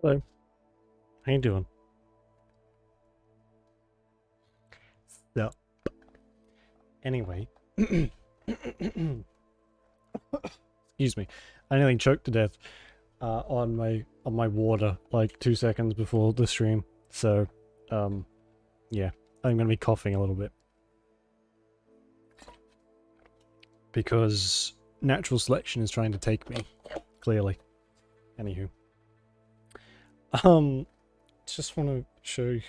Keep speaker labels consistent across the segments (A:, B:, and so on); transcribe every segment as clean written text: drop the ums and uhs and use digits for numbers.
A: Hello. How you doing? So, anyway, excuse me. I nearly choked to death on my water like 2 seconds before the stream. So, yeah, I'm gonna be coughing a little bit because natural selection is trying to take me. Clearly. Anywho, just want to show you.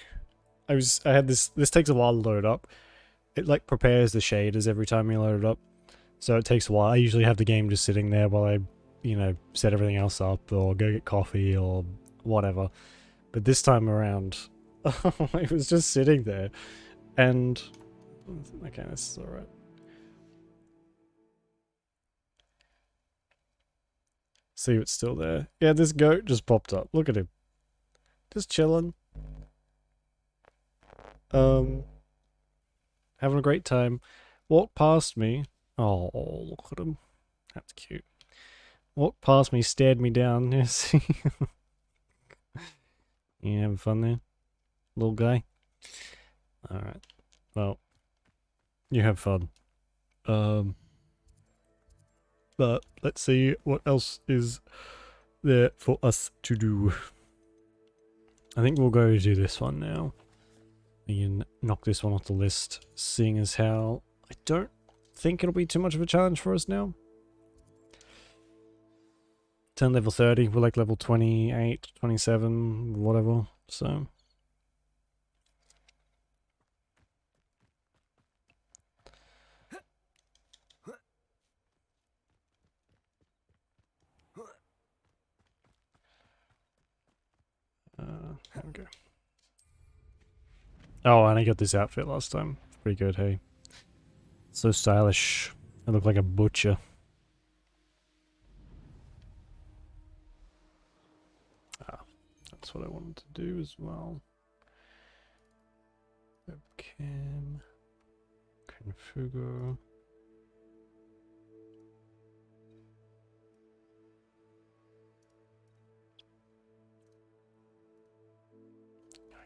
A: I had this. This takes a while to load up. It like prepares the shaders every time you load it up, so it takes a while. I usually have the game just sitting there while I, set everything else up or go get coffee or whatever. But this time around, it was just sitting there, and okay, this is all right. See, it's still there. Yeah, this goat just popped up. Look at him, just chilling. Having a great time. Walked past me. Oh, look at him. That's cute. Walked past me, stared me down. Yes. You having fun there, little guy? Alright. Well, you have fun. But let's see what else is there for us to do. I think we'll go do this one now. We can knock this one off the list, seeing as how I don't think it'll be too much of a challenge for us now. Turn level 30, we're like level 28, 27, whatever, so. There we go. Oh, and I got this outfit last time. Pretty good, hey. So stylish. I look like a butcher. Ah, that's what I wanted to do as well. Webcam. Configure.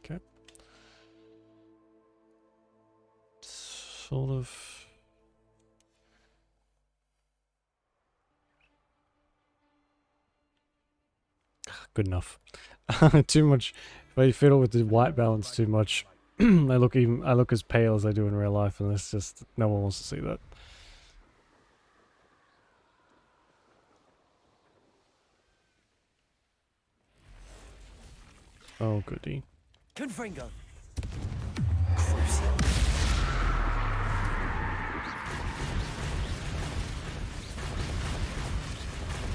A: Okay. Sort of. Good enough. Too much. If I fiddle with the white balance too much, I look as pale as I do in real life, and it's just no one wants to see that. Oh goody.
B: Confringo.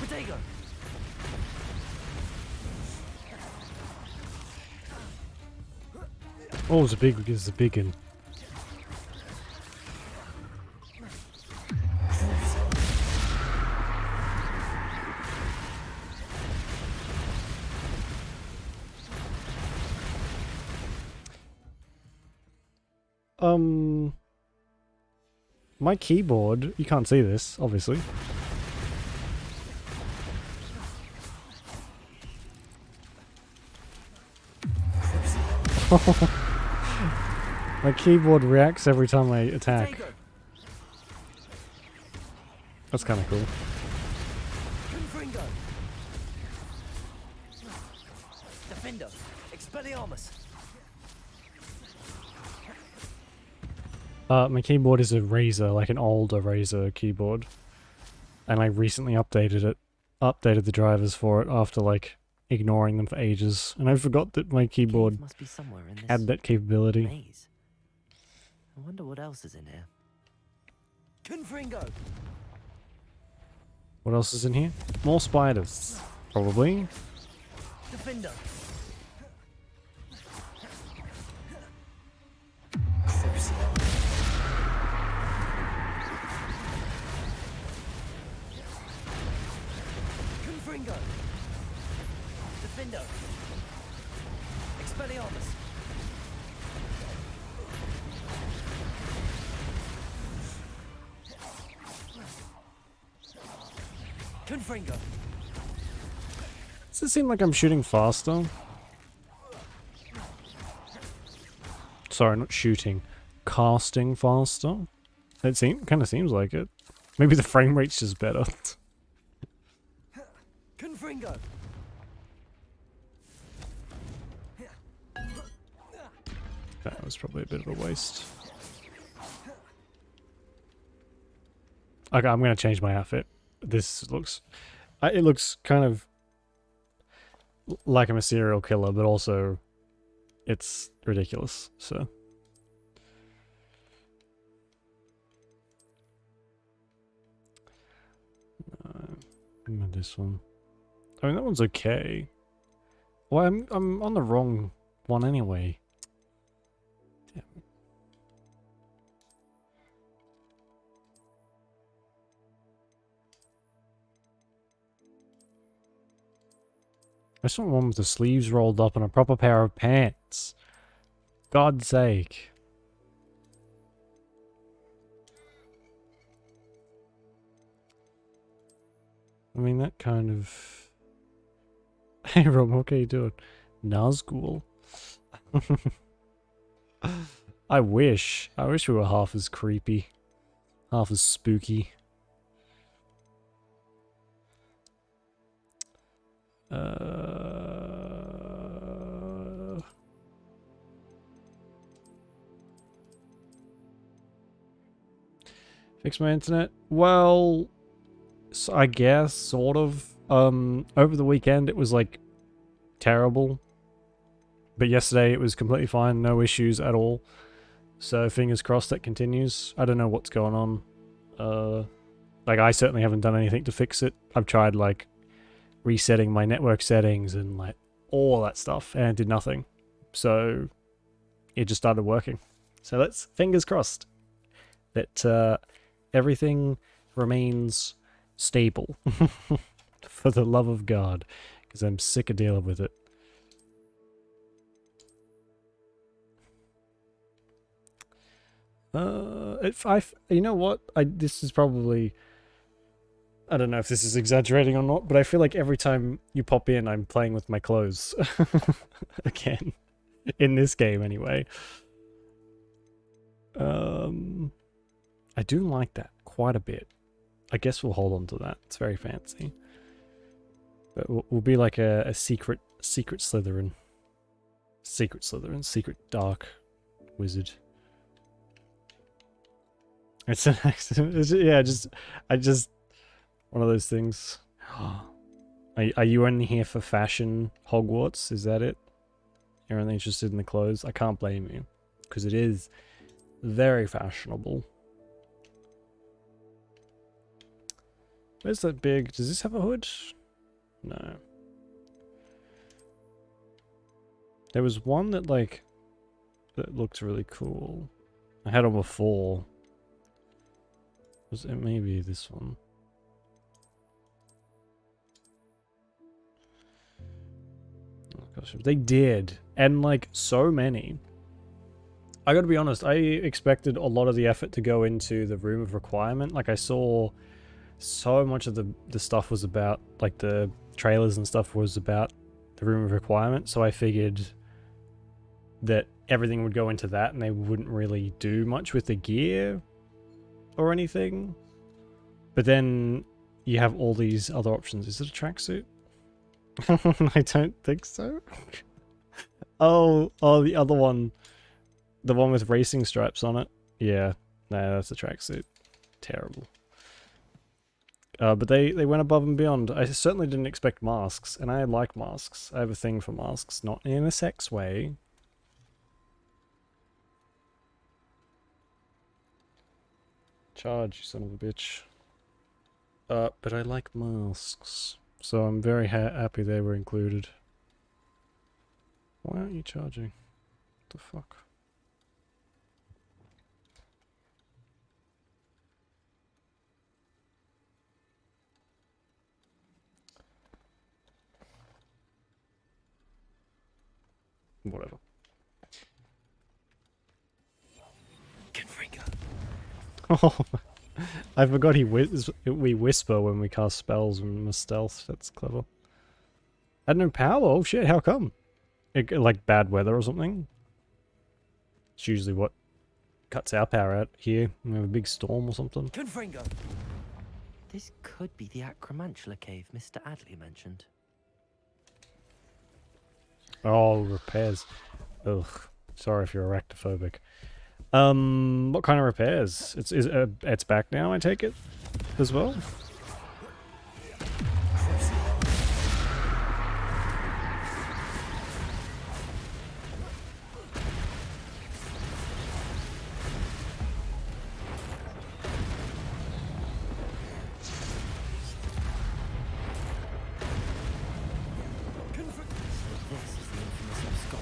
B: Potato.
A: Oh, it's a big one. My keyboard, you can't see this, obviously. My keyboard reacts every time I attack. That's kind of cool.
B: Confringo. Defender. Expelliarmus.
A: My keyboard is a Razer, like an older Razer keyboard. And I recently updated the drivers for it after like ignoring them for ages. And I forgot that my keyboard
B: Must be somewhere in this
A: had that capability.
B: maze. I wonder what else is in here. Confringo.
A: What else is in here? More spiders. Probably.
B: Defender. Confringo. Defender. Expelliarmus. Confringo.
A: Does it seem like I'm shooting faster? Sorry, not shooting. Casting faster? It kind of seems like it. Maybe the frame rate's just better.
B: Confringo.
A: That was probably a bit of a waste. Okay, I'm gonna change my outfit. This looks... it looks kind of like I'm a serial killer, but also it's ridiculous, so... This one. I mean, that one's okay. Well, I'm on the wrong one anyway. Damn. I just want one with the sleeves rolled up and a proper pair of pants. God's sake. I mean, that kind of... Hey, Rob, what are you doing? Nazgul. I wish. I wish we were half as creepy. Half as spooky. Fix my internet? Well... So I guess, sort of. Over the weekend it was like terrible, but yesterday it was completely fine, no issues at all. So fingers crossed that continues. I don't know what's going on. Like I certainly haven't done anything to fix it. I've tried like resetting my network settings and like all that stuff, and it did nothing. So it just started working. So let's fingers crossed that everything remains stable. For the love of God, because I'm sick of dealing with it. You know what? This is probably, I don't know if this is exaggerating or not, but I feel like every time you pop in, I'm playing with my clothes again. In this game, anyway. I do like that quite a bit. I guess we'll hold on to that. It's very fancy. But we'll be like a secret Slytherin. Secret dark wizard. It's an accident. Yeah, one of those things. Are you only here for fashion, Hogwarts? Is that it? You're only interested in the clothes? I can't blame you, because it is very fashionable. Where's that big... Does this have a hood? No. There was one that, like... that looked really cool. I had on before. Was it maybe this one? Oh gosh, they did. And, like, so many. I gotta be honest, I expected a lot of the effort to go into the room of requirement. Like, I saw... so much of the stuff was about, like the trailers and stuff was about the room of requirement, so I figured that everything would go into that and they wouldn't really do much with the gear or anything. But then you have all these other options. Is it a tracksuit? I don't think so. Oh, the other one. The one with racing stripes on it. Yeah, no, that's a tracksuit. Terrible. But they went above and beyond. I certainly didn't expect masks, and I like masks. I have a thing for masks, not in a sex way. Charge, you son of a bitch. But I like masks, so I'm very happy they were included. Why aren't you charging? What the fuck? Whatever. Oh, I forgot we whisper when we cast spells and we're stealth. That's clever. Had no power? Oh shit, how come? Like bad weather or something? It's usually what cuts our power out here. We have a big storm or something.
B: Confringo. This could be the Acromantula cave Mr. Adley mentioned.
A: Oh, repairs. Ugh. Sorry if you're arachnophobic. What kind of repairs? It's back now, I take it, as well?
B: This is the infamous skull.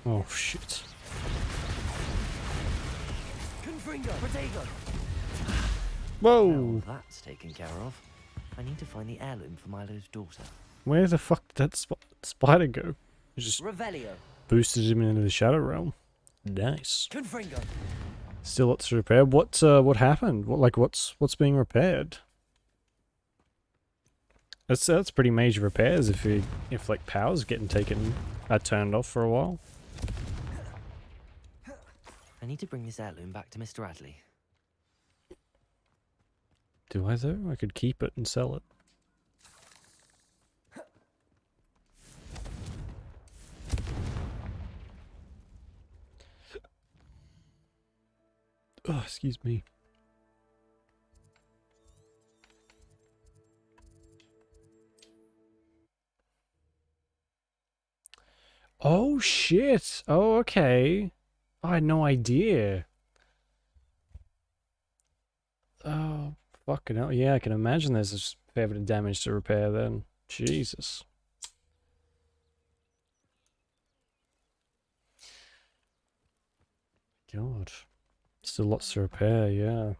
A: Oh shit. Whoa!
B: Well, that's taken care of. I need to find the heirloom for Milo's daughter.
A: Where the fuck did that spider go? It just
B: Revelio.
A: boosted him into the Shadow Realm. Nice.
B: Confringo.
A: Still lots to repair. What happened? What's being repaired? That's pretty major repairs if like power's getting turned off for a while.
B: I need to bring this heirloom back to Mr. Adley.
A: Do I though? I could keep it and sell it. Oh, excuse me. Oh shit. Oh, okay. I had no idea. Oh, fucking hell. Yeah, I can imagine there's a fair bit of damage to repair then. Jesus. God. Still lots to repair, yeah.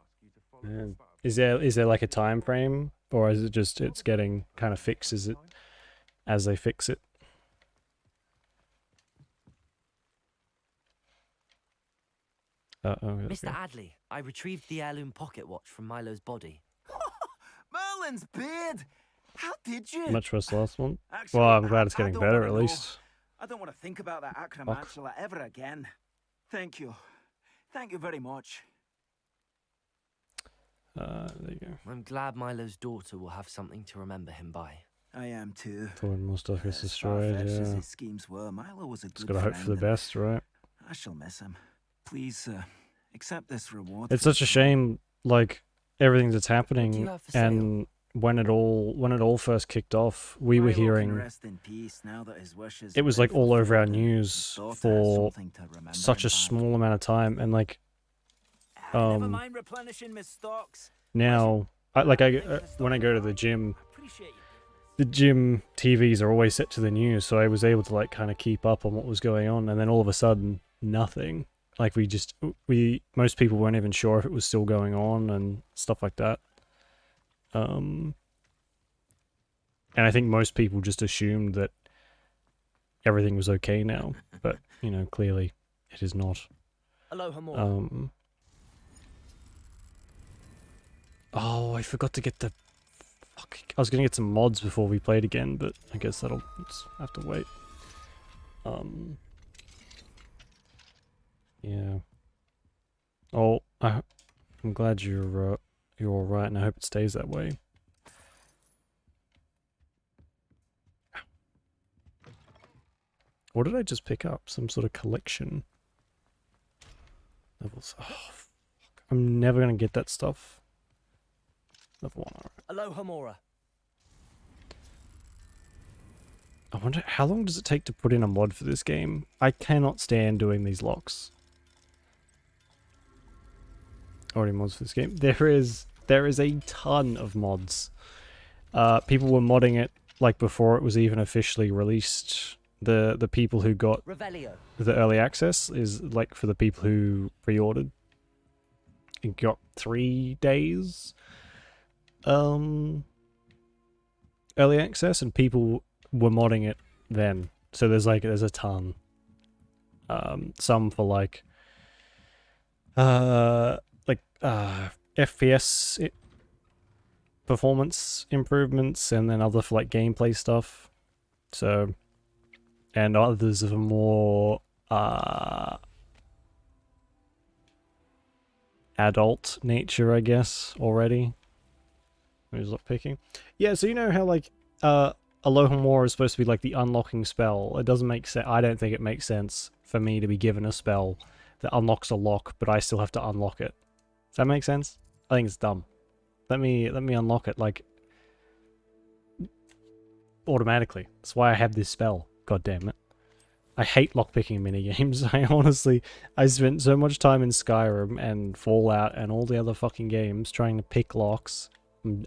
A: Man. Is there like a time frame? Or is it just it's getting kind of fixed as they fix it?
B: Mr. Adley, I retrieved the heirloom pocket watch from Milo's body.
C: Merlin's beard! How did you?
A: Much worse the last one.
C: Actually,
A: Well, I'm glad it's
C: I
A: getting
C: don't
A: better
C: wanna
A: at
C: know.
A: least.
C: I don't want to think about that Acromantula ever again. Thank you. Thank you very much.
A: There you go.
B: I'm glad Milo's daughter will have something to remember him by.
C: I am too.
A: For when more stuff gets
C: As
A: destroyed,
C: far-fetched as
A: yeah.
C: his schemes were, Milo was a
A: Just
C: good
A: gotta hope for the
C: friend,
A: best, right?
C: and I shall miss him. Please, accept this reward.
A: It's
C: for
A: such a
C: his
A: shame, like, everything that's
B: What do you
A: happening,
B: have for sale?
A: and when it all first kicked off, we were
C: Milo can
A: hearing
C: rest in peace now that his wishes
A: it was
C: have
A: like
C: been
A: all over our
C: fulfilled and
A: news
C: his daughter has
A: for
C: something to remember
A: such
C: him
A: a
C: by.
A: small amount of time, and like
C: Never mind replenishing my stocks.
A: now, when I go to the gym,
C: Appreciate you.
A: the gym TVs are always set to the news, so I was able to like kind of keep up on what was going on, and then all of a sudden, nothing. Like most people weren't even sure if it was still going on and stuff like that. And I think most people just assumed that everything was okay now, but you know, clearly it is not.
B: Aloha more.
A: Oh, I forgot to get the. Fuck, I was gonna get some mods before we played again, but I guess that'll have to wait. Yeah. Oh, I'm glad you're all right, and I hope it stays that way. What did I just pick up? Some sort of collection. Levels. Oh, fuck. I'm never gonna get that stuff. Level 1, alright.
B: Aloha Mora.
A: I wonder, how long does it take to put in a mod for this game? I cannot stand doing these locks. Already mods for this game. There is a ton of mods. People were modding it like before it was even officially released. The people who got
B: Revelio.
A: the early access is like for the people who pre-ordered. It got 3 days. early access, and people were modding it then. So there's a ton. Some for FPS performance improvements, and then other for like gameplay stuff. So, and others of a more adult nature, I guess, already. Who's not picking? Yeah, so you know how like Alohomora is supposed to be like the unlocking spell. It doesn't make sense. I don't think it makes sense for me to be given a spell that unlocks a lock, but I still have to unlock it. Does that make sense? I think it's dumb. Let me unlock it like automatically. That's why I have this spell. God damn it. I hate lockpicking minigames. I spent so much time in Skyrim and Fallout and all the other fucking games trying to pick locks.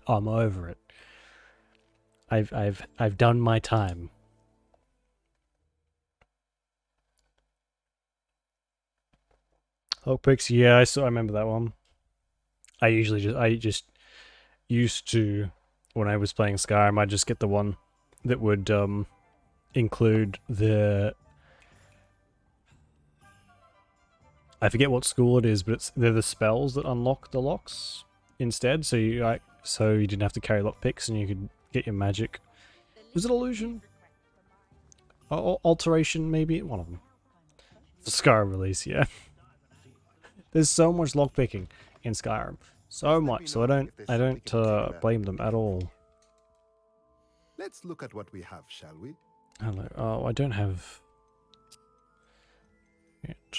A: I'm over it. I've done my time. Lockpicks, yeah, I remember that one. I just used to, when I was playing Skyrim, I'd just get the one that would include the, I forget what school it is, but they're the spells that unlock the locks instead. So you didn't have to carry lockpicks and you could get your magic. Was it illusion? Alteration, maybe one of them. The Skyrim release, yeah. There's so much lockpicking in Skyrim, so much. So I don't blame them at all.
D: Let's look at what we have, shall we?
A: Hello. Oh, I don't have it.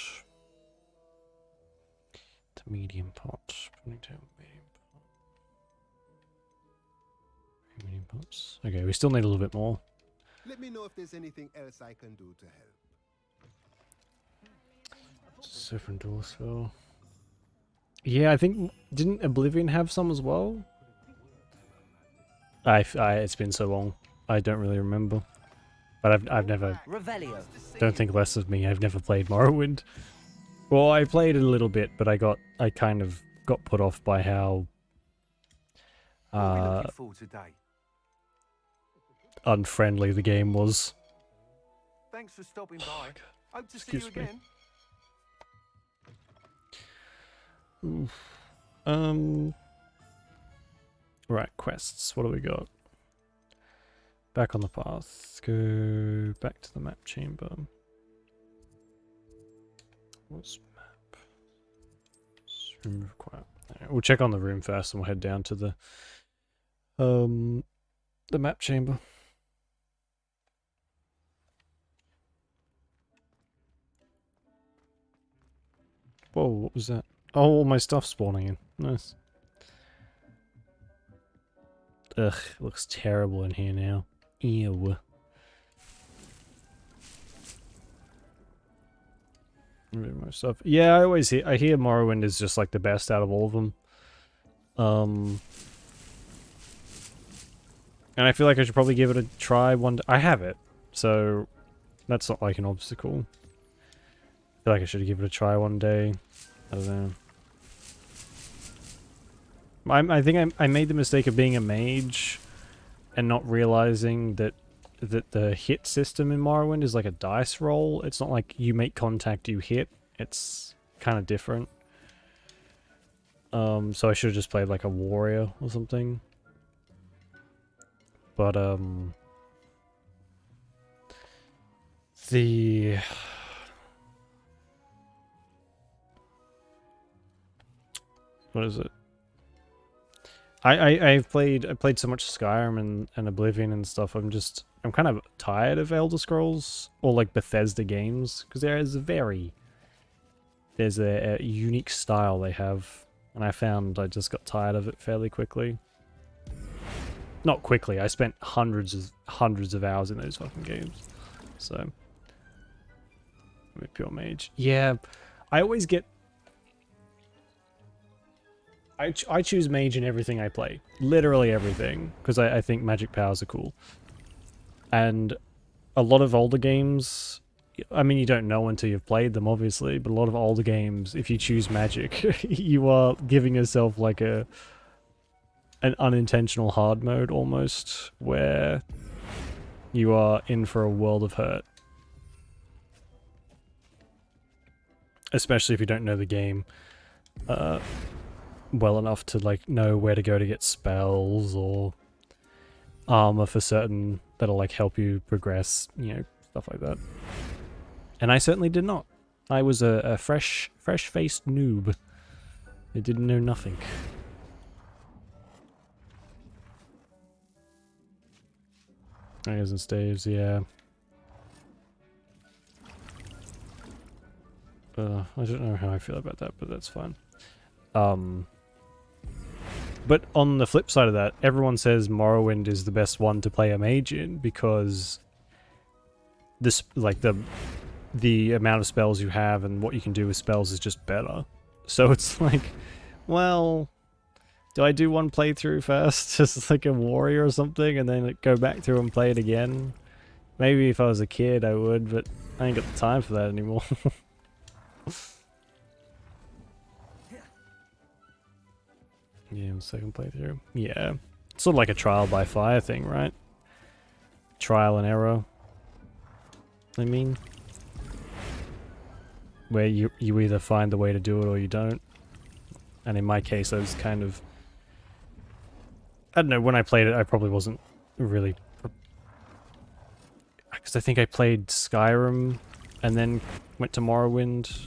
A: The medium pot. Medium pots. Okay, we still need a little bit more.
D: Let me know if there's anything else I can do to help.
A: Silver door spell. Yeah, I think didn't Oblivion have some as well? It's been so long. I don't really remember. But I've never.
B: Revelio.
A: Don't think less of me. I've never played Morrowind. Well, I played it a little bit, but I kind of got put off by how unfriendly the game was.
C: Thanks for stopping by. Hope to see
A: Excuse
C: you
A: me.
C: again.
A: Right, quests. What do we got? Back on the path. Go back to the map chamber. What's map? Room required. We'll check on the room first, and we'll head down to the map chamber. Whoa, what was that? Oh, all my stuff spawning in. Nice. Ugh, it looks terrible in here now. Ew. Remove my stuff. Yeah, I hear Morrowind is just like the best out of all of them. And I feel like I should probably give it a try one day. I have it, so that's not like an obstacle. I feel like I should give it a try one day. I don't know. I think I made the mistake of being a mage and not realizing that the hit system in Morrowind is like a dice roll. It's not like you make contact, you hit. It's kind of different. So I should have just played like a warrior or something. But what is it? I played so much Skyrim and Oblivion and stuff. I'm kind of tired of Elder Scrolls or like Bethesda games because there's a unique style they have, and I found I just got tired of it fairly quickly. Not quickly. I spent hundreds of hours in those fucking games. So, I'm a pure mage. Yeah, I always get. I choose mage in everything I play. Literally everything. Because I think magic powers are cool. And a lot of older games... I mean, you don't know until you've played them, obviously. But a lot of older games, if you choose magic, you are giving yourself like a an unintentional hard mode almost, where you are in for a world of hurt. Especially if you don't know the game well enough to like know where to go to get spells or armor for certain that'll like help you progress, you know, stuff like that. And I certainly did not. I was a fresh-faced noob. I didn't know nothing. Hangers and staves, yeah. I don't know how I feel about that, but that's fine. But on the flip side of that, everyone says Morrowind is the best one to play a mage in because this, like, the amount of spells you have and what you can do with spells is just better. So it's like, well, do I do one playthrough first, just like a warrior or something, and then like, go back through and play it again? Maybe if I was a kid I would, but I ain't got the time for that anymore. Yeah, second playthrough. Yeah. Sort of like a trial by fire thing, right? Trial and error. I mean, where you either find the way to do it or you don't. And in my case, I was kind of... I don't know, when I played it, I probably wasn't really... Because I think I played Skyrim and then went to Morrowind.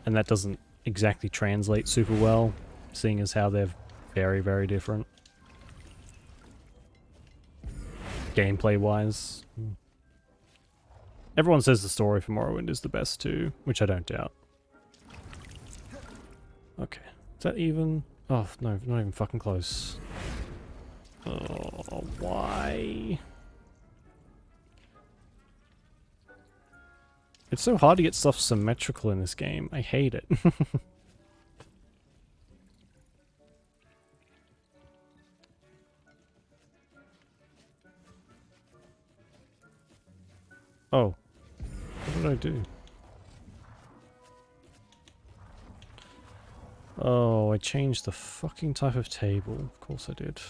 A: And that doesn't exactly translate super well, seeing as how they're very, very different. Gameplay-wise. Everyone says the story for Morrowind is the best too, which I don't doubt. Okay. Is that even? Oh, no, not even fucking close. Oh, why? It's so hard to get stuff symmetrical in this game. I hate it. Oh. What did I do? Oh, I changed the fucking type of table. Of course I did.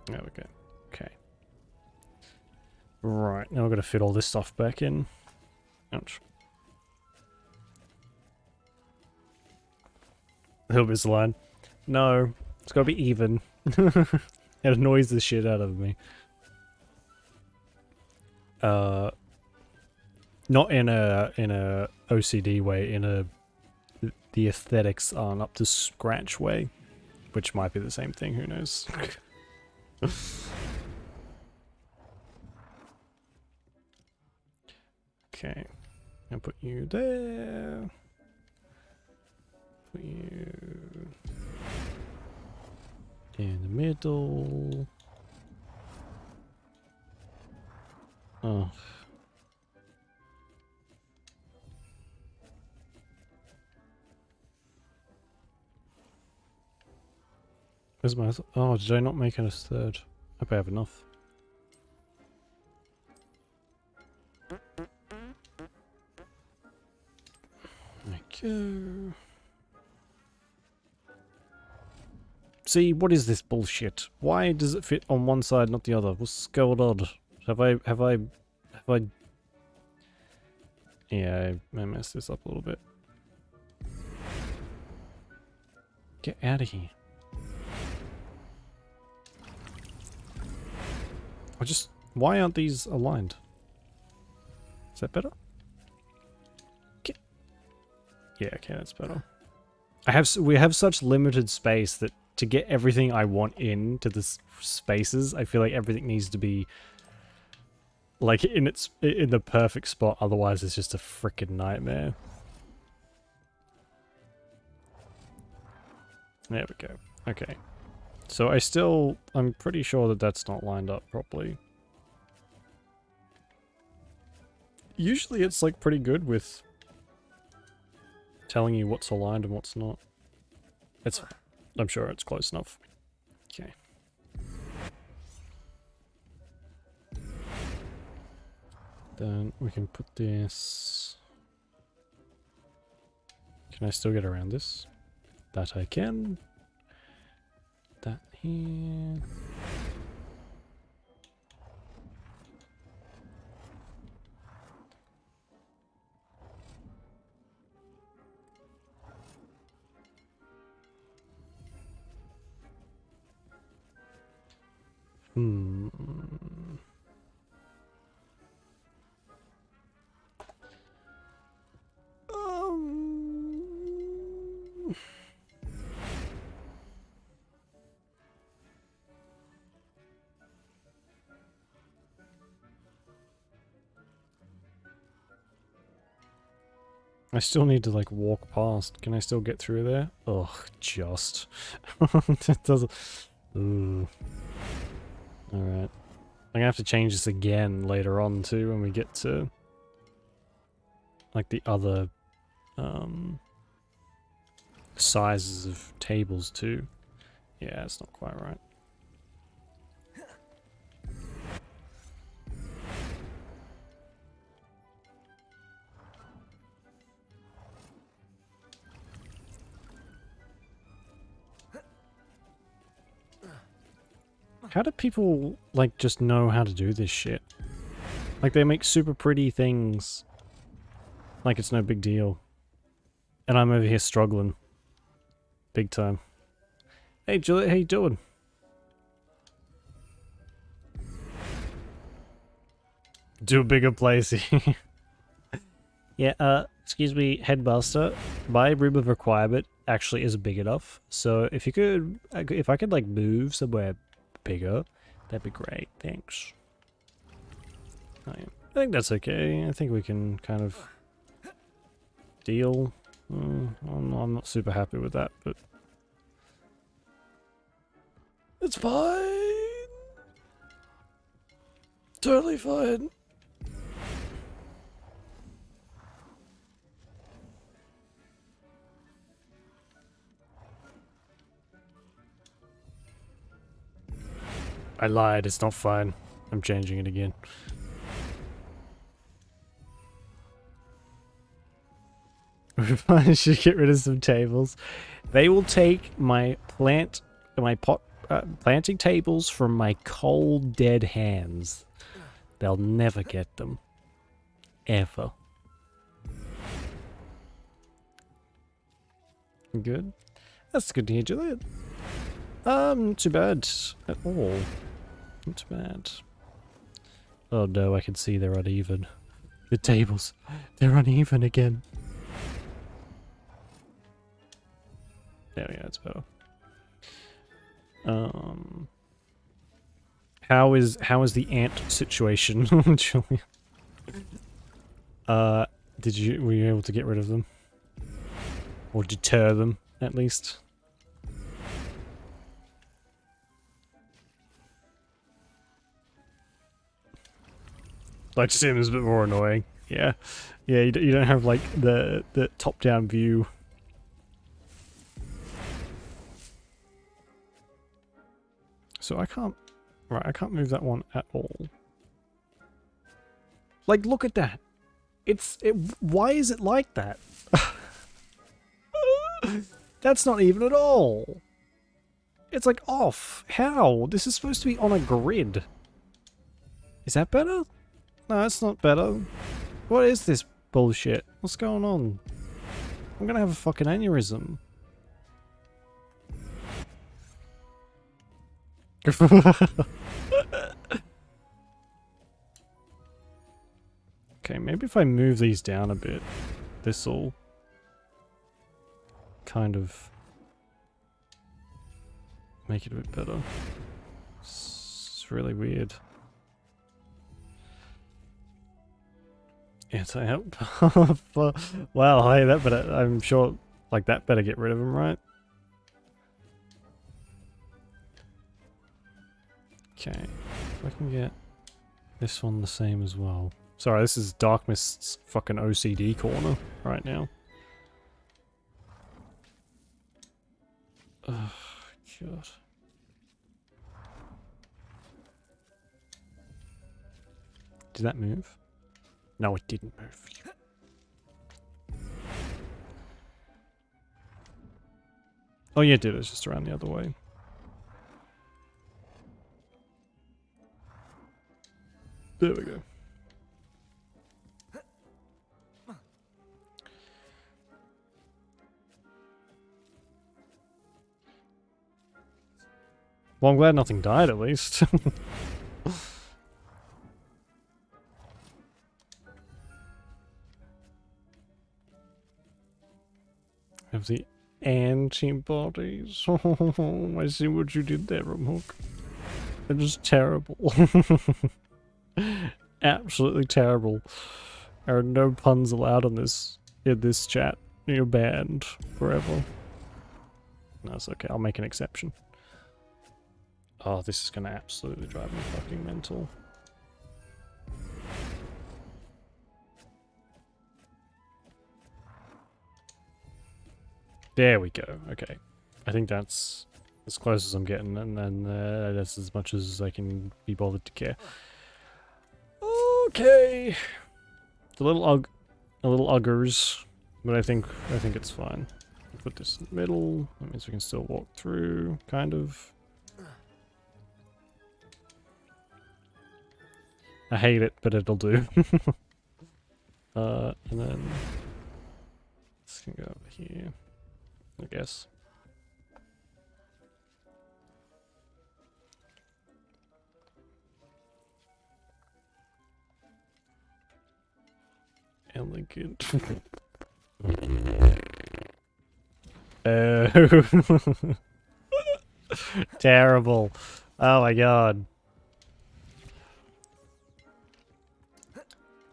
A: There we go. Okay. Right, now I've got to fit all this stuff back in. Ouch. Hope it's the line. No, it's got to be even. It annoys the shit out of me. Not in a OCD way, in a the aesthetics aren't up to scratch way, which might be the same thing. Who knows? Okay, I'll put you there. Put you in the middle. Oh. Where's my... Oh, did I not make it a third? I hope I have enough. Okay. See, what is this bullshit? Why does it fit on one side, not the other? What's going on? Have I... Yeah, I messed this up a little bit. Get out of here. Why aren't these aligned? Is that better? Okay. Yeah, okay, that's better. We have such limited space that to get everything I want into the spaces, I feel like everything needs to be like in the perfect spot, otherwise it's just a freaking nightmare. There we go. Okay. So I'm pretty sure that that's not lined up properly. Usually it's like pretty good with telling you what's aligned and what's not. I'm sure it's close enough. Okay. Then we can put this... Can I still get around this? That I can. That here. Hmm. Um. I still need to like walk past. Can I still get through there? Ugh, just. It doesn't. Ooh. Alright. I'm gonna have to change this again later on too when we get to like the other sizes of tables too. Yeah, it's not quite right. How do people like just know how to do this shit? Like they make super pretty things like it's no big deal. And I'm over here struggling. Big time. Hey Juliet, how you doing? Do a bigger place. Yeah, excuse me, Headmaster. My room of requirement actually isn't big enough. So if you could, if I could like move somewhere bigger, that'd be great. Thanks. I think that's okay. I think we can kind of deal. I'm not super happy with that, but it's fine. Totally fine. I lied, it's not fine. I'm changing it again. I should get rid of some tables. They will take my planting tables from my cold dead hands. They'll never get them. Ever. Good. That's good to hear, Juliet. Not too bad at all. Not too bad. Oh no, I can see they're uneven. The tables, they're uneven again. There we go, it's better. How is the ant situation, Julian? Were you able to get rid of them? Or deter them, at least? Like Sim's a bit more annoying. Yeah. Yeah, you don't have like the top-down view. So I can't move that one at all. Like look at that. Why is it like that? That's not even at all. It's like off. How? This is supposed to be on a grid. Is that better? No, it's not better. What is this bullshit? What's going on? I'm gonna have a fucking aneurysm. Okay, maybe if I move these down a bit, this'll kind of make it a bit better. It's really weird. Yes, I help. Well, hey, that better. I'm sure, like that better get rid of him, right? Okay, if I can get this one the same as well. Sorry, this is Dark Mist's fucking OCD corner right now. Oh, God. Did that move? No, it didn't move. Oh yeah, dude, it's just around the other way. There we go. Well, I'm glad nothing died, at least. Have the antibodies. Oh, I see what you did there, Rumhook. It is terrible. Absolutely terrible. There are no puns allowed in this chat. You're banned forever. No, it's okay. I'll make an exception. Oh, this is gonna absolutely drive me fucking mental. There we go. Okay. I think that's as close as I'm getting, and then that's as much as I can be bothered to care. Okay. It's a little uggers, but I think it's fine. Put this in the middle. That means we can still walk through, kind of. I hate it, but it'll do. And then this can go over here, I guess. Elegant. Oh. Terrible. Oh my god.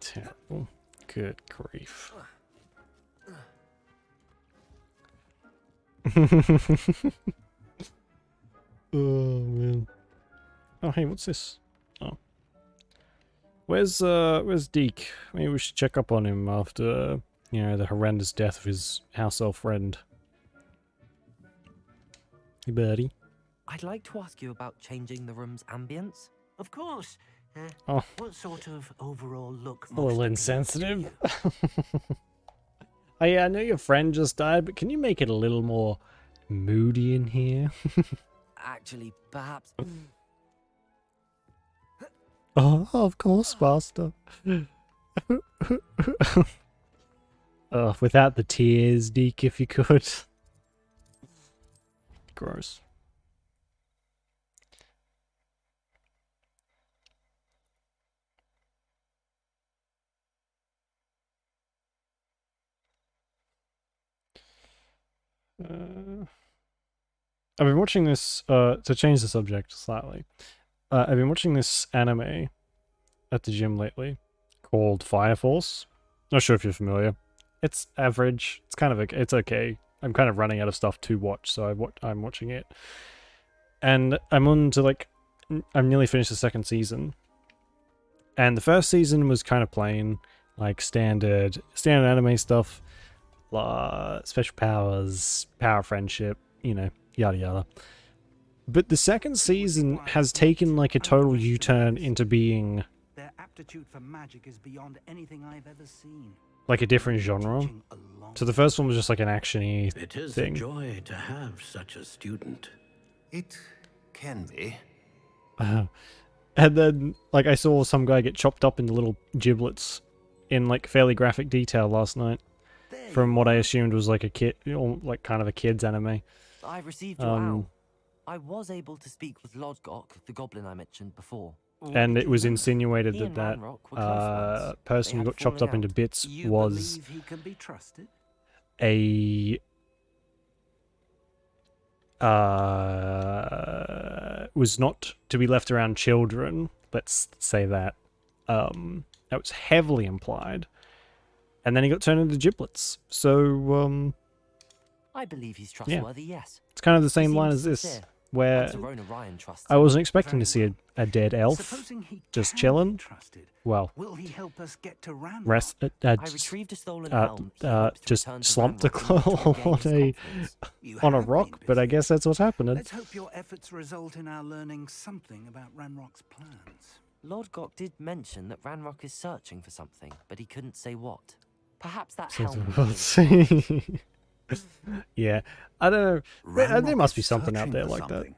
A: Terrible. Good grief. Oh man. Oh hey, what's this? Oh. Where's Deke? Maybe we should check up on him after, you know, the horrendous death of his house elf friend. Hey buddy.
B: I'd like to ask you about changing the room's ambience.
E: Of course.
A: Oh.
E: What sort of overall look?
A: A little insensitive. Oh yeah, I know your friend just died, but can you make it a little more moody in here?
B: Actually, perhaps.
A: Oh, of course, Master. Without the tears, Deke, if you could. Gross. I've been watching this, to change the subject slightly. I've been watching this anime at the gym lately called Fire Force. Not sure if you're familiar. It's average. It's kind of it's okay. I'm kind of running out of stuff to watch, so I'm watching it. And I'm on to I'm nearly finished the second season. And the first season was kind of plain, like standard anime stuff. Special powers, power friendship, you know, yada yada. But the second season has taken like a total U-turn into being
C: Their aptitude for magic is beyond anything I've ever seen.
A: like a different genre. So the first one was just like an action-y
F: It is
A: thing.
F: a joy to have such a student.
D: It can be.
A: And then, like, I saw some guy get chopped up into little giblets in like fairly graphic detail last night. From what I assumed was like a kid, like kind of a kid's anime.
B: I received your owl. I was able to speak with Lodgok, the goblin I mentioned before.
A: And it was insinuated
B: He and
A: that
B: Ranrock were close ones.
A: person
B: They
A: who
B: had
A: got chopped
B: fallen
A: up into
B: out.
A: bits
C: You
A: was
C: believe he can be trusted?
A: was not to be left around children. Let's say that. That was heavily implied. And then he got turned into giblets. So,
B: I believe he's trustworthy, yes.
A: it's kind of the
B: He
A: same line
B: seems
A: as this,
B: sincere.
A: where
B: And Zerona Ryan trusts
A: I
B: him.
A: wasn't expecting to see a dead elf
C: Supposing he
A: just
C: can
A: chilling.
C: be trusted,
A: Well,
C: will he help us get to Ranrock?
A: rest.
B: I
A: Just,
B: retrieved a stolen helm. He hopes to
A: just
B: return to
A: slumped a
B: Ranrock in order to
A: claw
B: regain his confidence.
C: You
A: on a
C: have
A: rock,
C: been
A: but I
C: busy.
A: guess that's what's happening.
C: Let's hope your efforts result in our learning something about Ranrock's plans.
B: Lodgok did mention that Ranrock is searching for something, but he couldn't say what. Perhaps that
A: So
B: helm.
A: let's see. Yeah, I don't know. There
G: Ranrock
A: must
G: is
A: be something out
G: searching
A: there
G: for
A: like that.
G: something.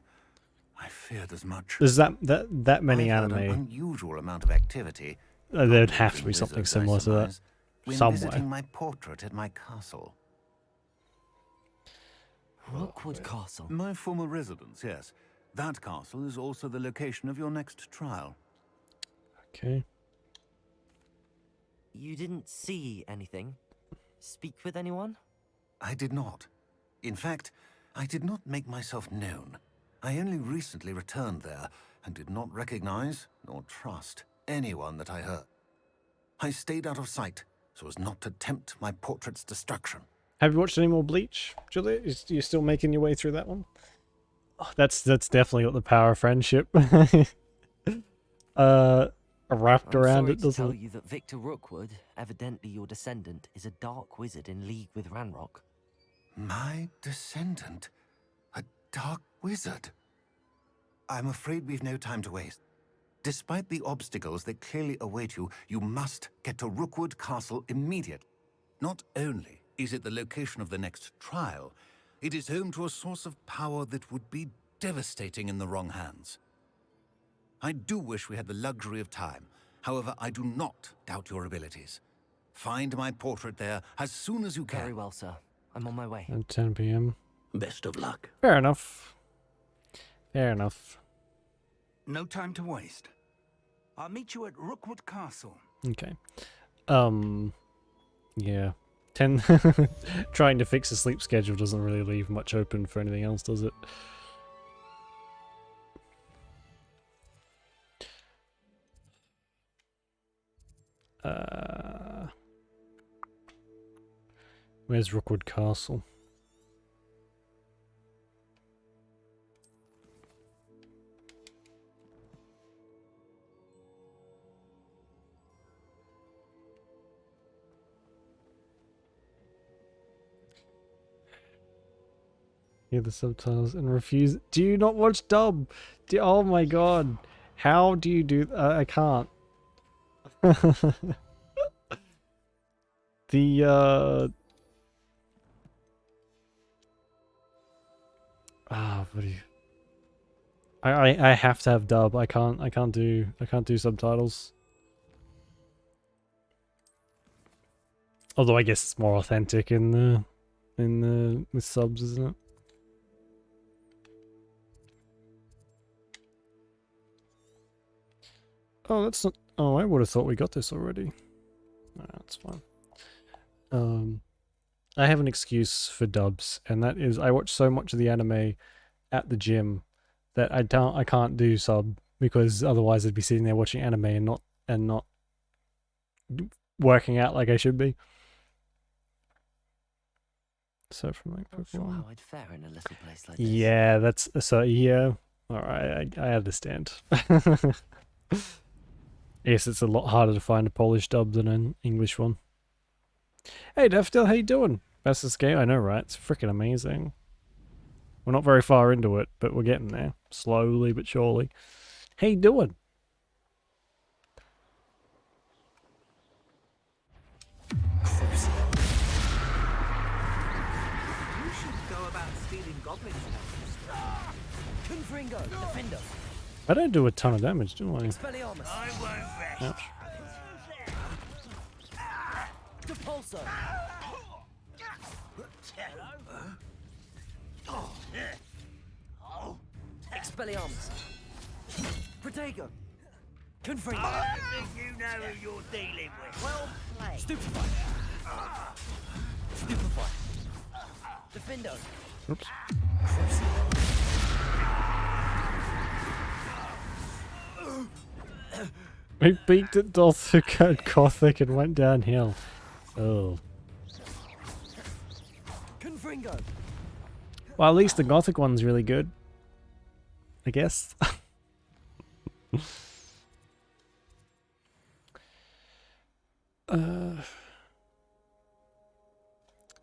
G: I feared as much.
A: There's that many
G: I've heard an
A: anime.
G: unusual amount of activity.
A: There'd
G: goblins
A: have to
G: and
A: be something
G: wizards, I
A: similar to that
G: surmise, when
A: somewhere.
G: visiting my portrait at my castle.
B: Rookwood Castle.
G: My former residence, yes. That castle is also the location of your next trial.
A: Okay.
B: You didn't see anything? Speak with anyone?
G: I did not. In fact, I did not make myself known. I only recently returned there and did not recognize nor trust anyone that I heard. I stayed out of sight so as not to tempt my portrait's destruction.
A: Have you watched any more Bleach, Julia? You still making your way through that one? Oh, that's definitely got the power of friendship. Wrapped
B: I'm
A: around
B: sorry
A: it,
B: to
A: doesn't
B: tell
A: it?
B: you that Victor Rookwood, evidently your descendant, is a dark wizard in league with Ranrock.
G: My descendant? A dark wizard? I'm afraid we've no time to waste. Despite the obstacles that clearly await you, you must get to Rookwood Castle immediately. Not only is it the location of the next trial, it is home to a source of power that would be devastating in the wrong hands. I do wish we had the luxury of time. However, I do not doubt your abilities. Find my portrait there as soon as you can.
B: Very well, sir. I'm on my way.
A: At 10 p.m.
F: Best of luck.
A: Fair enough. Fair enough.
C: No time to waste. I'll meet you at Rookwood Castle.
A: Okay. Yeah. 10 trying to fix a sleep schedule doesn't really leave much open for anything else, does it? Where's Rookwood Castle? Hear the subtitles and refuse. Do you not watch dub? Oh my god. How do you do I can't. The what do you I have to have dub. I can't do subtitles. Although I guess it's more authentic in the with subs, isn't it? Oh, that's not. Oh, I would have thought we got this already. No, that's fine. I have an excuse for dubs, and that is I watch so much of the anime at the gym that I can't do sub because otherwise I'd be sitting there watching anime and not working out like I should be. So from like
B: Not sure how I'd fare in a little place like this.
A: yeah, that's so yeah. All right, I understand. Yes, it's a lot harder to find a Polish dub than an English one. Hey, Daffodil, how you doing? Fastest game? I know, right? It's freaking amazing. We're not very far into it, but we're getting there. Slowly but surely. How you doing?
C: You should go about stealing goblins.
B: Confringo, defender.
A: I don't do a ton of damage, do I?
B: Expelliarmus.
C: I won't rest.
A: Ouch.
B: Depulso. Expelliarmus. Protego. Confringo.
C: I think you know who you're dealing with. Well played.
B: Stupefy. Stupefy. Defendo.
A: Oops. We peaked at Gothic and went downhill. Oh.
B: Confringo.
A: Well, at least the Gothic one's really good. I guess.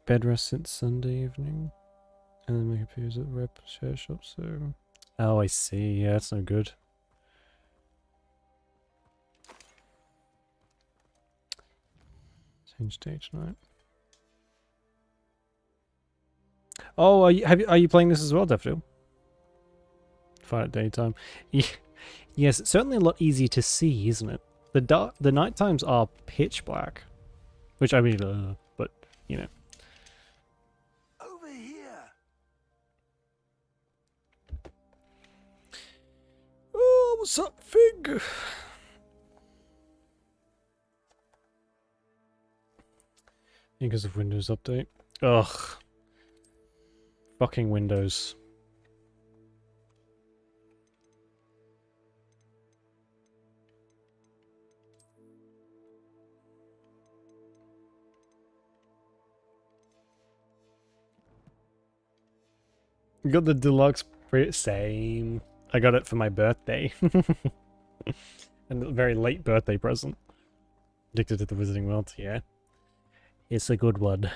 A: Bed rest since Sunday evening. And then make appears at rep share shop, so... Oh, I see. Yeah, that's no good. Change stage night. Oh, are you playing this as well, Daffodil? Fight at daytime. Yes, it's certainly a lot easier to see, isn't it? The night times are pitch black, which I mean, but you know.
C: Over here.
A: Oh, what's up, Fig? Because of Windows Update. Ugh. Fucking Windows. You got the deluxe same. I got it for my birthday. And a very late birthday present. Addicted to the Wizarding World, yeah. It's a good one.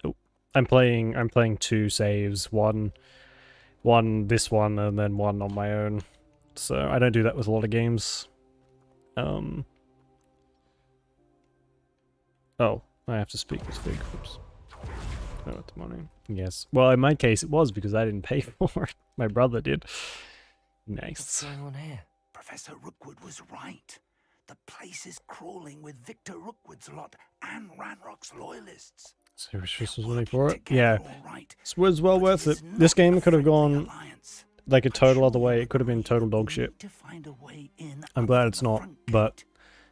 A: Oh, I'm playing 2 saves, one this one and then one on my own. So I don't do that with a lot of games. Oh, I have to speak with Fig. Oops. Oh, at the morning. Yes. Well, in my case, it was because I didn't pay for it. My brother did.
B: What's
A: Nice.
B: going on here?
C: Professor Rookwood was right. The place is crawling with Victor Rookwood's lot and Ranrock's loyalists.
A: So this was
C: They're
A: money
C: working
A: for it.
C: together,
A: Yeah.
C: all right,
A: This was well
C: but
A: worth
C: it
A: it.
C: is
A: This
C: not
A: game
C: a
A: could have
C: friendly
A: gone
C: alliance.
A: like a
C: I'm
A: total
C: sure
A: other way.
C: you'll
A: It could have been
C: agree
A: total
C: we
A: dog shit.
C: need to find a way in
A: I'm
C: other
A: glad
C: than
A: it's
C: the
A: not,
C: front
A: but
C: gate.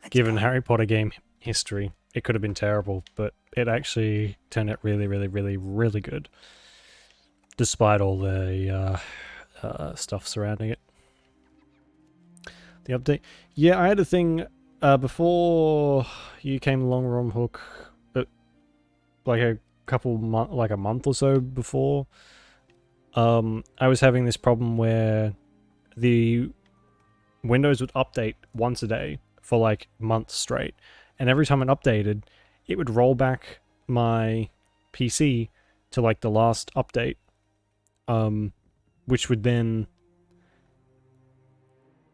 C: Let's
A: given
C: go.
A: Harry Potter game history, it could have been terrible, but it actually turned out really, really, really, really good. Despite all the stuff surrounding it. The update. Yeah, I had a thing before you came along, Romhook, like a month or so before. I was having this problem where the Windows would update once a day for like months straight, and every time it updated, it would roll back my PC to like the last update, which would then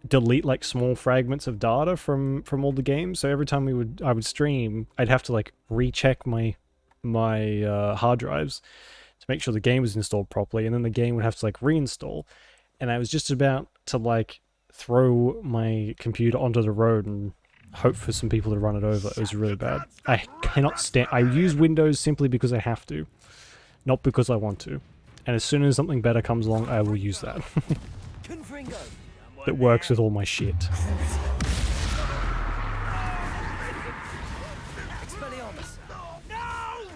A: delete like small fragments of data from all the games. So every time I would stream, I'd have to like recheck my hard drives to make sure the game was installed properly, and then the game would have to like reinstall. And I was just about to like throw my computer onto the road and hope for some people to run it over. It was really bad. I cannot stand. I use Windows simply because I have to, not because I want to. And as soon as something better comes along, I will use that. That works with all my shit.
B: Expelliarmus! No!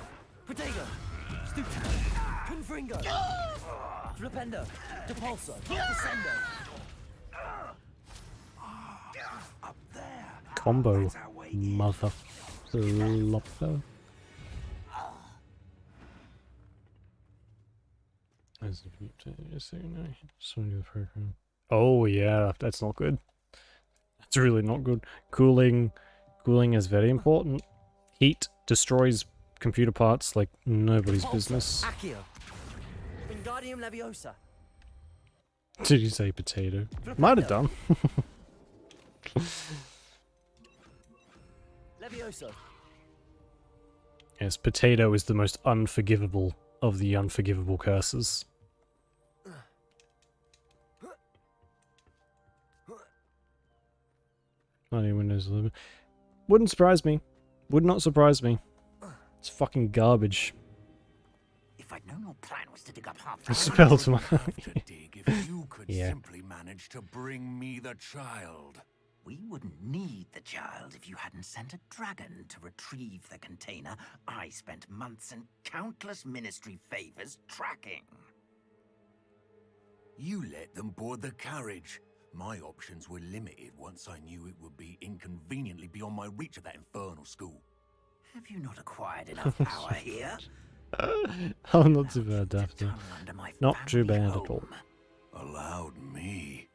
B: Protego! Stupid! Confringo! Flipendo! Depulso! Descendo!
C: Up there.
A: Combo,
C: That's our way in.
A: mother flopper. Oh yeah, that's not good. That's really not good. Cooling is very important. Heat destroys computer parts like nobody's business.
B: Accio! Wingardium Leviosa!
A: Did you say potato? Might have done.
B: Levioso!
A: Yes, potato is the most unforgivable of the unforgivable curses. Not even Windows 11. Wouldn't surprise me. Would not surprise me. It's fucking garbage.
E: If I'd known your plan was to dig up half
A: The
E: the
A: spells my
G: Dig if you could
A: Yeah.
G: simply manage to bring me the child.
E: We wouldn't need the child if you hadn't sent a dragon to retrieve the container I spent months and countless ministry favors tracking.
G: You let them board the carriage. My options were limited once I knew it would be inconveniently beyond my reach at that infernal school.
E: Have you not acquired enough power here?
A: Oh, not too bad, Daphne.
E: Tunnel under my
A: Not too
E: family
A: bad at all.
E: home.
G: Allowed me.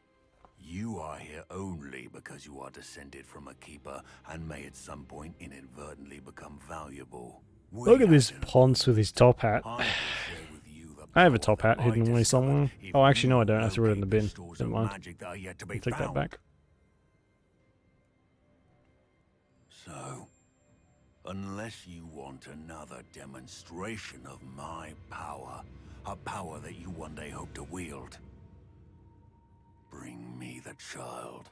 G: You are here only because you are descended from a keeper and may at some point inadvertently become valuable.
A: Look at this
G: Wait,
A: Ponce with his top hat.
G: I will share with you the
A: I have a
G: power
A: top hat
G: that
A: hidden
G: I
A: away
G: discover
A: somewhere.
G: if
A: Oh, actually, no,
G: you
A: I don't. I have to put it in the
G: locate
A: bin.
G: stores
A: Never
G: of
A: mind.
G: magic that are yet to be
A: I'll take that
G: found.
A: back.
G: So,
C: Unless you want another demonstration of my power, a power that you one day hope to wield. Bring me the child.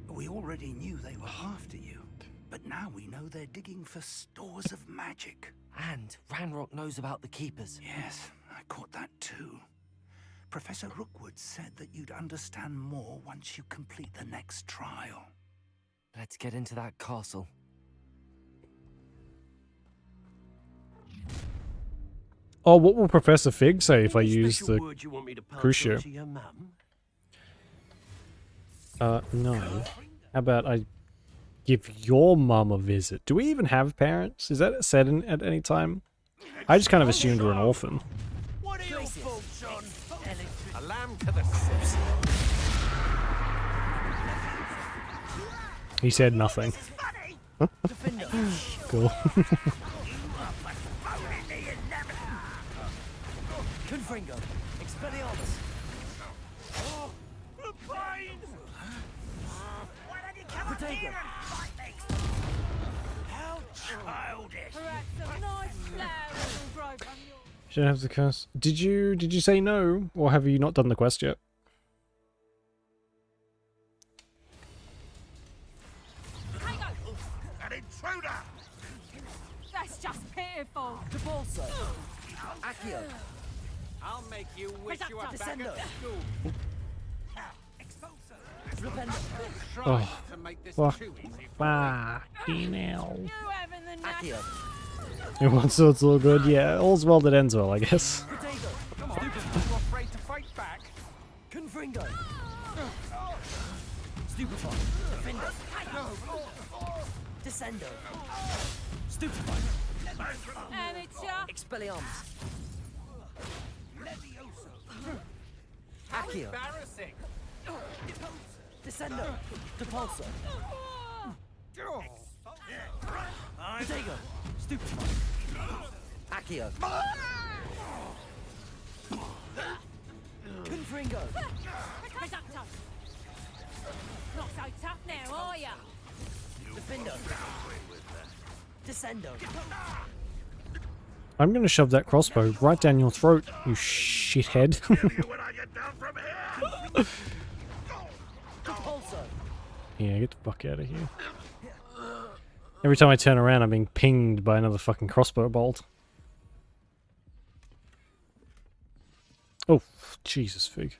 C: We already knew they were after you, but now we know they're digging for stores of magic.
B: And Ranrock knows about the Keepers.
C: Yes, I caught that too. Professor Rookwood said that you'd understand more once you complete the next trial.
B: Let's get into that castle.
A: Oh, what will Professor Fig say if I use
F: Special
A: the
F: word you want me to pass
A: crucial?
F: on to your mum?
A: No. How about I give your mum a visit? Do we even have parents? Is that said at any time? I just kind of assumed we're an orphan.
F: What are your thoughts on a lamb to the corpse?
A: He said nothing. Cool.
B: Confringo, Expelliarmus. Protego.
C: How childish!
A: Should have the curse. Did you say no, or have you not done the quest yet?
C: An intruder!
H: That's just pitiful.
B: Depulso. Accio.
F: I'll make you wish you were back
B: Descendo.
F: at school.
B: Rependo.
F: Try to make this
A: fuck.
F: too easy.
A: Fucking hell.
H: You having the knack?
B: Accio.
A: Everyone so it's all good. Yeah, all's well that ends well, I guess.
B: Protego.
F: Come on, you afraid to fight back?
B: Confringo. Stupefy. Defendo. Descendo. Stupefy.
H: Amateur.
B: Expelliarmus. Accio.
F: Embarrassing.
B: Descendo. Depulso. Protego. Stupefy. Accio. Confringo.
H: Reducto. Not so tough now, are ya?
B: Defendo. Descendo.
A: I'm gonna shove that crossbow right down your throat, you shithead.
C: When I get down from here!
B: Depulso.
A: Yeah, get the fuck out of here. Every time I turn around, I'm being pinged by another fucking crossbow bolt. Oh, Jesus, Fig.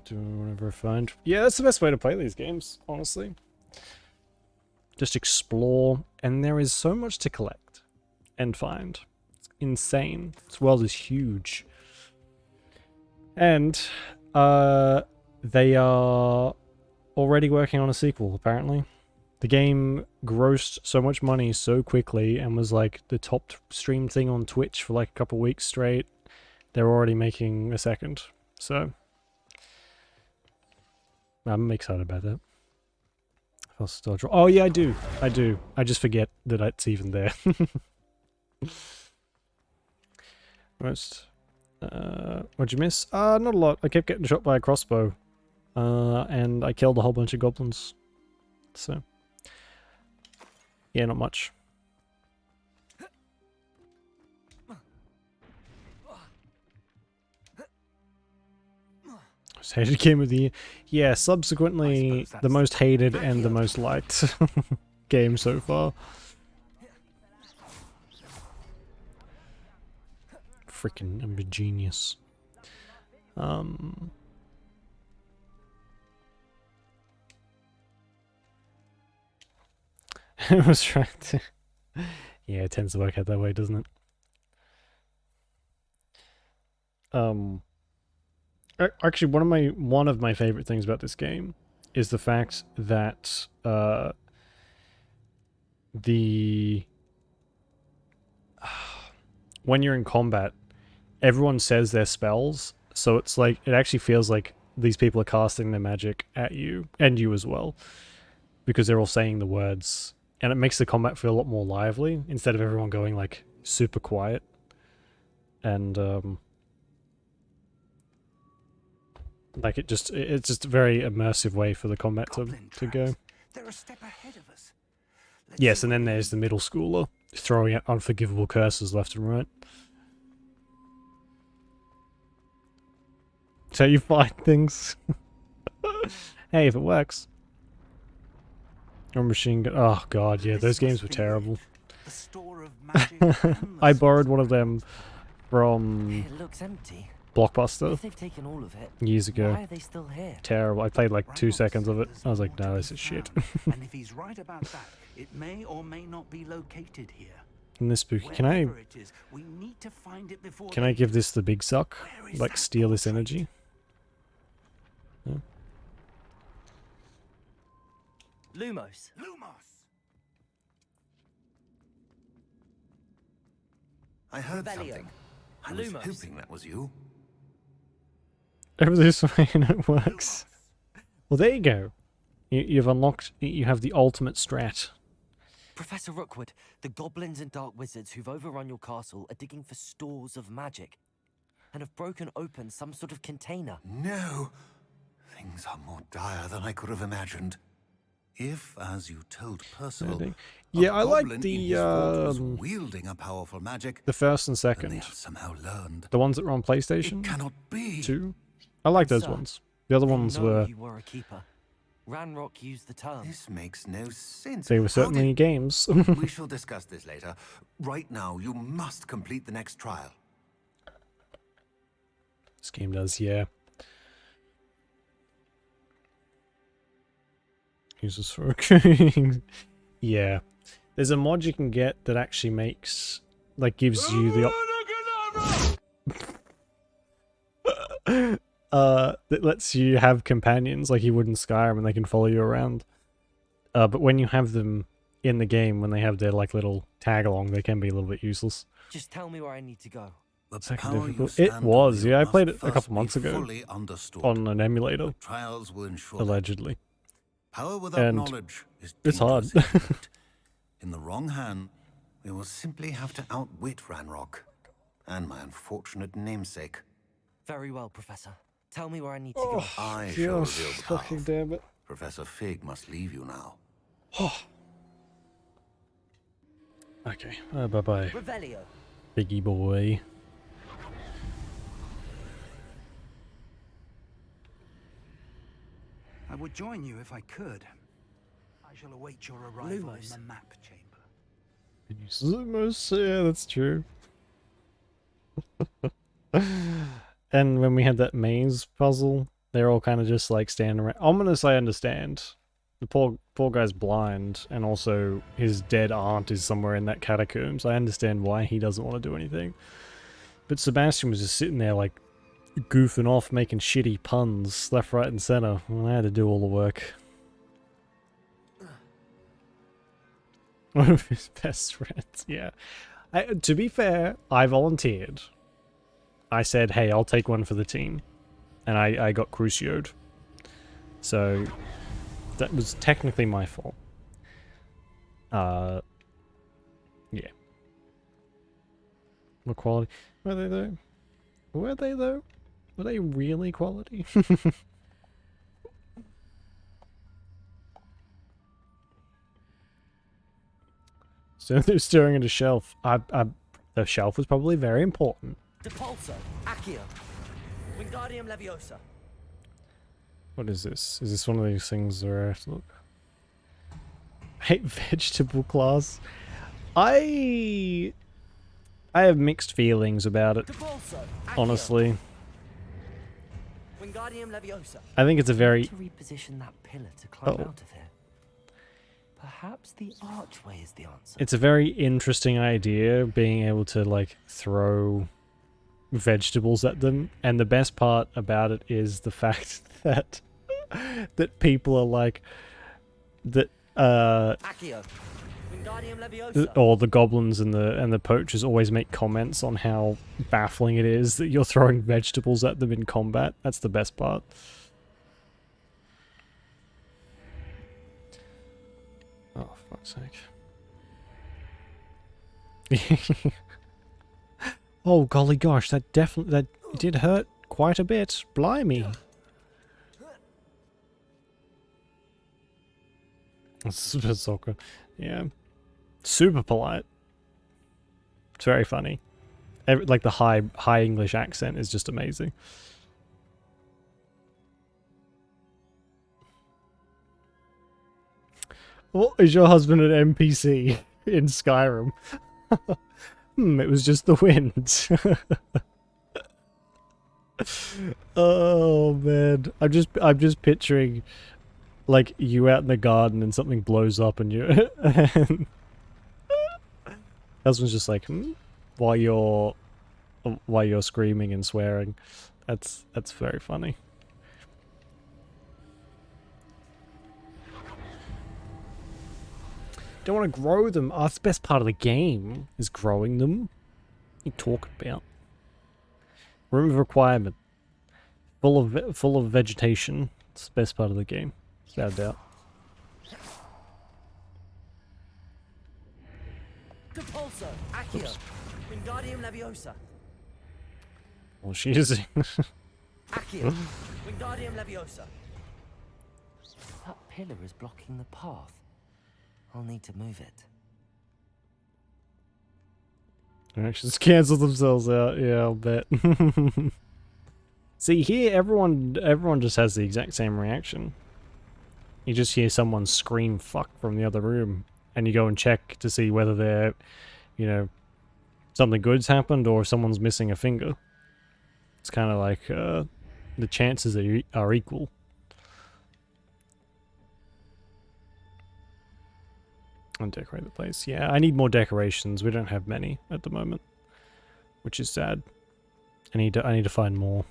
A: Do whatever I find. Yeah, that's the best way to play these games, honestly. Just explore, and there is so much to collect and find. It's insane. This world is huge. And, they are already working on a sequel, apparently. The game grossed so much money so quickly and was like the top streamed thing on Twitch for like a couple weeks straight. They're already making a second. So, I'm excited about that. Oh yeah, I do. I just forget that it's even there. What'd you miss? Not a lot. I kept getting shot by a crossbow. And I killed a whole bunch of goblins. So, yeah, not much. Most hated game of the year. Yeah, subsequently the most hated and the most liked game so far. Freaking, I'm a genius. I was trying to... Yeah, it tends to work out that way, doesn't it? Actually, one of my favorite things about this game is the fact that when you're in combat, everyone says their spells, so it's like it actually feels like these people are casting their magic at you and you as well, because they're all saying the words, and it makes the combat feel a lot more lively instead of everyone going like super quiet. and like it's just a very immersive way for the combat to go.
C: They're a step ahead of us. Let's
A: Yes,
C: see
A: and
C: what
A: then
C: we
A: there's the middle schooler throwing out unforgivable curses left and right. So you find things. Hey, if it works. Or machine gun. Oh god, yeah, those games were terrible.
C: the store of magic and the
A: I borrowed one of them from
B: It looks empty.
A: Blockbuster
B: If they've taken all of it,
A: years ago.
B: why are they still here?
A: Terrible. I played like 2
C: Ranrock
A: seconds of it.
C: says
A: I was
C: there's
A: like,
C: more
A: no,
C: to
A: this
C: be
A: is shit.
C: found, and if he's right about that, it may or may not be located here.
A: In this spooky, can I
C: Wherever it is, we need to find it before
A: can
C: they
A: I give
C: do.
A: this the big suck?
C: Where is
A: Like
C: that
A: steal this
C: portrait?
A: energy? Yeah.
B: Lumos.
C: Lumos!
G: I heard
B: Revelio.
G: something. I was
B: Lumos.
G: hoping that was you.
A: Over this way and it works. Well, there you go. You've unlocked. You have the ultimate strat.
B: Professor Rookwood, the goblins and dark wizards who've overrun your castle are digging for stores of magic and have broken open some sort of container.
G: No! Things are more dire than I could have imagined. If, as you told Percival, a
A: Yeah, I like
G: goblin
A: the
G: in his fort was wielding a powerful magic,
A: the first and
G: then they
A: second,
G: have somehow learned.
A: the ones that were on
G: It
A: PlayStation
G: cannot be.
A: 2. I like those
B: Sir,
A: ones. The other
B: They
A: ones
B: know
A: were
B: you were a keeper. Ranrock used the term.
G: This makes no sense.
A: they were
G: How
A: certainly
G: did-
A: games.
G: We shall discuss this later. Right now, you must complete the next trial.
A: This game does, yeah. Uses for yeah. There's a mod you can get that actually makes gives you the that lets you have companions like you would in Skyrim and they can follow you around. But when you have them in the game, when they have their little tag along, they can be a little bit useless.
B: Just tell me where I need to go.
G: The
A: Second
G: power you
A: difficult. It
G: stand
A: was,
G: on
A: yeah. I
G: must
A: played it a
G: first
A: couple
G: be
A: months ago
G: fully understood.
A: on an emulator,
G: Trials will ensure that.
A: allegedly.
G: Power without
A: and
G: knowledge is
A: it's hard.
G: dangerous indeed. In the wrong hand, we will simply have to outwit Ranrock and my unfortunate namesake.
B: Very well, Professor. Tell me where I need to go.
G: I shall reveal the
A: fucking
G: path.
A: damn it.
G: Professor Fig must leave you now.
A: Okay, bye-bye,
B: Revelio.
A: biggie boy.
C: I would join you if I could. I shall await your arrival
B: Lumos.
C: in the map chamber.
A: Yeah, that's true. And when we had that maze puzzle, they're all kind of just standing around. Ominous, I understand. The poor guy's blind, and also his dead aunt is somewhere in that catacombs. I understand why he doesn't want to do anything. But Sebastian was just sitting there goofing off, making shitty puns left, right, and center. And I had to do all the work. One of his best friends, yeah. To be fair, I volunteered. I said, hey, I'll take one for the team. And I got crucioed. So, that was technically my fault. Yeah. What quality? Were they though? Were they though? Were they really quality? So they're staring at a shelf. The shelf was probably very important.
B: Depulso. Accio. Wingardium Leviosa.
A: What is this? Is this one of these things where I have to look? Hate vegetable class. I have mixed feelings about it,
B: Depulso. Accio.
A: honestly.
B: Wingardium Leviosa.
A: I think it's a very...
B: To reposition that pillar to climb
A: Oh.
B: out of here. Perhaps the archway is the answer.
A: It's a very interesting idea, being able to, throw vegetables at them. And the best part about it is the fact that people are
B: Accio. Wingardium Leviosa.
A: or the goblins and the poachers always make comments on how baffling it is that you're throwing vegetables at them in combat. That's the best part. Oh, fuck's sake. Oh golly gosh, that did hurt quite a bit. Blimey. Super soccer. Yeah. Super polite. It's very funny. Like the high English accent is just amazing. What is your husband an NPC in Skyrim? It was just the wind. Oh man, I'm just picturing like you out in the garden and something blows up and you and husband's just like while you're screaming and swearing. That's very funny. Don't want to grow them. Oh, that's the best part of the game, is growing them. What are you talking about? Room of requirement. Full of vegetation. It's the best part of the game. Without doubt.
B: Depulso, Accio, Wingardium Leviosa.
A: Well, she is.
B: Accio, Wingardium Leviosa. That pillar is blocking the path. I'll need to move it.
A: Actions cancel themselves out. Yeah, I'll bet. See, here everyone just has the exact same reaction. You just hear someone scream "fuck" from the other room, and you go and check to see whether they're, you know, something good's happened or someone's missing a finger. It's kind of like the chances are equal. And decorate the place. Yeah, I need more decorations. We don't have many at the moment, which is sad. I need to find more.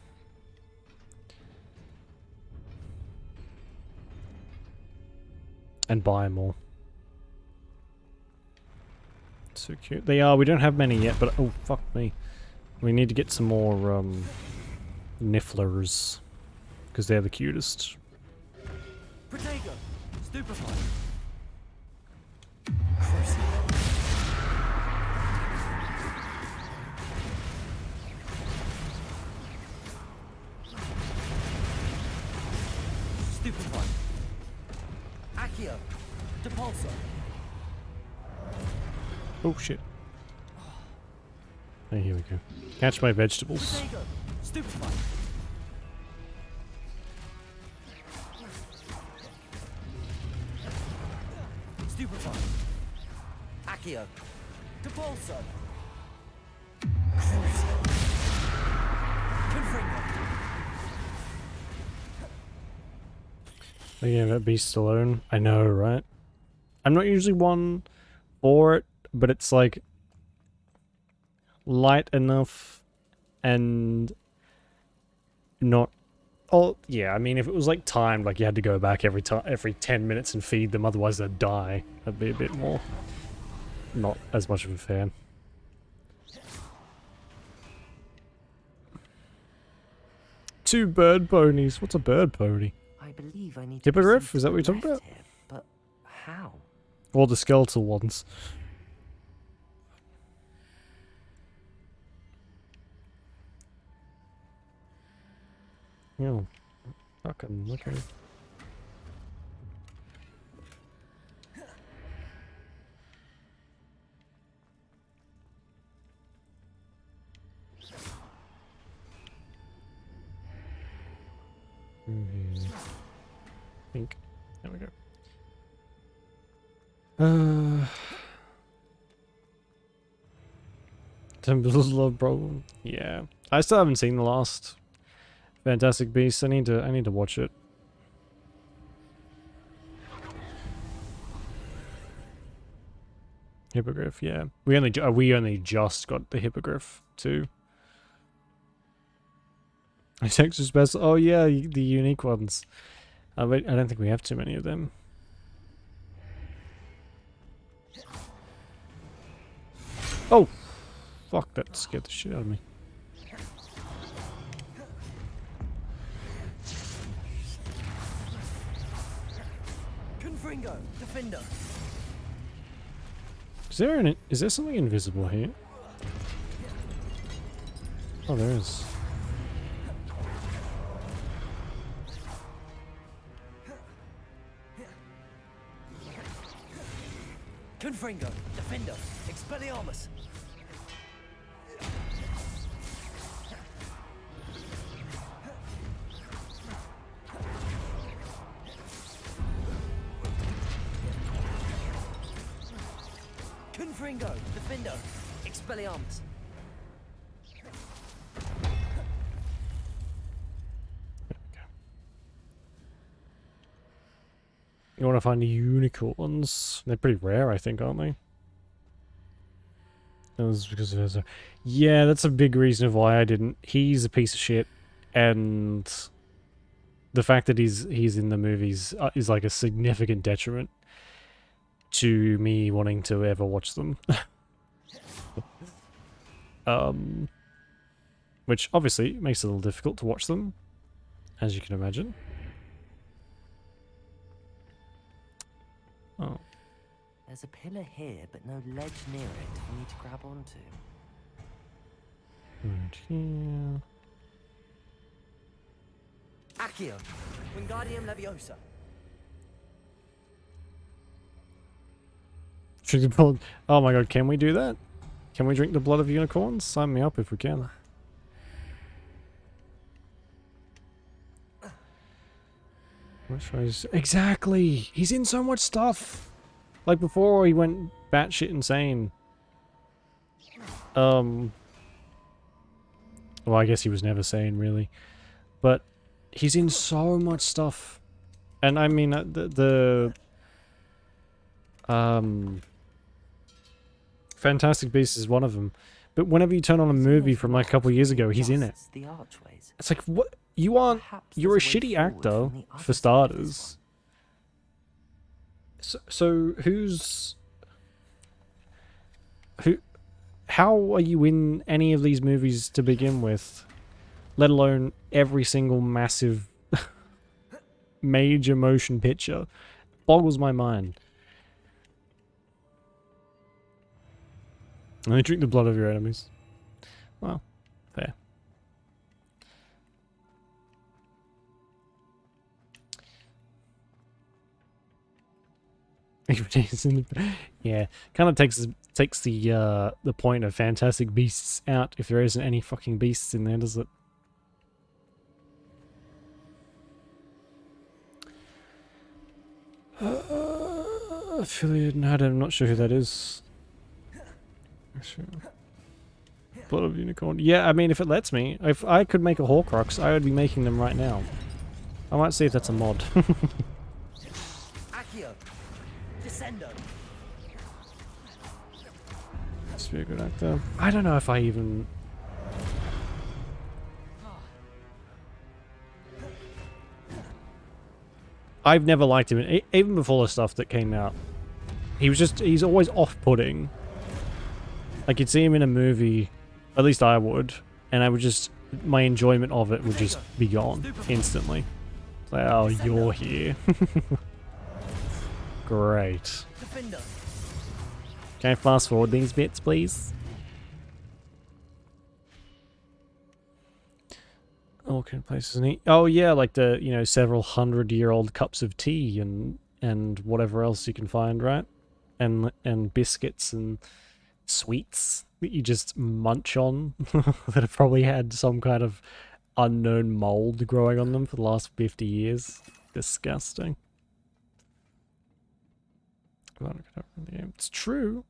A: And buy more. So cute. They are. We don't have many yet, but oh fuck me. We need to get some more nifflers, because they're the cutest.
B: Protego, stupefy. Stupefy. Accio, Depulso.
A: Oh shit. Oh, here we go. Catch my vegetables.
B: Protego, stupefy. Stupefy. Accio, Depulso. Confringo.
A: Leave that beast alone. I know, right? I'm not usually one for it, but it's like light enough and not. Oh yeah, I mean, if it was like timed, like you had to go back every 10 minutes and feed them, otherwise they'd die. That'd be a bit more. Not as much of a fan. Two bird ponies. What's a bird pony?
B: I believe I need
A: Hippogriff?
B: to
A: Is that what you're talking about?
B: here, but how?
A: Or the skeletal ones. Yeah. Fucking okay. Think. There we go. Temple's love problem. Yeah. I still haven't seen the last Fantastic Beasts. I need to watch it. Hippogriff, yeah. We only just got the Hippogriff too. Texas best. Oh yeah, the unique ones. I don't think we have too many of them. Oh, fuck! That scared the shit out of me.
B: Confringo, Defender.
A: Is there something invisible here? Oh, there is.
B: Confringo, Defender, Expelliarmus. Confringo, Defender, Expelliarmus.
A: You want to find the unicorns? They're pretty rare, I think, aren't they? That was because there's a... Yeah, that's a big reason of why I didn't. He's a piece of shit, and the fact that he's in the movies is like a significant detriment to me wanting to ever watch them. Which obviously makes it a little difficult to watch them, as you can imagine. Oh.
B: There's a pillar here, but no ledge near it for me to grab onto.
A: Right here.
B: Accio, Wingardium Leviosa.
A: Drink the blood. Oh my god, can we do that? Can we drink the blood of unicorns? Sign me up if we can. Which was exactly. He's in so much stuff. Like before, he went batshit insane. Well, I guess he was never sane, really, but he's in so much stuff, and I mean Fantastic Beasts is one of them. But whenever you turn on a movie from like a couple of years ago, he's in it.
B: The archways.
A: It's like, what? You aren't... You're a shitty actor, for starters. So who's... How are you in any of these movies to begin with? Let alone every single massive major motion picture. Boggles my mind. And they drink the blood of your enemies. Well, fair. Yeah, kind of takes the point of Fantastic Beasts out if there isn't any fucking beasts in there, does it? Affiliate? No, I'm not sure who that is. Sure. Blood of Unicorn. Yeah, I mean, if it lets me. If I could make a Horcrux, I would be making them right now. I might see if that's a mod.
B: Accio, Descendo.
A: Must be a good actor. I don't know if I even... I've never liked him, even before the stuff that came out. He's always off-putting. Like, you'd see him in a movie, at least I would, and I would just, my enjoyment of it would just be gone instantly. It's like, oh, you're here. Great. Can I fast forward these bits, please? All kind of places and eat. Oh yeah, like the, you know, several 100-year-old cups of tea and whatever else you can find, right? And biscuits and sweets that you just munch on that have probably had some kind of unknown mold growing on them for the last 50 years. Disgusting. It's true.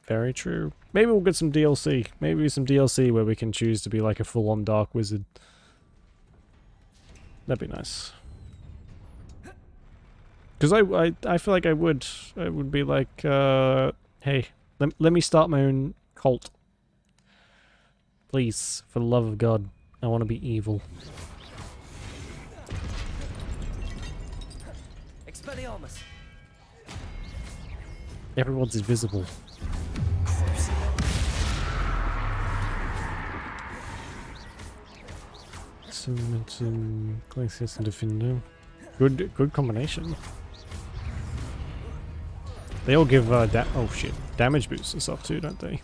A: Very true. Maybe we'll get some DLC. Maybe some DLC where we can choose to be like a full-on dark wizard. That'd be nice. Because I feel like I would be like, hey, let me start my own cult. Please, for the love of God, I want to be evil.
B: Expelliarmus.
A: Everyone's invisible. Some Glacius and Defender. Good combination. They all give damage boosts and stuff too, don't they?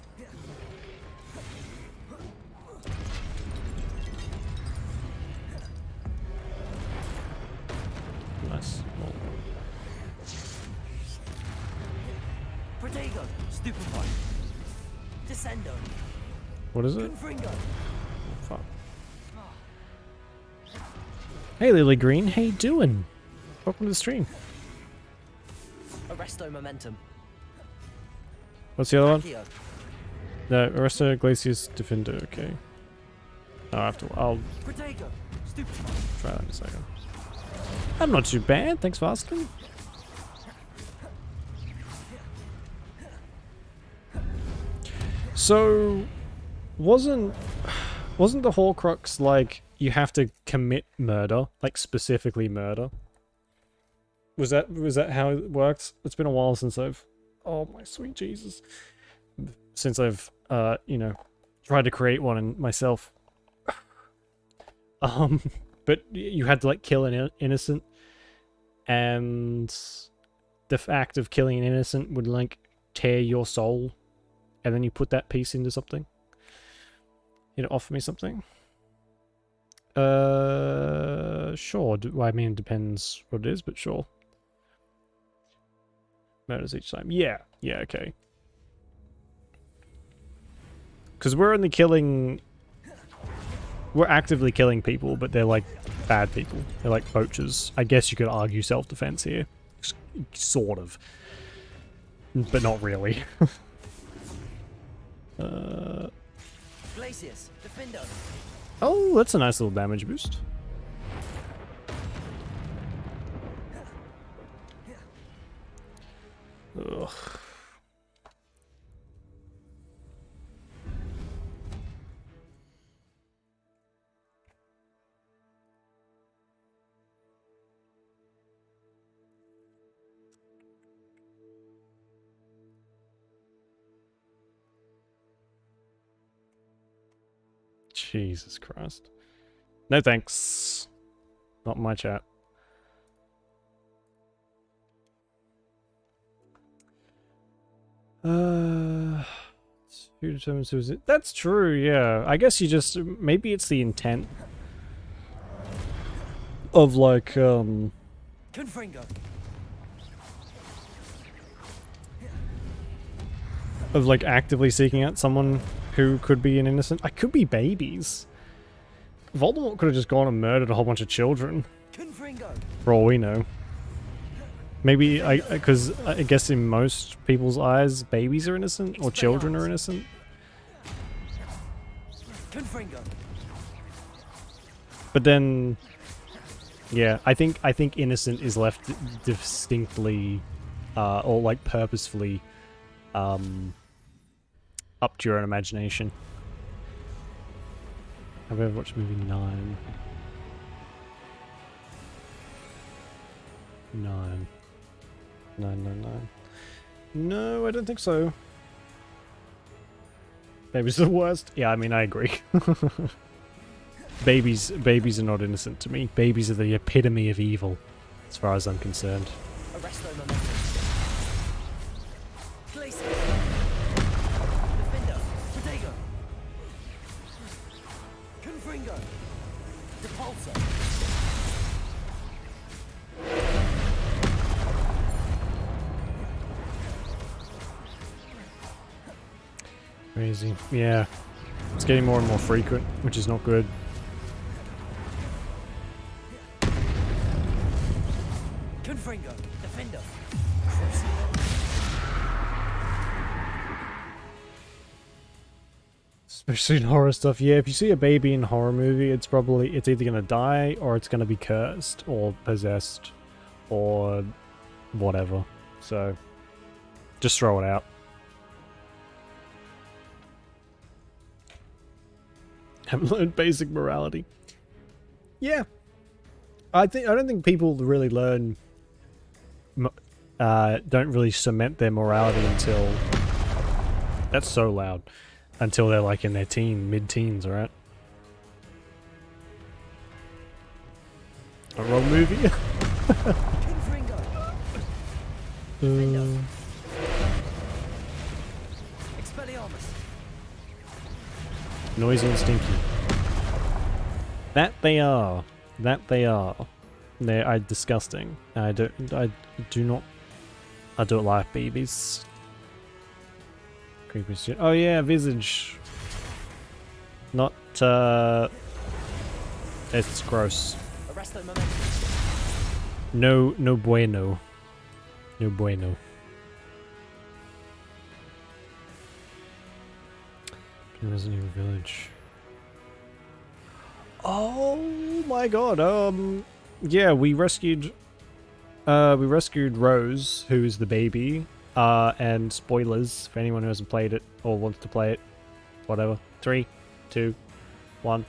B: Descendo.
A: What is it?
B: Confringo.
A: Fuck. Hey Lily Green, how you doing? Welcome to the stream.
B: Arresto Momentum.
A: What's the other one?
B: Accio.
A: No, Arresta Glacius Defender, okay. I'll
B: Protego. Stupid.
A: try that in a second. I'm not too bad, thanks for asking. So, wasn't the Horcrux like you have to commit murder, like specifically murder? Was that how it worked? It's been a while since I've, oh my sweet Jesus, since I've you know, tried to create one in myself. But you had to like kill an innocent, and the fact of killing an innocent would like tear your soul, and then you put that piece into something. You know, offer me something. Sure. I mean, it depends what it is, but sure. Murders each time. Yeah. Yeah. Okay. Because we're only killing. We're actively killing people, but they're like bad people. They're like poachers. I guess you could argue self-defense here. Sort of. But not really.
B: Glacius. Defendo.
A: Oh, that's a nice little damage boost. Ugh. Jesus Christ. No thanks. Not in my chat. Who determines who is it? That's true, yeah. I guess you just, maybe it's the intent of like,
B: Confringo.
A: of like actively seeking out someone who could be an innocent. I could be babies. Voldemort could have just gone and murdered a whole bunch of children.
B: Confringo.
A: For all we know. Maybe, because I guess in most people's eyes, babies are innocent, or children are innocent.
B: Confringo.
A: But then, yeah, I think innocent is left distinctly, or like purposefully, up to your own imagination. Have I ever watched movie 9? 9. 999. No, I don't think so. Babies are the worst. Yeah, I mean, I agree. Babies are not innocent to me. Babies are the epitome of evil, as far as I'm concerned.
B: Arresto Momentum. Glacius. Defendo. Protego. Confringo. Depulso.
A: Crazy. Yeah. It's getting more and more frequent, which is not good.
B: Confringo. Defendo.
A: Especially in horror stuff. Yeah, if you see a baby in a horror movie, it's either gonna die, or it's gonna be cursed, or possessed, or whatever. So, just throw it out. Haven't learned basic morality. Yeah. I don't think people really learn, don't really cement their morality until, that's so loud, until they're like in their mid-teens, right? A roll movie?
B: Confringo. Defendo. Expelliarmus.
A: Noisy and stinky. That they are. That they are. They are disgusting. I don't like babies. Creepy shit. Oh yeah, Visage. Not, it's gross.
B: Arresto momentum.
A: No, no bueno. No bueno. Resident Evil Village. Oh my god, yeah, we rescued Rose, who is the baby, and spoilers for anyone who hasn't played it or wants to play it, whatever. 3, 2, 1.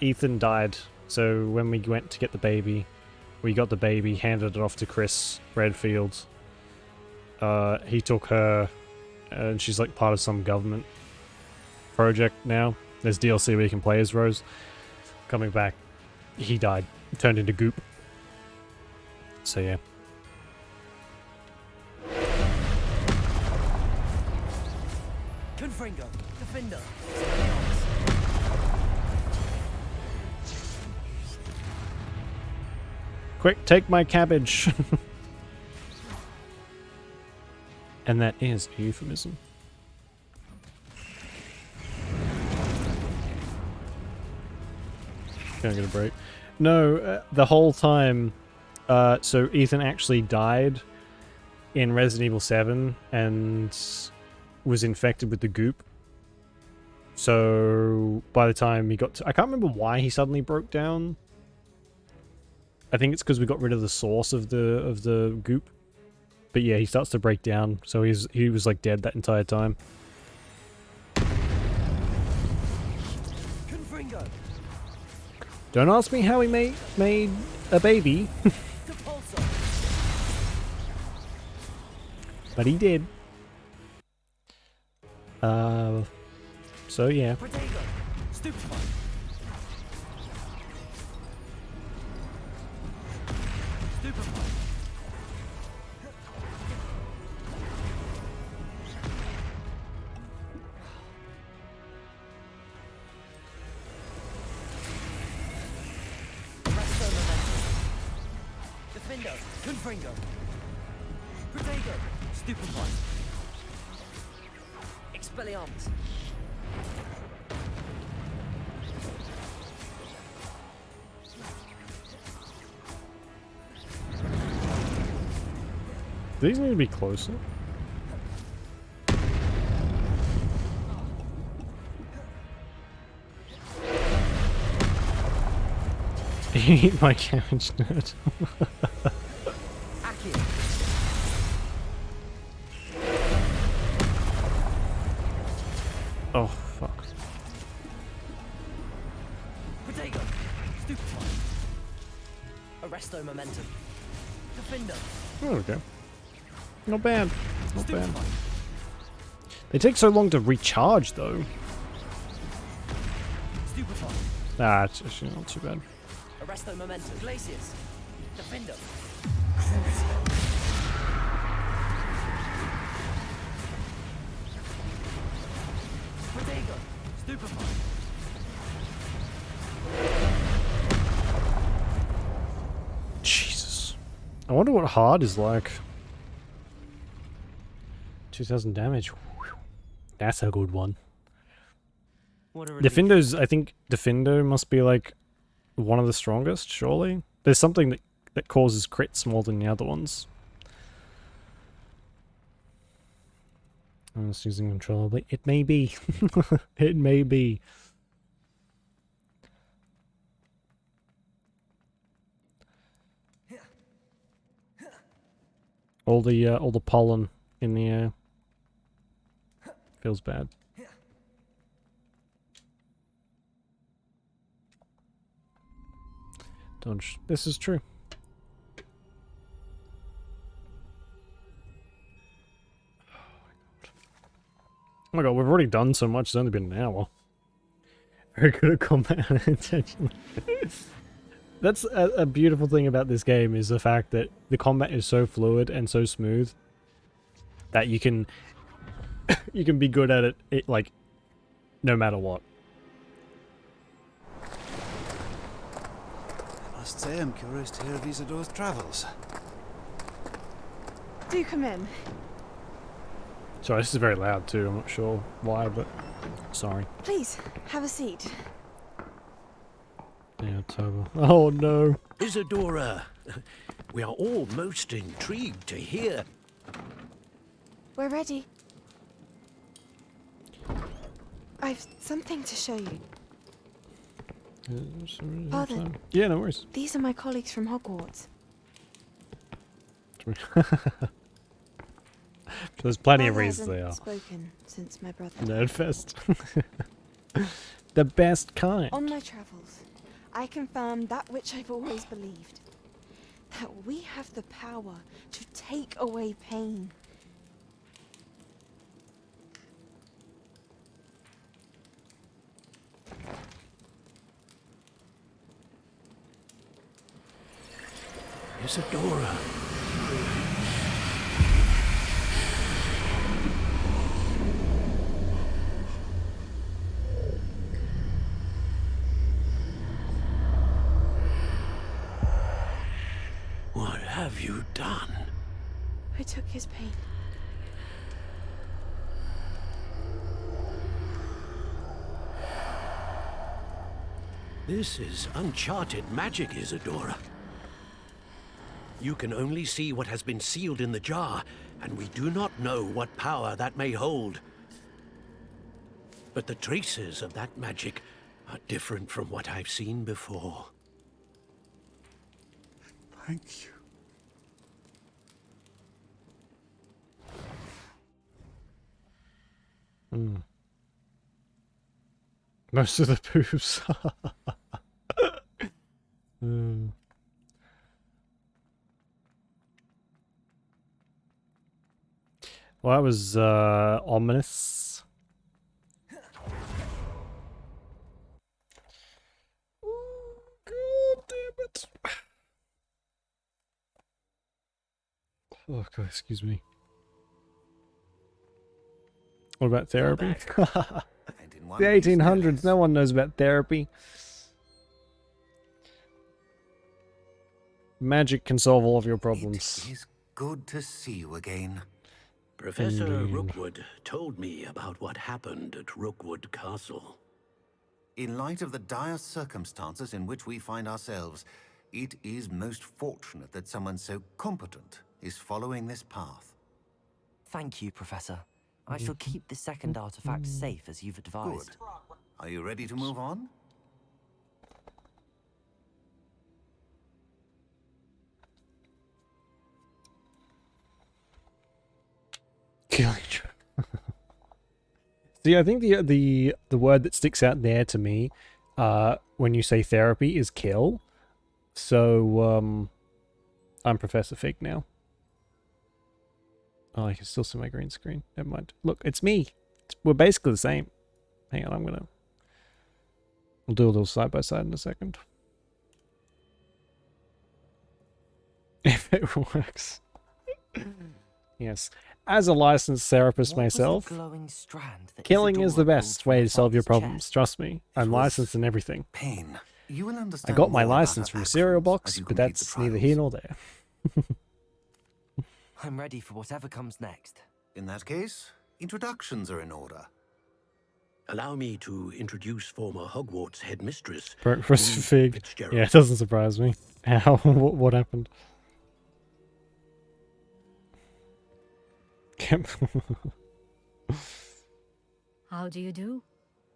A: Ethan died, so when we went to get the baby, we got the baby, handed it off to Chris Redfield. He took her, and she's like part of some government project now. There's DLC where you can play as Rose. Coming back, he died, turned into goop. So yeah.
B: Confringo, Defender.
A: Quick, take my cabbage. And that is a euphemism. Can I get a break? No, the whole time. So Ethan actually died in Resident Evil 7 and was infected with the goop. So by the time he got to, I can't remember why he suddenly broke down. I think it's because we got rid of the source of the goop. But yeah, he starts to break down. So he was like dead that entire time.
B: Confringo.
A: Don't ask me how he made a baby. But he did. So yeah.
B: Protego. Stupefy. Stupefy. Arresto momentum. Defendo. Confringo. Protego. Stupefy. Expelliarmus.
A: These need to be closer. Eat my cabbage nerd.
B: Accio.
A: Oh fuck.
B: Protego. Stupefy. Arresto momentum. Defender.
A: There we go. Not bad. Not bad.
B: Stupefy.
A: They take so long to recharge though.
B: Stupefy.
A: Ah, it's actually not too bad.
B: Arresto momentum. Glacius. Defender. Protego. Stupefy.
A: Jesus. I wonder what hard is like. 2000 damage. Whew. That's a good one.
B: What a relief.
A: Defender's, I think Defender must be like one of the strongest, surely? There's something that causes crits more than the other ones. I'm just using controller. It may be. It may be. All the pollen in the air feels bad. Dodge. This is true. Oh my god, we've already done so much. It's only been an hour. Very good at combat unintentionally. That's a beautiful thing about this game, is the fact that the combat is so fluid and so smooth that you can you can be good at it like no matter what.
I: I must say I'm curious to hear of Isadore's travels.
J: Do come in.
A: Sorry, this is very loud too. I'm not sure why, but sorry.
J: Please, have a seat.
A: Yeah, totally. Oh no.
F: Isadora, we are all most intrigued to hear.
J: We're ready. I've something to show you. Father.
A: Yeah, no worries.
J: These are my colleagues from Hogwarts.
A: There's plenty of
J: Father
A: reasons they
J: hasn't
A: are.
J: spoken since my brother.
A: Nerdfest. The best kind.
J: On my travels, I confirmed that which I've always believed. That we have the power to take away pain.
F: Isadora. What have you done?
J: I took his pain.
F: This is uncharted magic, Isadora. You can only see what has been sealed in the jar, and we do not know what power that may hold. But the traces of that magic are different from what I've seen before.
C: Thank you.
A: Most of the poofs. Well, that was ominous. Oh, God damn it. Oh, God, excuse me. What about therapy? The 1800s, no one knows about therapy. Magic can solve all of your problems.
G: It is good to see you again.
F: Professor
A: Indeed.
F: Rookwood told me about what happened at Rookwood Castle.
G: In light of the dire circumstances in which we find ourselves, it is most fortunate that someone so competent is following this path.
B: Thank you, Professor. I shall keep the second artifact safe as you've advised.
G: Good. Are you ready to move on?
A: Killing. See, I think the word that sticks out there to me, when you say therapy, is kill. So, I'm Professor Fig now. Oh, I can still see my green screen. Never mind. Look, it's me. We're basically the same. Hang on, we'll do a little side by side in a second. If it works. Yes. As a licensed therapist
B: What was the
A: myself,
B: glowing strand that
A: killing is the
B: Isadora
A: best
B: pulled
A: way
B: from
A: to solve your
B: father's
A: problems.
B: chest?
A: Trust me. I'm
G: was
A: licensed in everything.
G: Pain. You will
A: I
G: understand
A: got my
G: more about
A: license
G: her
A: from a cereal
G: actions
A: box,
G: as you
A: but
G: complete the
A: that's neither
G: trials.
A: here nor there.
B: I'm ready for whatever comes next.
G: In that case, introductions are in order.
F: Allow me to introduce former Hogwarts headmistress,
A: Professor
F: Eve
A: Fig.
F: Fitzgerald.
A: Yeah, it doesn't surprise me. How? What happened?
H: How do you do?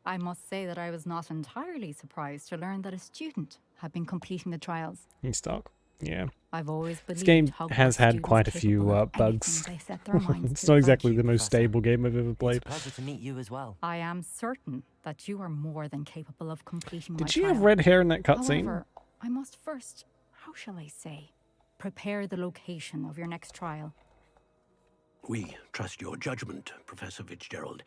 H: I must say that I was not entirely surprised to learn that a student had been completing the trials.
A: He's stuck. Yeah.
H: I've always believed
A: This game
H: Hogwarts
A: has had
H: students
A: quite a
H: capable
A: few
H: of
A: bugs.
H: anything they set their minds
A: It's
H: to.
A: not exactly
B: Thank you,
A: the most
B: Professor.
A: stable game I've ever
B: It's
A: played.
B: a pleasure to meet you as well.
H: I am certain that you are more than capable of completing my
A: Did she
H: trial.
A: have red hair in that cutscene?
H: However, I must first, how shall I say, prepare the location of your next trial.
F: We trust your judgment, Professor Fitzgerald.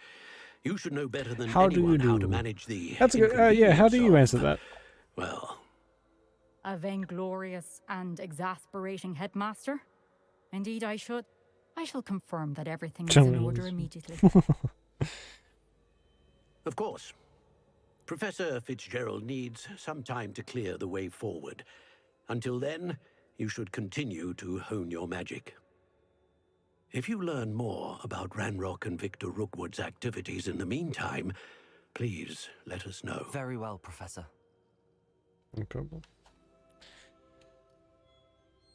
F: You should know better than
A: How do you
F: anyone how to
A: do?
F: manage the
A: That's a good. Yeah, how do you
F: inconvenience
A: answer
F: of,
A: that?
F: Well,
H: A vainglorious and exasperating headmaster? Indeed, I shall confirm that everything is in order immediately.
F: of course. Professor Fitzgerald needs some time to clear the way forward. Until then, you should continue to hone your magic. If you learn more about Ranrock and Victor Rookwood's activities in the meantime, please let us know.
B: Very well, Professor.
A: No problem.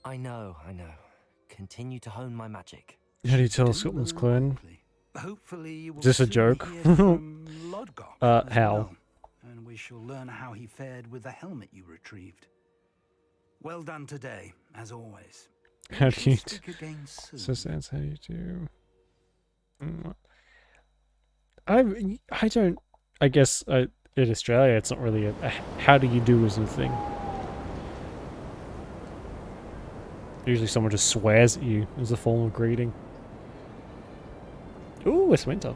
B: I know. Continue to hone my magic.
A: How do you tell Scotland's clan?
C: Quickly. Hopefully you will
A: Is this a
C: soon
A: joke?
C: hear from Lodgok as
A: how?
C: well, and we shall learn how he fared with the helmet you retrieved. Well done today, as always.
A: How
C: We
A: do
C: shall
A: you...
C: speak again soon.
A: So that's how you do... I don't... I guess in Australia it's not really a how do you do is a thing. Usually someone just swears at you as a form of greeting. Ooh, it's winter.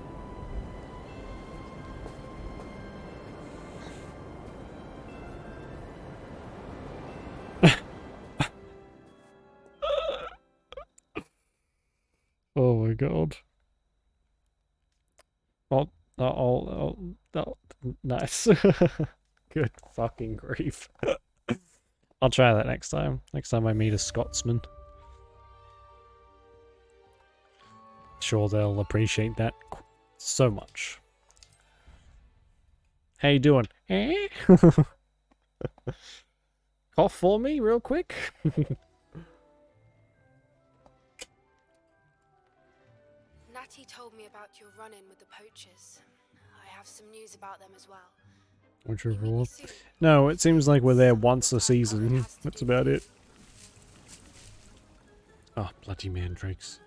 A: Oh my god. Nice. Good fucking grief. I'll try that next time. Next time I meet a Scotsman. Sure they'll appreciate that so much. How you doing? Eh? Cough for me real quick?
K: Natty told me about your run-in with the poachers. I have some news about them as well.
A: Which overall? No, it seems like we're there once a season. That's about it. Oh, bloody mandrakes.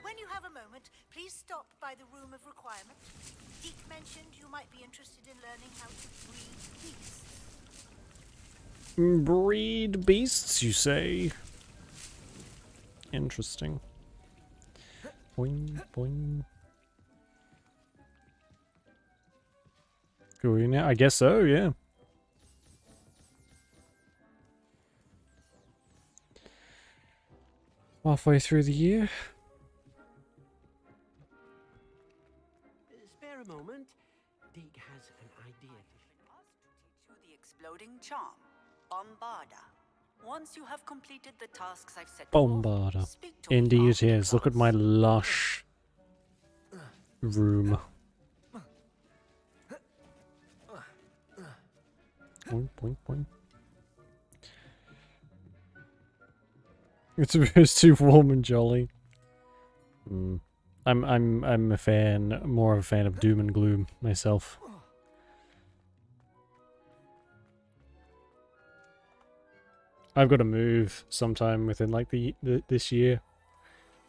L: When you have a moment, please stop by the room of requirement. Deke mentioned you might be interested in learning how to breed beasts.
A: Breed beasts, you say? Interesting. Boing, boing. Cool, now? I guess so, yeah. Halfway through the year.
F: Spare a moment. Deke has an idea to
L: teach you the exploding charm, Bombarda. Once you have completed the tasks I've set
A: Bombarda.
L: speak to me
A: Indeed it
L: after
A: is. Look at my lush room. Boing, boing, boing. It's too warm and jolly. I'm a fan, more of a fan of doom and gloom myself. I've got to move sometime within like this year,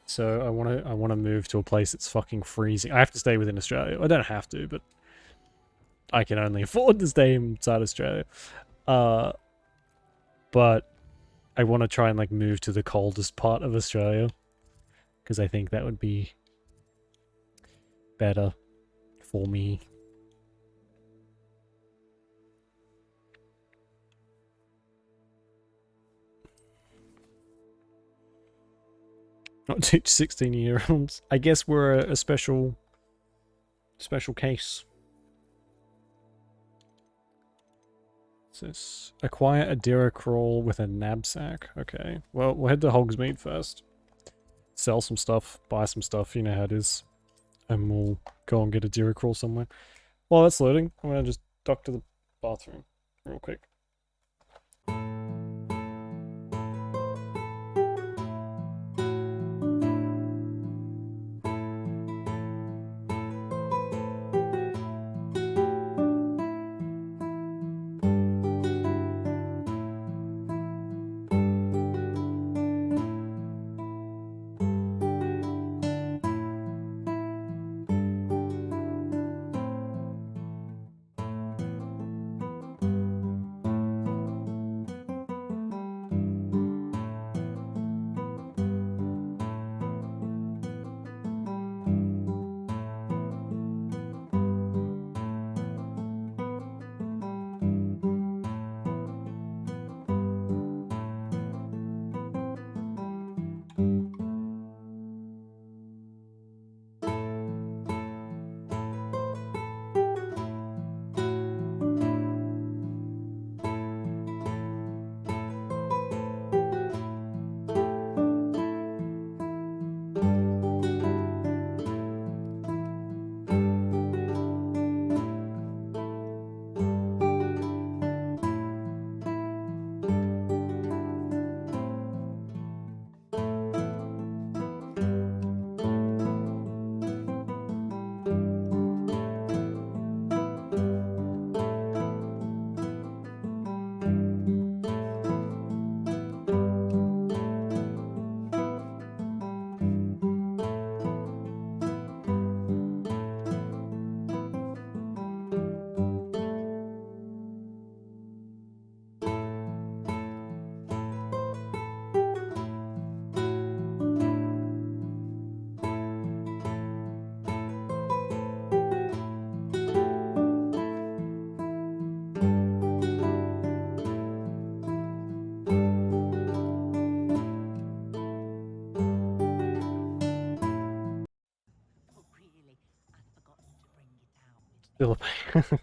A: so I wanna move to a place that's fucking freezing. I have to stay within Australia. I don't have to, but I can only afford to stay inside Australia. But I want to try and like move to the coldest part of Australia, because I think that would be better for me. Not teach 16-year-olds. I guess we're a special case. What's this? Acquire a Dira Crawl with a knapsack. Okay. Well, we'll head to Hogsmeade first. Sell some stuff, buy some stuff, you know how it is. And we'll go and get a Dira Crawl somewhere. While that's loading, I'm gonna just duck to the bathroom real quick. Philippines.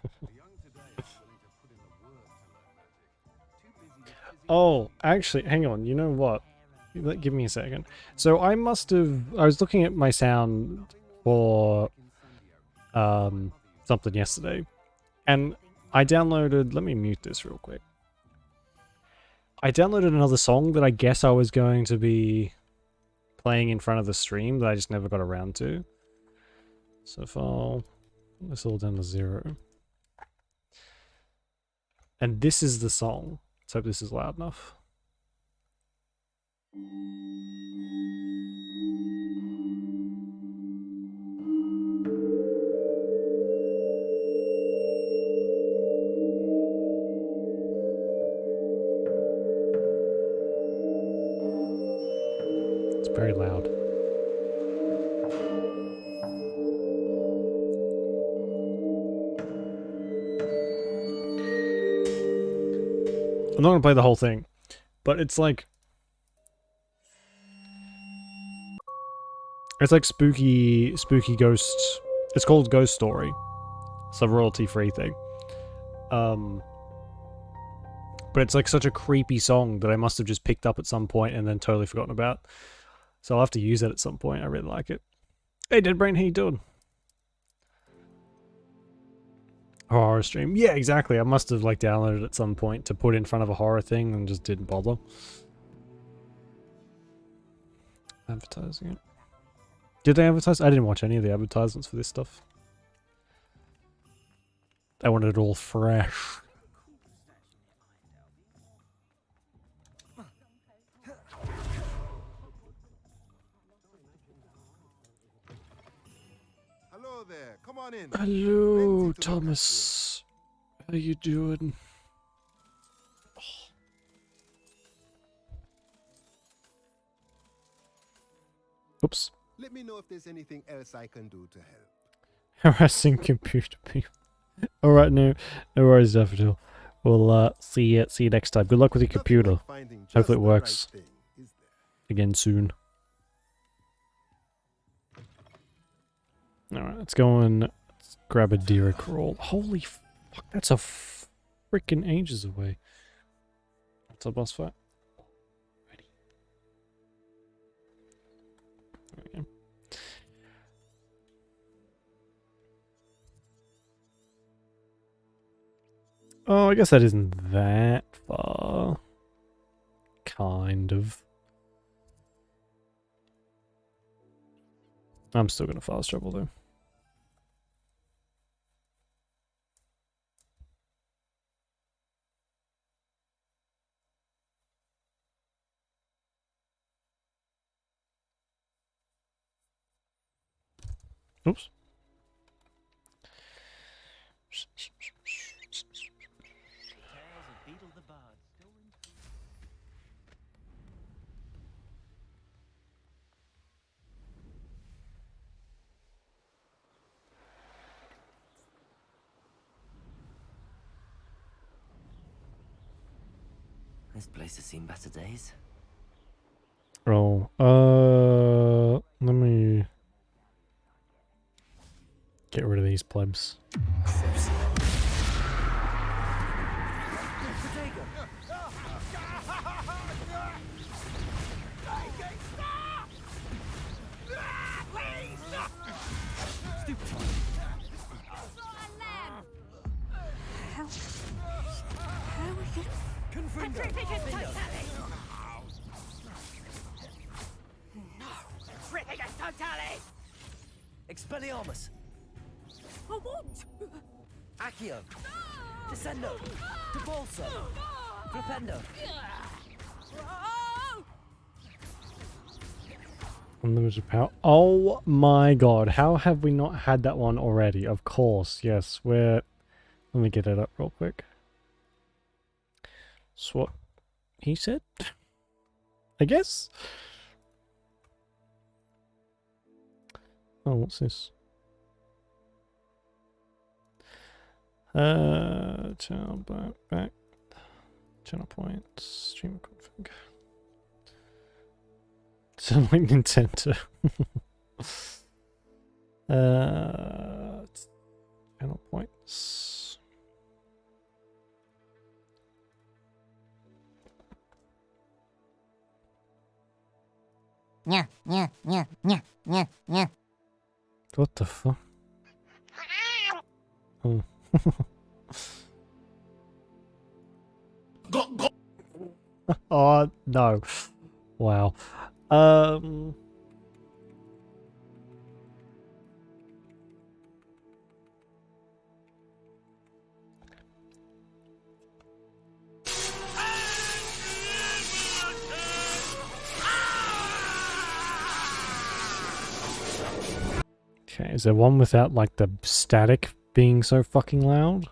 A: Oh, actually, hang on. You know what? Give me a second. So I must have. I was looking at my sound for something yesterday, and I downloaded. Let me mute this real quick. I downloaded another song that I guess I was going to be playing in front of the stream that I just never got around to. So if I'll put this all down to 0. And this is the song. Let's hope this is loud enough. It's very loud. I'm not gonna play the whole thing, but it's like spooky ghost. It's called Ghost Story. It's a royalty-free thing. But it's like such a creepy song that I must have just picked up at some point and then totally forgotten about. So I'll have to use it at some point. I really like it. Hey, Dead Brain, how you doing? Horror stream. Yeah, exactly. I must have like downloaded it at some point to put in front of a horror thing and just didn't bother. Advertising it. Did they advertise? I didn't watch any of the advertisements for this stuff. I wanted it all fresh.
D: Hello there. Come on in.
A: Hello, Thomas. How you doing? Oops.
D: Let me know if there's anything else I can do to help.
A: Harassing computer people. Alright, no worries, Daffodil. We'll see you next time. Good luck with your computer. Hopefully it works again soon. Alright, let's go and grab a deer crawl. Holy fuck, that's a freaking ages away. What's a boss fight? Ready. There we go. Oh, I guess that isn't that far. Kind of. I'm still gonna fast travel though. Oops.
B: This place has seen better days.
A: Oh, let me get rid of these plebs.
B: Expelliarmus!
L: For what?
B: Accio! Descendo! Debolso! Flipendo!
A: Unlimited power. Oh my god, how have we not had that one already? Of course, yes. Let me get it up real quick. That's what he said? I guess? Oh, what's this? Channel back. Channel points. Streamer config. Sound like Nintendo. Channel points.
M: Yeah.
A: What the fuck? Oh. Oh no. Wow. Okay, is there one without like the static being so fucking loud?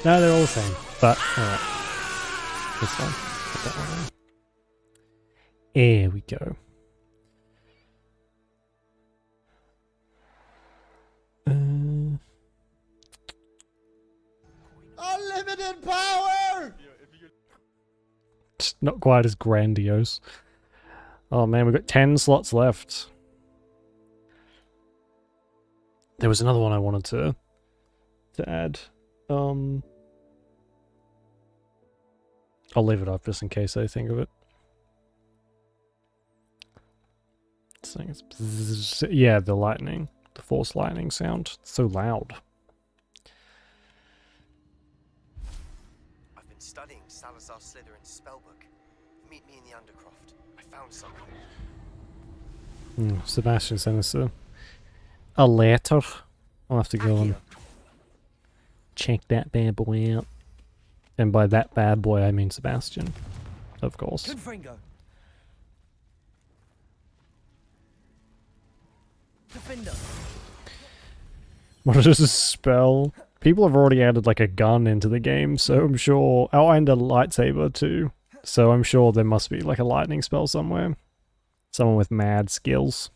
A: No, they're all the same. But alright. This one. Put that one in. Here we go.
I: Unlimited power!
A: It's not quite as grandiose. Oh man, we've got 10 slots left. There was another one I wanted to add. I'll leave it up just in case I think of it. Yeah, the lightning. The force lightning sound. It's so loud.
B: I've been studying Salazar Slytherin's spellbook. Meet me in the Undercroft. I found something.
A: Sebastian sent us a letter. I'll have to go and check that bad boy out. And by that bad boy, I mean Sebastian. Of course.
B: Confringo. Defender.
A: What is this spell? People have already added like a gun into the game, so I'm sure... Oh, and a lightsaber too. So I'm sure there must be like a lightning spell somewhere. Someone with mad skills.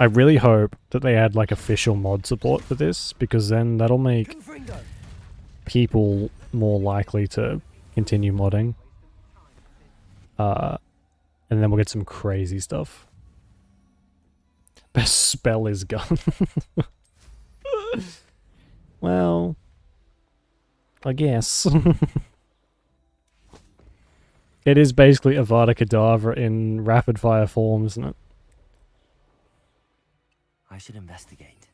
A: I really hope that they add like official mod support for this, because then that'll make people more likely to continue modding. And then we'll get some crazy stuff. Best spell is gun. Well, I guess. It is basically Avada Kedavra in rapid fire form, isn't it?
B: I should investigate.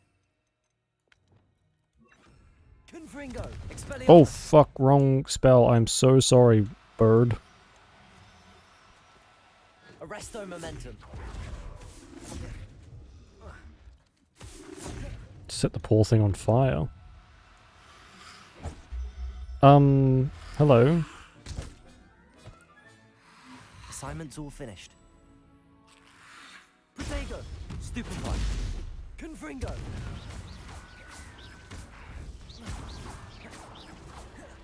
B: Confringo. Expelliarmus.
A: Oh fuck, wrong spell. I'm so sorry, bird.
B: Arresto momentum.
A: Set the poor thing on fire. Hello.
B: Assignment's all finished. Protego. Stupefy. Confringo.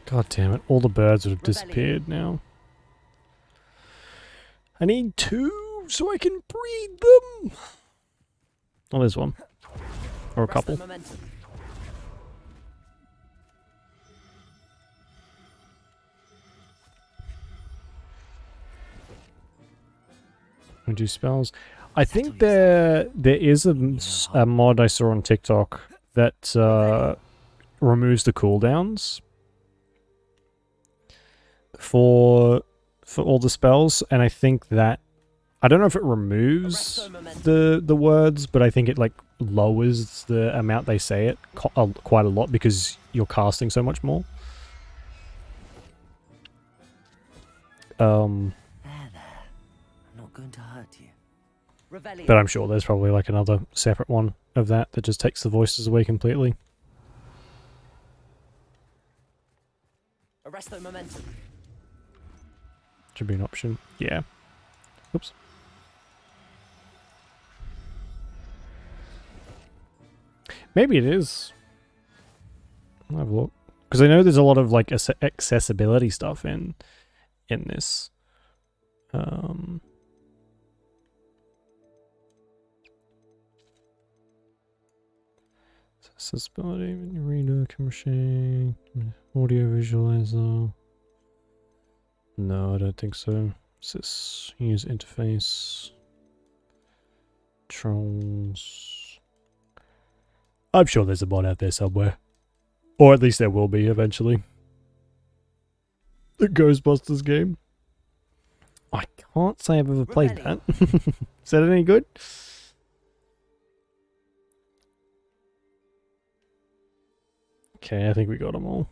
A: God damn it, all the birds would have disappeared now. I need 2 so I can breed them. Oh, there's one. Or a couple. We do spells. I think there is a mod I saw on TikTok that removes the cooldowns for all the spells, and I think that, I don't know if it removes the words, but I think it like lowers the amount they say it quite a lot because you're casting so much more.
B: I'm not going to hurt you.
A: But I'm sure there's probably like another separate one of that just takes the voices away completely.
B: Arresto momentum.
A: Should be an option. Yeah. Oops. Maybe it is. I'll have a look. Because I know there's a lot of like accessibility stuff in this. Accessibility, menu reader, camera shake, audio visualizer. No, I don't think so. What's this? Use interface. Trolls. I'm sure there's a mod out there somewhere. Or at least there will be eventually. The Ghostbusters game. I can't say I've ever played that. Is that any good? Okay, I think we got them all.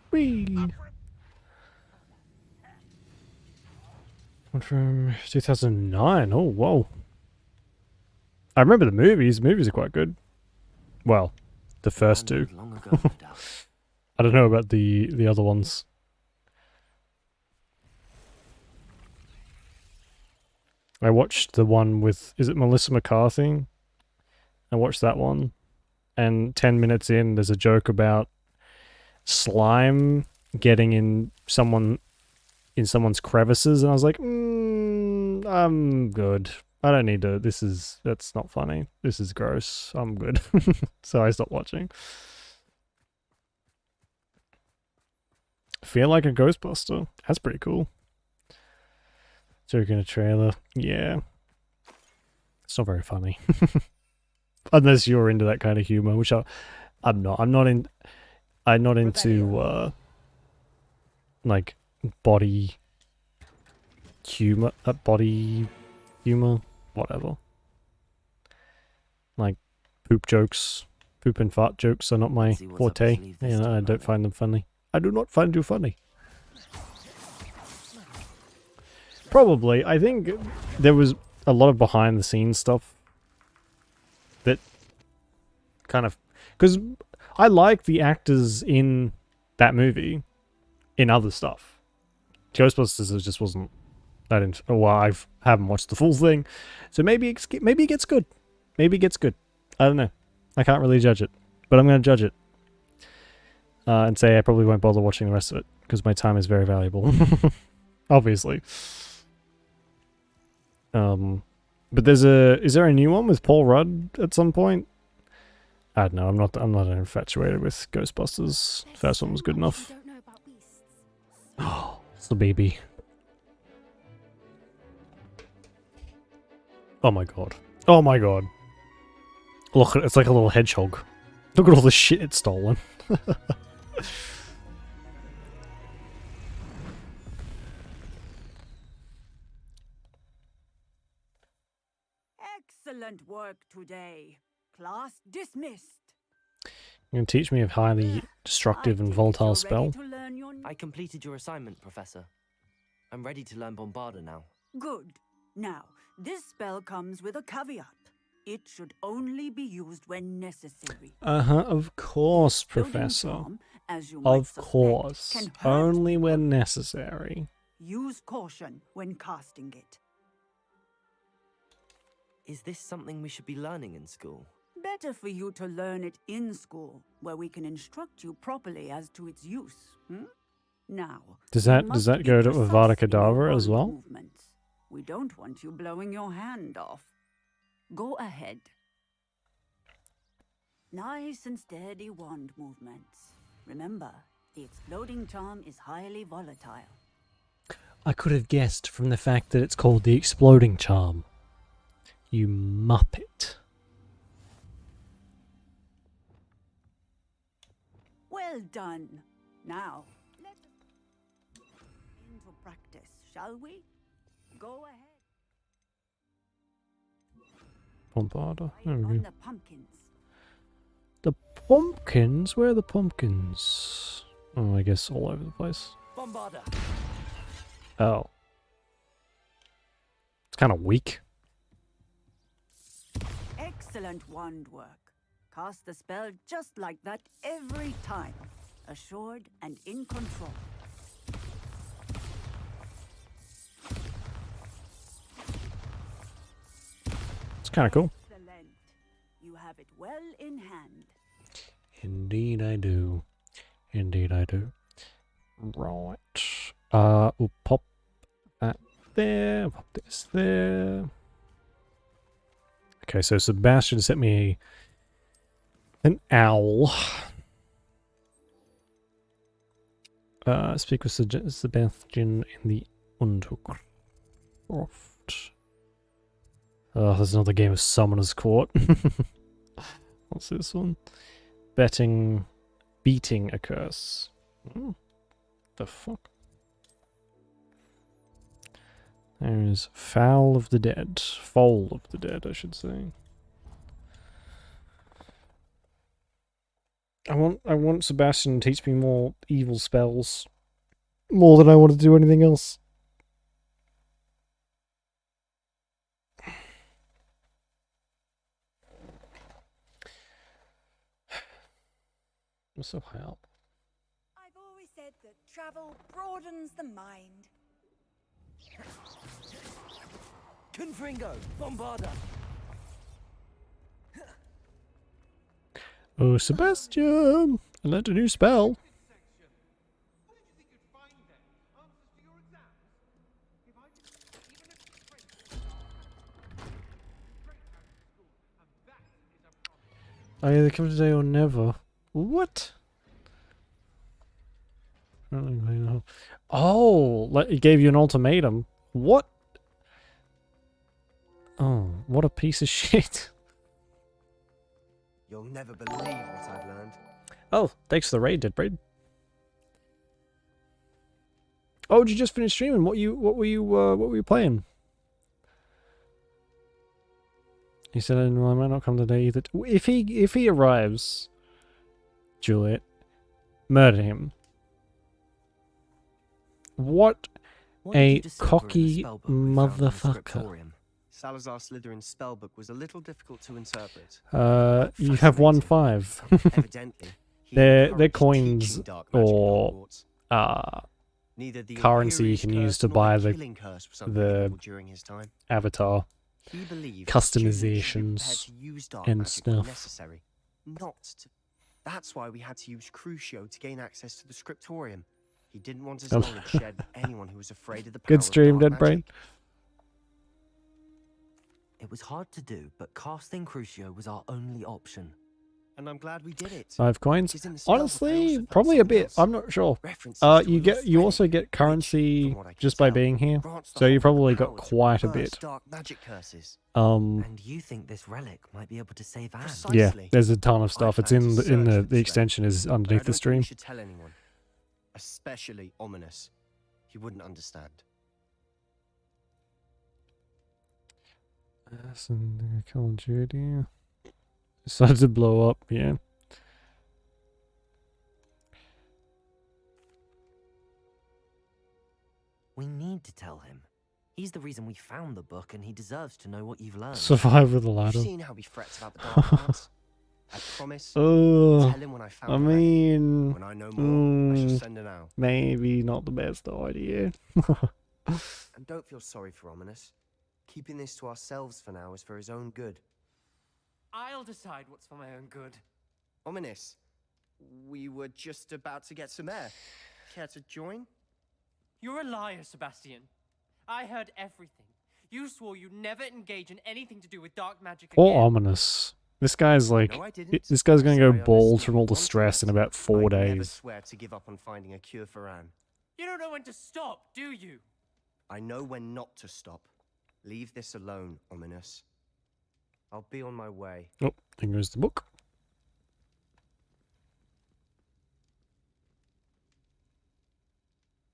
A: Whee! One from 2009. Oh, whoa. I remember the movies. The movies are quite good. Well, the first two. I don't know about the other ones. I watched the one with, is it Melissa McCarthy? I watched that one. And 10 minutes in, there's a joke about slime getting in someone's crevices. And I was like, I'm good. I don't need to, that's not funny. This is gross. I'm good. So I stopped watching. Feel like a Ghostbuster. That's pretty cool. Joke in a trailer. Yeah. It's not very funny. Unless you're into that kind of humor, which I'm not. I'm not into like body humor, whatever. Like poop and fart jokes are not my forte. You know, I don't find them funny. I do not find you funny. Probably. I think there was a lot of behind the scenes stuff that kind of, because I like the actors in that movie in other stuff. Ghostbusters just wasn't. I didn't. Well, I haven't watched the full thing, so maybe it gets good. Maybe it gets good. I don't know. I can't really judge it, but I'm going to judge it and say I probably won't bother watching the rest of it because my time is very valuable. Obviously. But is there a new one with Paul Rudd at some point? I don't know. I'm not infatuated with Ghostbusters. First one was good enough. Oh, it's the baby. Oh my god. Oh my god. Look, it's like a little hedgehog. Look at all the shit it's stolen.
M: Excellent work today. Class dismissed.
A: You can teach me a highly destructive and volatile spell.
B: I completed your assignment, Professor. I'm ready to learn Bombarda now.
M: Good. Now, this spell comes with a caveat. It should only be used when necessary.
A: Of course, Professor.
M: Charm,
A: of course. Only when necessary.
M: Use caution when casting it.
B: Is this something we should be learning in school?
M: Better for you to learn it in school, where we can instruct you properly as to its use. Now,
A: does that go to Avada Kedavra as well?
M: Movements. We don't want you blowing your hand off. Go ahead. Nice and steady wand movements. Remember, the exploding charm is highly volatile.
A: I could have guessed from the fact that it's called the exploding charm. You muppet.
M: Well done. Now, let's into practice, shall we? Go ahead.
A: Bombarda. There we
M: On
A: go.
M: the pumpkins.
A: The pumpkins? Where are the pumpkins? Oh, I guess all over the place.
B: Bombarda.
A: Oh. It's kind of weak.
M: Excellent wand work. Cast the spell just like that every time. Assured and in control.
A: It's kind of cool.
M: Excellent. You have it well in hand.
A: Indeed I do. Indeed I do. Right. We'll pop that there, pop this there. Okay, so Sebastian sent me an owl. Speak with Sebastian in the Undercroft. Oh, there's another game of Summoner's Court. What's this one? Beating a curse. The fuck? There's Fowl of the Dead, I should say. I want Sebastian to teach me more evil spells. More than I want to do anything else. I'm so high up.
L: I've always said that travel broadens the mind.
B: Confringo, Bombarda.
A: Oh, Sebastian! I learned a new spell. Oh yeah, they come today or never. What? Oh, it gave you an ultimatum. What? Oh, what a piece of shit.
B: You'll never believe what I've learned.
A: Oh, thanks for the raid, Deadbraid. Oh, did you just finish streaming? What were you playing? He said, well, I might not come today either. If he arrives, Juliet, murder him. What a cocky motherfucker.
B: Salazar Slytherin's spellbook was a little difficult to interpret.
A: You have 1-5.
B: Evidently,
A: they're coins or currency you can use to buy the avatar customizations and stuff.
B: That's why we had to use Crucio to gain access to the scriptorium. He didn't want his knowledge shared with anyone who was afraid of the power
A: Good stream,
B: of dark
A: Deadbrain.
B: magic. It was hard to do, but casting Crucio was our only option. And I'm glad we did it.
A: 5 coins. Honestly, probably a bit. I'm not sure. You also get currency just by being here, so you probably got quite a bit.
B: And you think this relic might be able to save Anne?
A: Yeah, there's a ton of stuff. It's in the extension is underneath the stream.
B: You should tell anyone, especially Ominous. He wouldn't understand.
A: Call of Duty. Decided to blow up, yeah.
B: We need to tell him. He's the reason we found the book, and he deserves to know what you've learned.
A: Survive with a ladder.
B: You've seen how he frets about the dark arts. I promise.
A: Oh,
B: Tell him when I found
A: I mean,
B: when I know more, I shall send an owl.
A: Maybe not the best idea.
B: And don't feel sorry for Ominous. Keeping this to ourselves for now is for his own good.
N: I'll decide what's for my own good.
B: Ominous, we were just about to get some air. Care to join?
N: You're a liar, Sebastian. I heard everything. You swore you'd never engage in anything to do with dark magic again.
A: Or Ominous. This guy's like, this guy's gonna go bald from all the stress in about 4 days.
B: I never swear to give up on finding a cure for Anne.
N: You don't know when to stop, do you?
B: I know when not to stop. Leave this alone, Ominous. I'll be on my way.
A: Oh, there goes the book.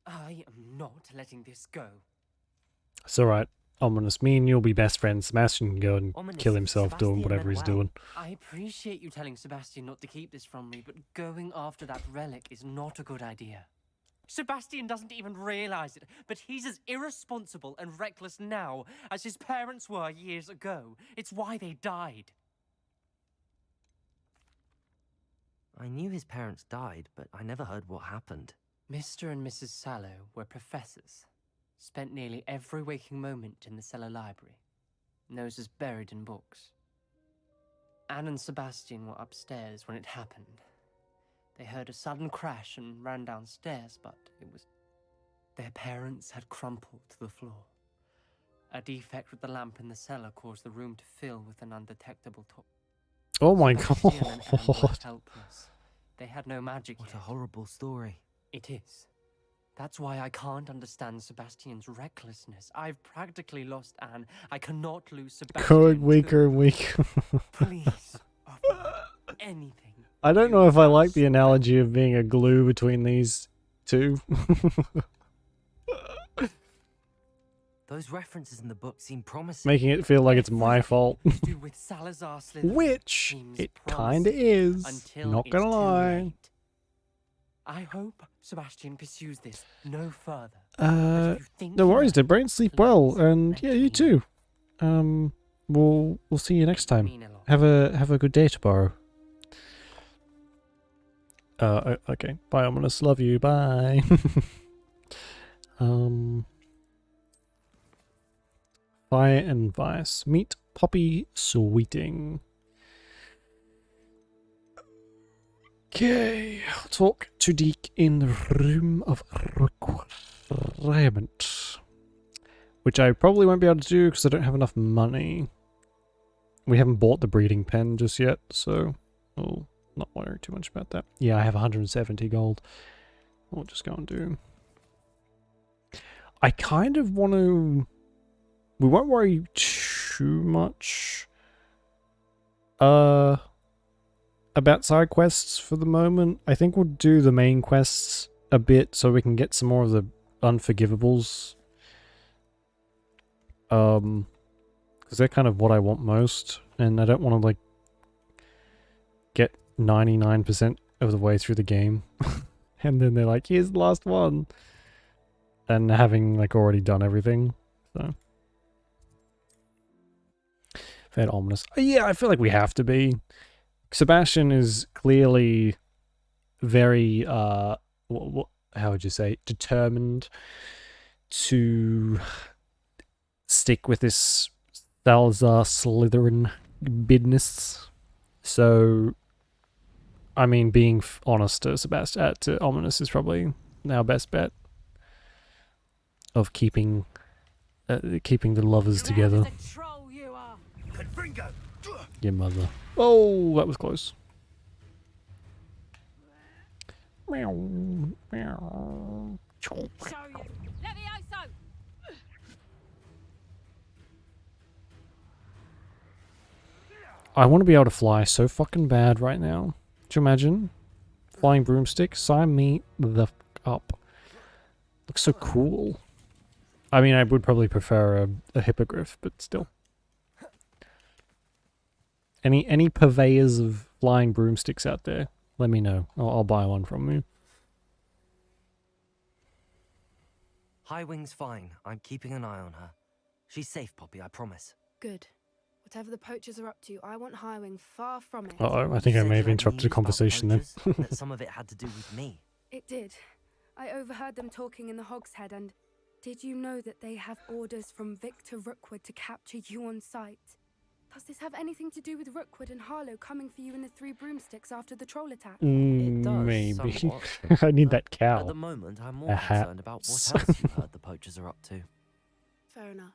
N: I am not letting this go.
A: It's alright. Ominous. Me and you'll be best friends. Sebastian can go and
N: Ominous,
A: kill himself doing
N: Sebastian
A: whatever
N: meant
A: he's
N: well.
A: doing.
N: I appreciate you telling Sebastian not to keep this from me, but going after that relic is not a good idea. Sebastian doesn't even realize it, but he's as irresponsible and reckless now as his parents were years ago. It's why they died.
B: I knew his parents died, but I never heard what happened.
N: Mr. and Mrs. Sallow were professors. Spent nearly every waking moment in the cellar library. Noses buried in books. Anne and Sebastian were upstairs when it happened. They heard a sudden crash and ran downstairs, but it was... Their parents had crumpled to the floor. A defect with the lamp in the cellar caused the room to fill with an undetectable
A: Oh my
N: Sebastian and Anne were
A: god.
N: helpless. They had no magic
B: What
N: yet.
B: a horrible story.
N: It is. That's why I can't understand Sebastian's recklessness. I've practically lost Anne. I cannot lose Sebastian.
A: Going weaker and weaker.
N: Please, offer anything.
A: I don't know if I like the analogy of being a glue between these two.
B: Those references in the book seem promising.
A: Making it feel like it's my fault.
N: To do with Salazar Slytherin
A: Which
N: seems
A: it
N: promising
A: kinda is.
N: until
A: Not
N: it's
A: gonna
N: too
A: lie.
N: late. I hope Sebastian pursues this no further.
A: No worries, dead brain. Sleep well, and yeah, you too. We'll see you next time. Have a good day tomorrow. Okay. Bye, Ominous. Love you. Bye. Fire and Vice. Meet Poppy Sweeting. Okay. Talk to Deke in the room of requirement. Which I probably won't be able to do because I don't have enough money. We haven't bought the breeding pen just yet, so I'll not worry too much about that. Yeah, I have 170 gold. We'll just go and do. I kind of want to... We won't worry too much about side quests for the moment. I think we'll do the main quests a bit so we can get some more of the unforgivables. Because they're kind of what I want most, and I don't want to like get 99% of the way through the game and then they're like, here's the last one, and having like already done everything. So Fed ominous. Yeah, I feel like we have to be. Sebastian is clearly very how would you say, determined to stick with this Salazar Slytherin business. So I mean, being honest to Sebastian, to Ominous is probably our best bet of keeping the lovers together. Your mother. Oh, that was close. Meow, meow. I want to be able to fly so fucking bad right now. Do you imagine? Flying broomstick? Sign me the f up. Looks so cool. I mean, I would probably prefer a hippogriff, but still. Any purveyors of flying broomsticks out there? Let me know. I'll buy one from you.
B: Highwing's fine. I'm keeping an eye on her. She's safe, Poppy, I promise.
K: Good. Whatever the poachers are up to, I want Highwing far from it.
A: Uh-oh, I think I may have interrupted the conversation then.
B: That some of it had to do with me.
K: It did. I overheard them talking in the Hogshead, and did you know that they have orders from Victor Rookwood to capture you on sight? Does this have anything to do with Rookwood and Harlow coming for you in the Three Broomsticks after the troll attack?
B: It does,
A: Maybe.
B: somewhat.
A: I need that cow.
B: At the moment, I'm more
A: A hat.
B: concerned about what else you heard the poachers are up to.
K: Fair enough.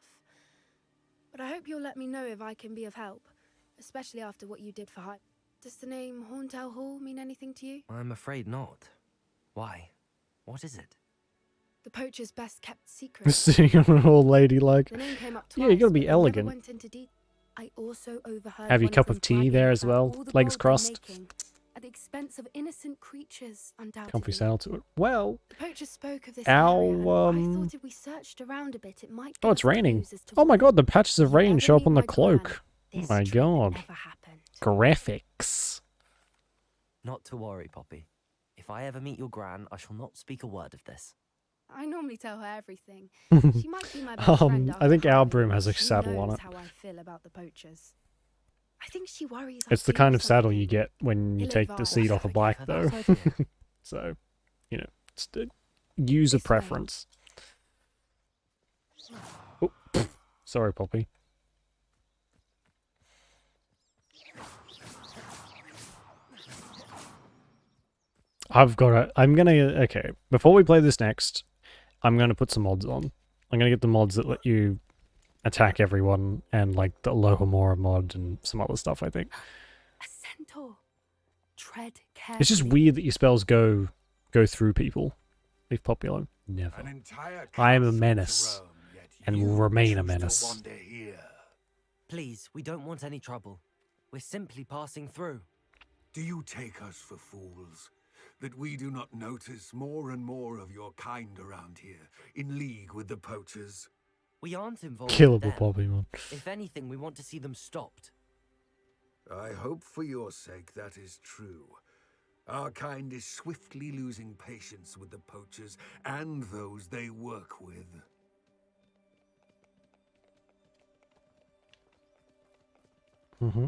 K: But I hope you'll let me know if I can be of help, especially after what you did for Hyde. Does the name Horntail Hall mean anything to you?
B: I'm afraid not. Why? What is it?
K: The poacher's best kept secret.
A: Sitting on an old lady like,
K: The name came up
A: yeah, you
K: twice,
A: gotta be
K: but they never
A: elegant.
K: went into I also overheard
A: Have your
K: one
A: cup
K: them
A: of tea
K: bragging
A: there as
K: about
A: well,
K: all the
A: legs
K: gold they're
A: crossed.
K: making, at the expense of innocent creatures, undoubtedly.
A: Comfy sail to it. Well,
K: The poacher spoke of this
A: Ow,
K: area, and I thought if we searched around a bit, it might
A: oh,
K: give
A: it's
K: us
A: raining.
K: clues as to
A: Oh my
K: what
A: god, the patches of rain
K: ever
A: show up
K: meet
A: on the
K: my
A: cloak. Oh
K: this
A: my
K: trip
A: god.
K: never happened.
A: Graphics.
B: Not to worry, Poppy. If I ever meet your gran, I shall not speak a word of this.
K: I normally tell her everything. She might be my best friend
A: I think
K: after
A: our
K: Halloween,
A: broom has a
K: but she
A: saddle on
K: knows
A: it.
K: how I feel about the poachers. I think she worries I
A: It's the
K: feel
A: kind of saddle
K: something
A: you get when you take the
K: ill-advised.
A: seat off a bike, though. So, you know, it's the user preference. Oh, sorry, Poppy. I've got to... I'm gonna... Okay, before we play this next, I'm gonna put some mods on. I'm gonna get the mods that let you attack everyone, and like the Alohomora mod and some other stuff, I think.
K: A centaur. Tread carefully.
A: It's just weird that your spells go through people. Leave popular. Never. I am a menace, and will remain a menace.
B: Please, we don't want any trouble. We're simply passing through.
C: Do you take us for fools? That we do not notice more and more of your kind around here, in league with the poachers?
B: We aren't involved with
A: Killable
B: them.
A: Pokemon.
B: If anything, we want to see them stopped.
C: I hope for your sake that is true. Our kind is swiftly losing patience with the poachers and those they work with.
A: Mm-hmm.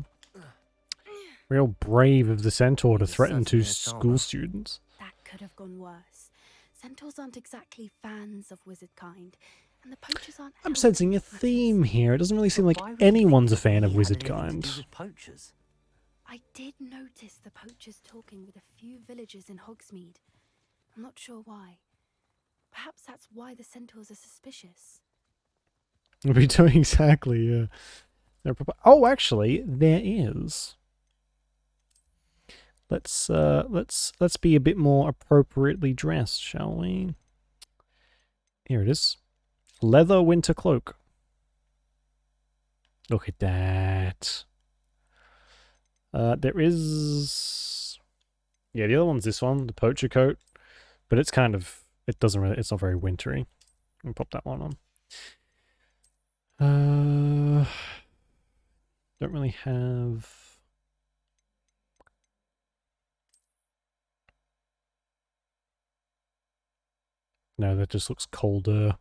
A: Real brave of the centaur to threaten two school students.
K: That could have gone worse. Centaurs aren't exactly fans of wizard kind, and the poachers aren't.
A: I'm sensing a theme here. It doesn't really seem like anyone's a fan of wizard kind.
B: Poachers.
K: I did notice the poachers talking with a few villagers in Hogsmeade. I'm not sure why. Perhaps that's why the centaurs are suspicious.
A: We'll be doing exactly. Oh, actually, there is. Let's be a bit more appropriately dressed, shall we? Here it is. Leather winter cloak. Look at that. There is... Yeah, the other one's this one, the poacher coat. But it's kind of... It doesn't really... It's not very wintry. I'll pop that one on. Don't really have... No, that just looks colder.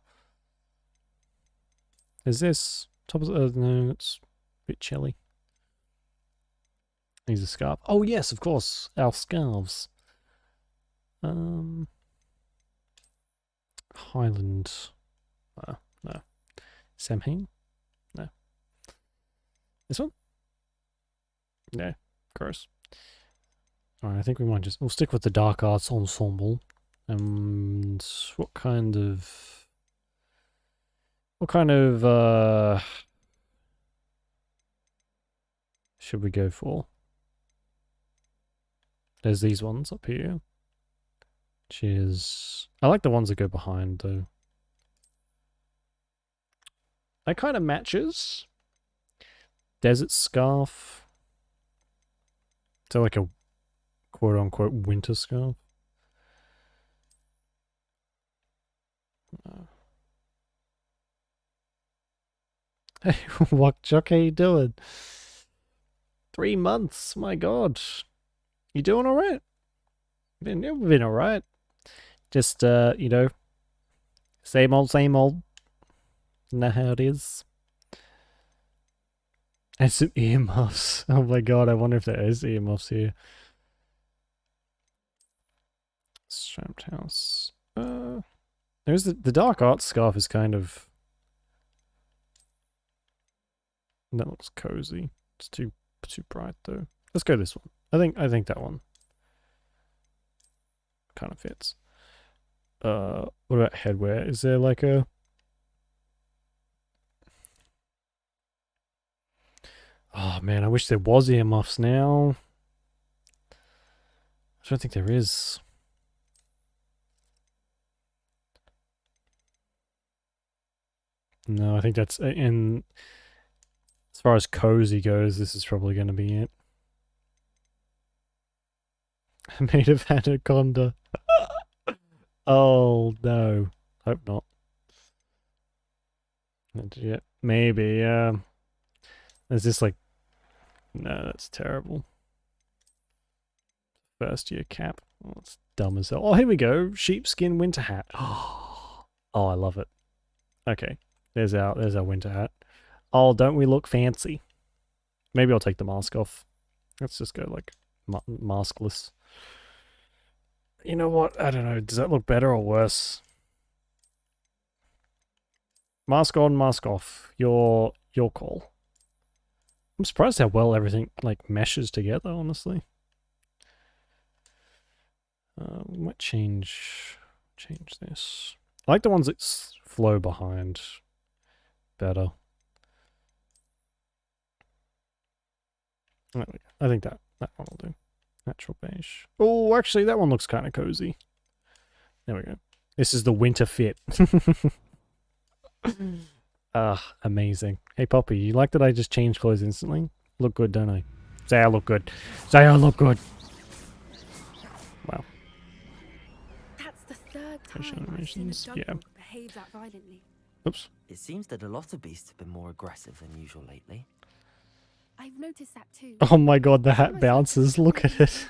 A: Is this... Top of... no, it's a bit chilly. Needs a scarf. Oh yes, of course, our scarves. Highland. No. Samhain? No. This one? No. Gross. Alright, I think we might just... We'll stick with the dark arts ensemble. And what kind of... should we go for? There's these ones up here. Which is... I like the ones that go behind, though. That kind of matches. Desert scarf. Is that like a quote-unquote winter scarf? No. Hey, what Chuck, how you doing? 3 months, my god. You doing alright? Been alright. Just, you know, same old, same old. Know how it is. And some earmuffs. Oh my god, I wonder if there is earmuffs here. Strapped house. There's the dark arts scarf is kind of... That looks cozy. It's too bright though. Let's go this one. I think that one kind of fits. What about headwear? Is there like a... Oh man, I wish there was earmuffs now. I don't think there is. No, I think that's in... As far as cozy goes, this is probably going to be it. Made of anaconda. Oh no, hope not. Yeah, maybe. There's this like... No, that's terrible. First year cap. Oh, that's dumb as hell. Oh, here we go. Sheepskin winter hat. Oh, I love it. Okay, there's our winter hat. Oh, don't we look fancy? Maybe I'll take the mask off. Let's just go like maskless. You know what? I don't know. Does that look better or worse? Mask on, mask off. Your call. I'm surprised how well everything like meshes together, honestly. We might change this. I like the ones that flow behind better. There we go. I think that one will do. Natural beige. Oh, actually, that one looks kind of cozy. There we go. This is the winter fit. Amazing. Hey, Poppy, you like that I just changed clothes instantly? Look good, don't I? Say I look good. Say I look good. Wow.
K: That's the third
A: Facial
K: time I've seen a
A: animations, yeah.
K: dog behave that violently.
A: Oops.
B: It seems that a lot of beasts have been more aggressive than usual lately.
K: I've noticed that too.
A: Oh my god, the hat bounces. Look at it.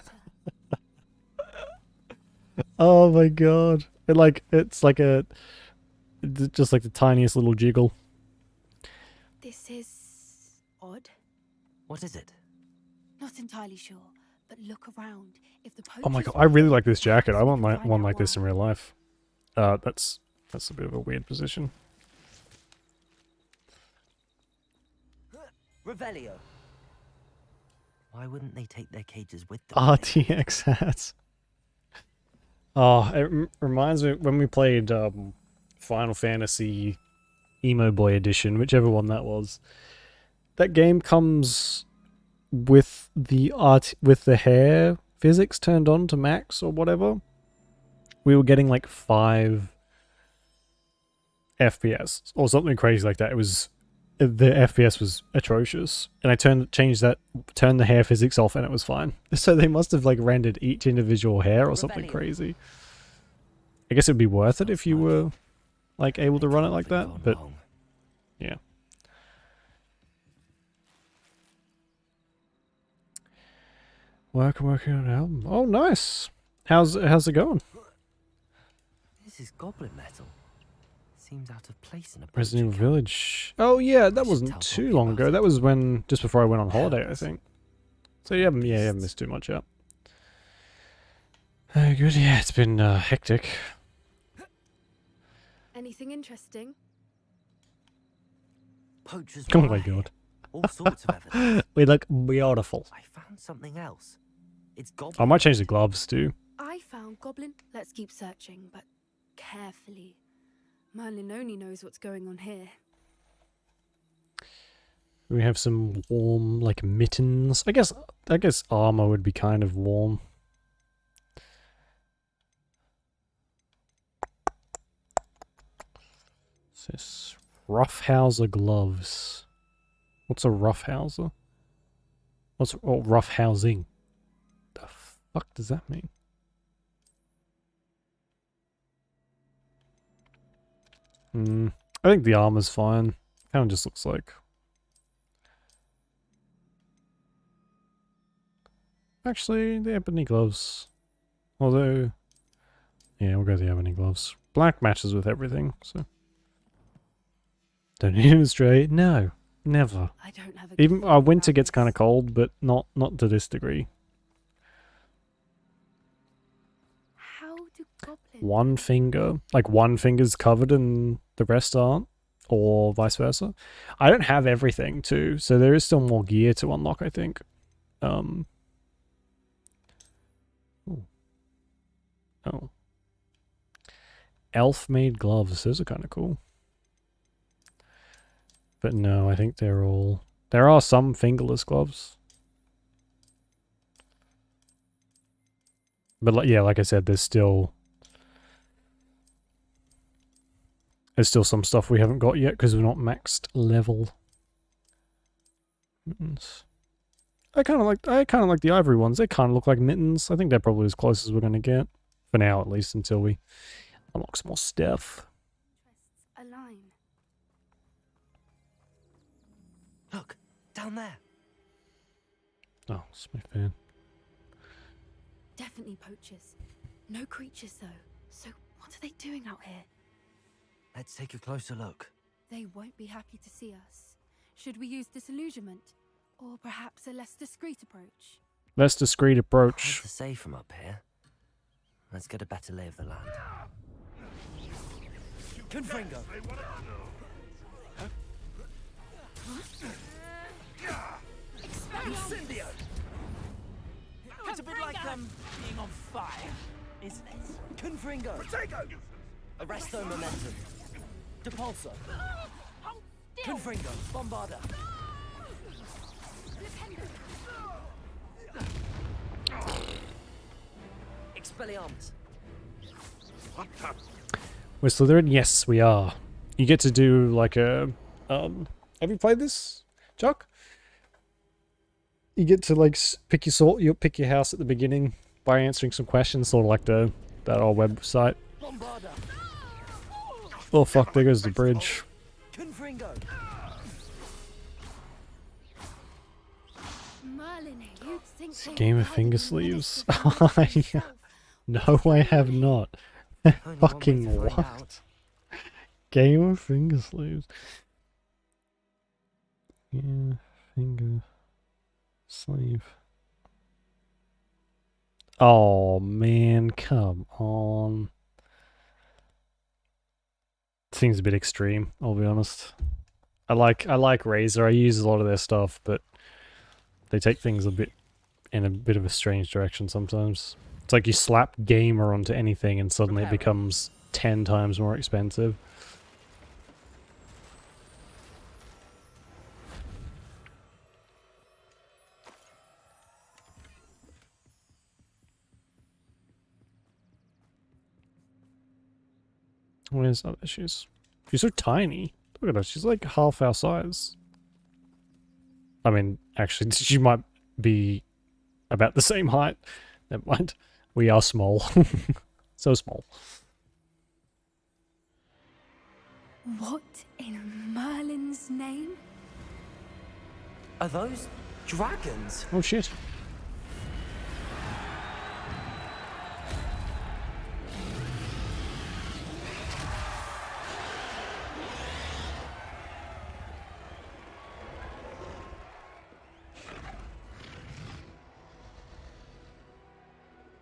A: Oh my god. It's like just like the tiniest little jiggle.
K: This is odd.
B: What is it?
K: Not entirely sure, but look around. If the
A: Oh my
K: poachers
A: god, I really
K: were
A: like this jacket. I want
K: find
A: one
K: out
A: like this in
K: why.
A: real life. That's a bit of a weird position.
B: Revelio. Why wouldn't they take their cages with them?
A: RTX hats. Oh, it reminds me when we played Final Fantasy Emo Boy Edition, whichever one that was. That game comes with the hair physics turned on to max or whatever. We were getting like 5 FPS or something crazy like that. It was the FPS was atrocious, and I turned the hair physics off, and it was fine. So they must have like rendered each individual hair or something crazy. I guess it'd be worth it if you were like able to run it like that, but yeah. Working on an album. Oh, nice. How's it going?
B: This is goblin metal. Seems out of place in a
A: Resident Evil Village. Oh yeah, that wasn't too long ago. That was just before I went on holiday, I think. So you haven't missed too much out. Good. Yeah, it's been hectic.
K: Anything interesting?
B: Poachers.
A: Oh my god.
B: All sorts of evidence.
A: We look beautiful.
B: I found something else. It's goblin.
A: I might change the gloves too.
K: I found goblin. Let's keep searching, but carefully. Merlin only knows what's going on here.
A: We have some warm, like, mittens. I guess armor would be kind of warm. What's this? Roughhouser gloves. What's a roughhouser? Roughhousing? The fuck does that mean? I think the armor's fine. Kind of just looks like. Actually, the ebony gloves. Although, yeah, we'll go with the ebony gloves. Black matches with everything, so. Don't need an Australia. No, never.
K: I don't have a
A: Even winter gets kind of cold, but not to this degree.
K: How do goblins?
A: One finger, like one finger's covered and the rest aren't, or vice versa. I don't have everything too, so there is still more gear to unlock, I think. Ooh. Oh. Elf-made gloves. Those are kind of cool. But no, I think they're all... There are some fingerless gloves. But yeah, like I said, there's still some stuff we haven't got yet because we're not maxed level. Mittens. I kind of like the ivory ones. They kind of look like mittens. I think they're probably as close as we're going to get. For now, at least, until we unlock some more stuff.
K: Align.
B: Look, down there.
A: Oh, it's my fan.
K: Definitely poachers. No creatures though. So what are they doing out here?
B: Let's take a closer look.
K: They won't be happy to see us. Should we use disillusionment? Or perhaps a less discreet approach?
A: Less discreet approach.
B: Hard to say from up here. Let's get a better lay of the land. Confringo!
E: Incendio! It's a bit like being on fire.
B: isn't it? Confringo! Arresto momentum. Depulso. Confringo. Bombarda. Expelliarmus.
A: We're Slytherin? Yes, we are. You get to do like a have you played this, Chuck? You get to like pick your sort, you pick your house at the beginning by answering some questions, sort of like that old website. Oh fuck, there goes the bridge.
B: Confringo.
A: It's a game of finger sleeves. No, I have not. Fucking what? Game of finger sleeves. Yeah, finger sleeve. Oh man, come on. Seems a bit extreme, I'll be honest. I like Razer, I use a lot of their stuff, but they take things in a bit of a strange direction sometimes. It's like you slap gamer onto anything and suddenly it becomes 10 times more expensive. Where's other she's so tiny. Look at her, she's like half our size. I mean, actually, she might be about the same height. Never mind. We are small. So small.
K: What in Merlin's name?
B: Are those dragons?
A: Oh shit.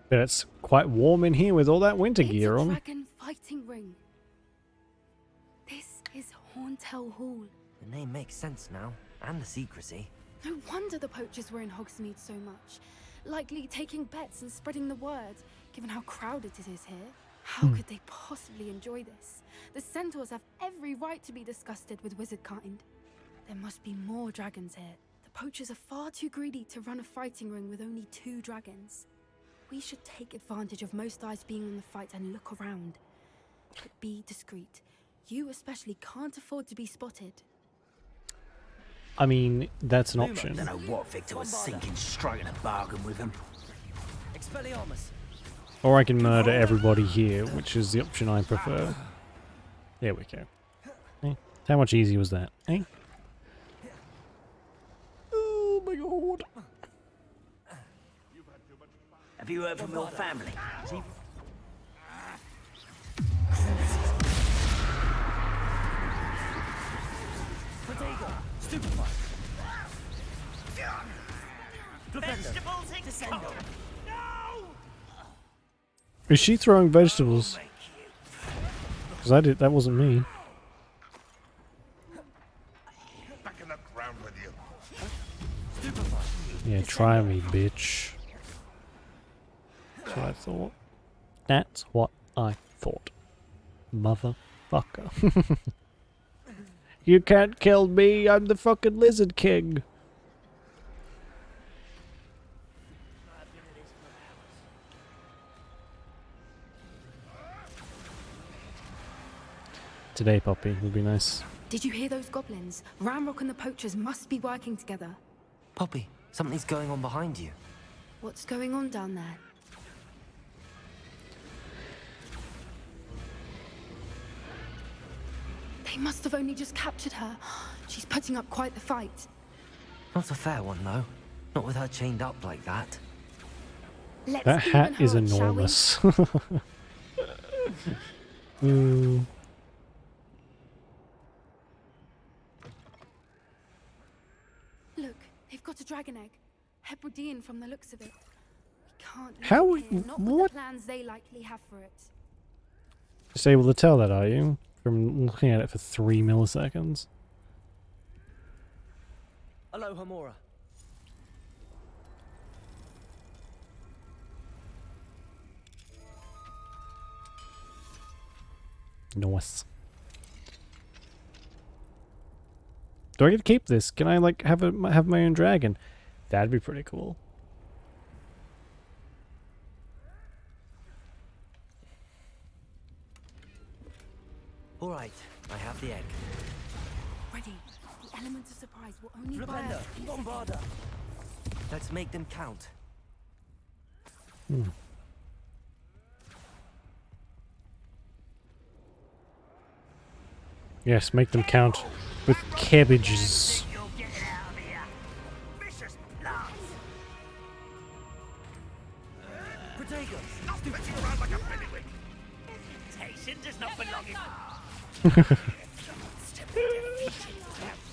A: But it's quite warm in here with all that winter gear on.
K: Dragon fighting ring. This is Horntail Hall.
B: The name makes sense now, and the secrecy.
K: No wonder the poachers were in Hogsmeade so much. Likely taking bets and spreading the word, given how crowded it is here. How could they possibly enjoy this? The centaurs have every right to be disgusted with wizard kind. There must be more dragons here. The poachers are far too greedy to run a fighting ring with only 2 dragons. We should take advantage of most eyes being on the fight and look around. But be discreet. You especially can't afford to be spotted.
A: I mean, that's an option.
E: I don't know what Victor was thinking, striking a bargain with him.
B: Expelliarmus.
A: Or I can murder everybody here, which is the option I prefer. There we go. Eh? How much easier was that, eh? Oh my god.
E: Have you heard from your family?
B: Protego. Stupefy. Vegetables Descendo.
A: Is she throwing vegetables? Because that wasn't me.
C: Back in the ground with you.
A: Yeah, try me, bitch. That's what I thought. That's what I thought. Motherfucker. You can't kill me, I'm the fucking Lizard King. Today, Poppy, would be nice.
K: Did you hear those goblins? Ramrock and the poachers must be working together.
B: Poppy, something's going on behind you.
K: What's going on down there? They must have only just captured her. She's putting up quite the fight.
B: Not a fair one, though. Not with her chained up like that.
K: Let's
A: That hat
K: even
A: is
K: her up, shall we?
A: enormous. Ooh.
K: Look, they've got a dragon egg. Hebridean from the looks of it. We can't leave
A: How
K: it here, not with
A: what?
K: the plans they likely have for it.
A: Just able to tell that, are you? From looking at it for 3 milliseconds.
B: Aloha Mora.
A: Nice. Do I get to keep this? Can I like have my own dragon? That'd be pretty cool.
B: All right, I have the egg.
K: Ready. The element of surprise will only
B: Flipendo, Bombarda. Let's make them count.
A: Yes, make them count with cabbages.
B: Protego, stupid
E: Run like a pennywig. Temptation does not belong in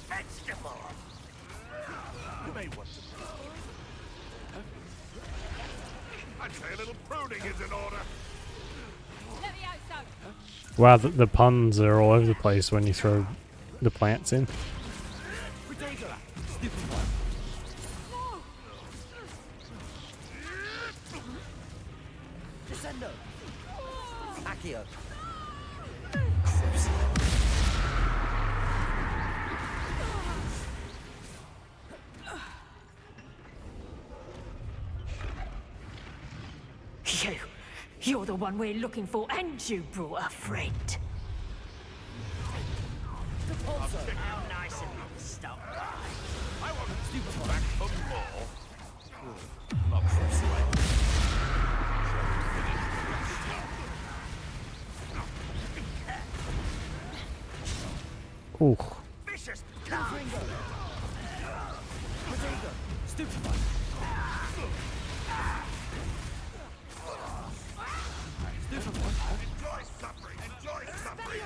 E: vegetable. You may want to. I'd say a little pruning is in order.
A: Wow, the puns are all over the place when you throw the plants in.
B: Protego, stupid one. Descendo. Accio.
O: You're the one we're looking for, and you brought a friend.
E: How nice of you to stop by. I want to stupid back for more. Not this way.
A: Ooh.
E: Vicious
B: Protego, stupid one. Stupid one.
E: Enjoy suffering. Enjoy suffering.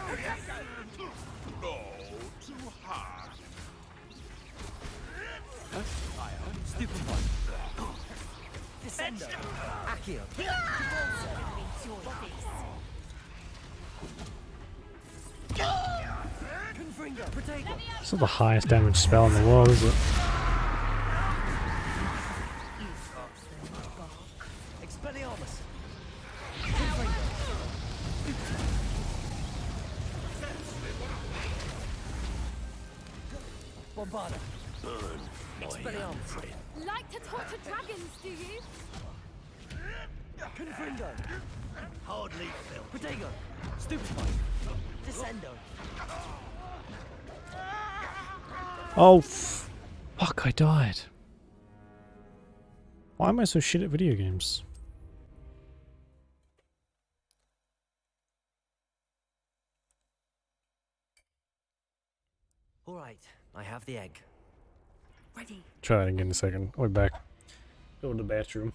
E: No, too hard.
B: Stupid one. Descendo. Accio. Confringo. Protego.
A: It's not the highest damage spell in the world, is it?
B: Expelliarmus. Bombarda.
F: Burn, my
B: Expelliarmus.
F: friend.
K: Like to torture dragons, do you?
B: Confringo.
E: Hardly Phil.
B: Protego. Stupid one. Descendo.
A: Oh, fuck, I died. Why am I so shit at video games?
B: All right, I have the egg.
K: Ready.
A: Try that again in a second. We're back. Go to the bathroom.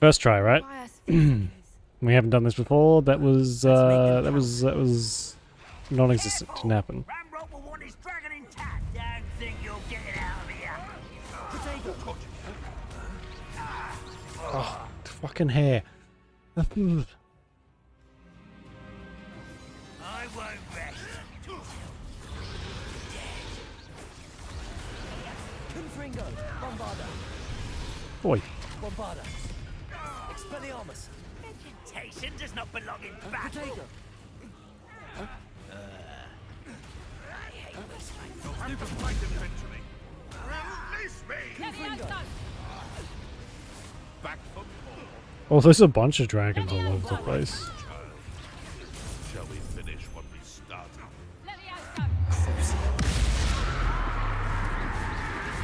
A: First try, right?
K: Why us
A: We haven't done this before. That was non-existent. Didn't happen.
E: Ramrock will want his dragon intact. Don't think you'll get it out of here.
A: Oh, fucking hair.
E: I won't rest.
B: Confringo, Bombarda,
A: Boy.
B: Bombarda, Expelliarmus,
E: Vegetation does not belong in battle.
B: Potato,
A: Oh, there's a bunch of dragons all over the place.
P: Shall we finish what we started?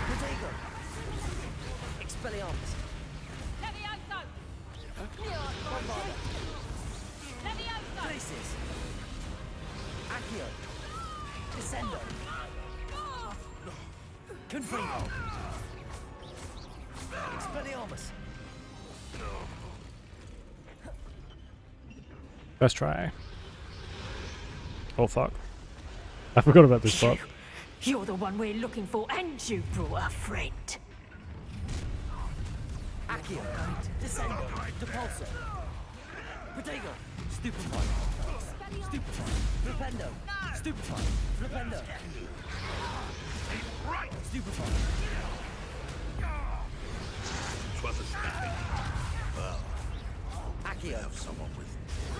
B: Potato, Expelliarmus, Bombarda, Places, Accio, Descendo, Confringo, Expelliarmus,
A: First try. Oh fuck. I forgot about this part.
O: You're the one we're looking for, and you brought a friend.
B: Accio, Descendo, Depulso, Potato, Stupefy, Stupefy, Flipendo, Stupefy, Flipendo, Stupefy,
P: Twas a snapping. Well,
B: Accio,
P: have someone with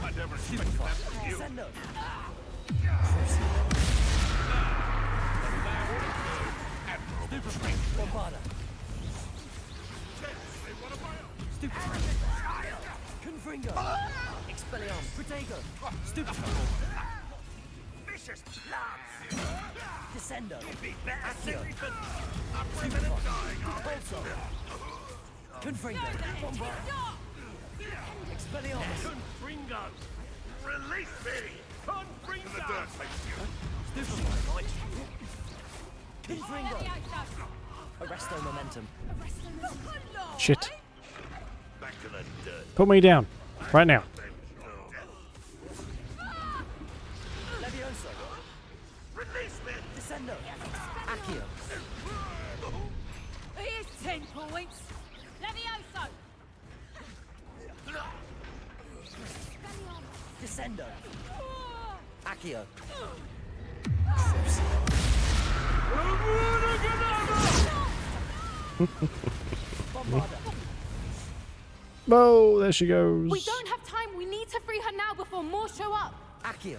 P: I never expected
B: Stupefy,
P: that from you.
B: Descendo, Stupefy, Bombarda, Stupefy, Confringo, Expelliarmus, Potato, Stupefy,
E: Vicious bloods.
B: Descendo,
E: Be better
B: Accio,
E: suited for
B: Stupefy, Depulso, Confringo, Bombarda, Expelliarmus,
E: Confringo. Release me. Confringo.
B: Stupefy, Confringo, Arresto Momentum,
A: Shit.
P: Back to the dirt.
A: Put me down. Right now.
B: Levioso,
E: Release me.
B: Descendo, Accio,
O: Here's 10 points. Levioso.
B: Descendo, Accio, Bombarda,
A: Oh, there she goes.
K: We don't have time. We need to free her now before more show up.
B: Accio,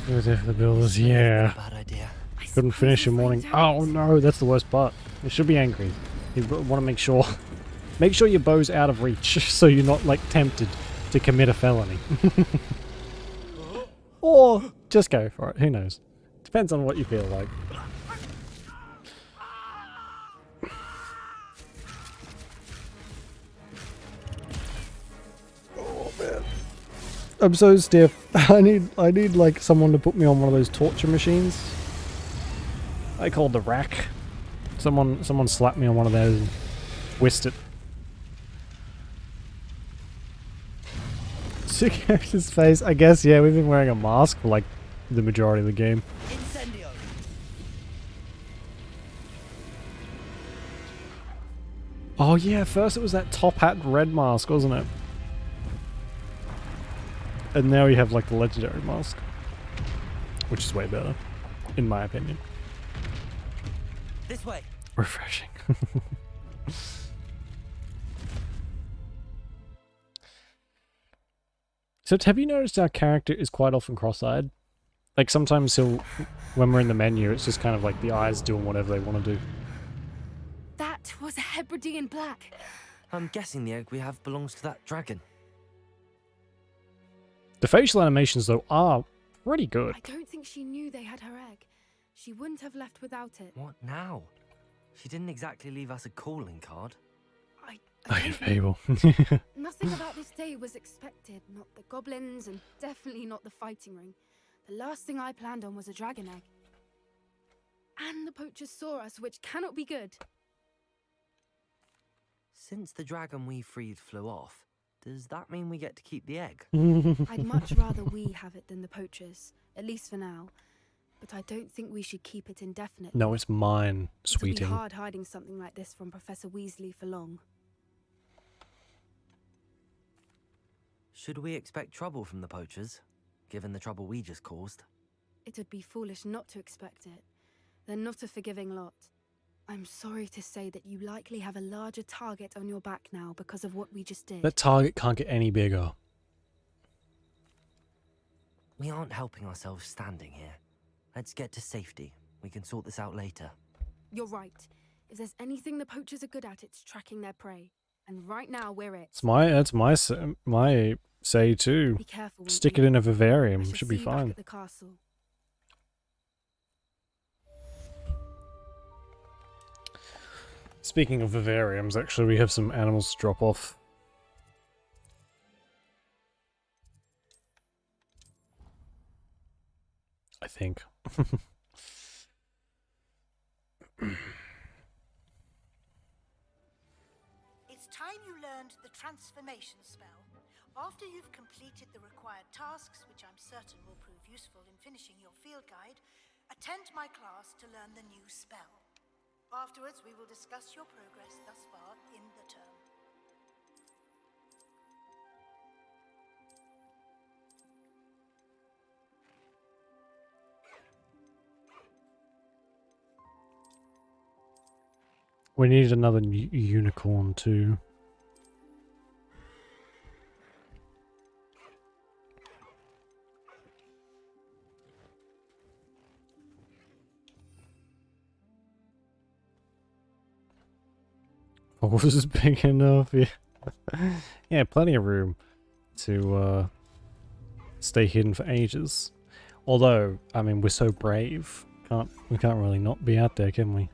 A: Good if the builders, yeah.
B: bad idea.
A: Couldn't finish in morning. Oh no, that's the worst part. You should be angry. You want to make sure your bow's out of reach, so you're not like tempted to commit a felony. Or just go for it. Who knows? Depends on what you feel like. Oh man, I'm so stiff. I need like someone to put me on one of those torture machines. I call it the rack. Someone slapped me on one of those and whisked it. Sick his face. I guess, yeah, we've been wearing a mask for like the majority of the game.
B: Incendio,
A: Oh yeah, first it was that top hat red mask, wasn't it? And now we have like the legendary mask. Which is way better, in my opinion.
B: this way.
A: Refreshing. So have you noticed our character is quite often cross-eyed? Like sometimes when we're in the menu, it's just kind of like the eyes doing whatever they want to do.
K: That was a Hebridean black.
B: I'm guessing the egg we have belongs to that dragon.
A: The facial animations though are pretty good.
K: I don't think she knew they had her egg. She wouldn't have left without it.
B: What now? She didn't exactly leave us a calling card.
K: I
A: I fable.
K: Nothing about this day I was expected, not the goblins, and definitely not the fighting ring. The last thing I planned on was a dragon egg. And the poachers saw us, which cannot be good.
B: Since the dragon we freed flew off, does that mean we get to keep the egg?
K: I'd much rather we have it than the poachers, at least for now. But I don't think we should keep it indefinitely.
A: No, it's mine,
K: It'll be
A: sweeting.
K: hard hiding something like this from Professor Weasley for long.
B: Should we expect trouble from the poachers, given the trouble we just caused?
K: It'd be foolish not to expect it. They're not a forgiving lot. I'm sorry to say that you likely have a larger target on your back now because of what we just did.
A: That target can't get any bigger.
B: We aren't helping ourselves standing here. Let's get to safety. We can sort this out later.
K: You're right. If there's anything the poachers are good at, it's tracking their prey. And right now we're it.
A: That's my say too.
K: Be careful.
A: Stick it in a
K: I
A: vivarium.
K: shall
A: Should be
K: see you back
A: fine.
K: at the castle.
A: Speaking of vivariums, actually, we have some animals to drop off. I think.
L: It's time you learned the transformation spell. After you've completed the required tasks, which I'm certain will prove useful in finishing your field guide, attend my class to learn the new spell. Afterwards, we will discuss your progress thus far in the term.
A: We need another unicorn too. Oh, this is big enough. Yeah, yeah, plenty of room to stay hidden for ages. Although, I mean, we're so brave. We can't really not be out there, can we?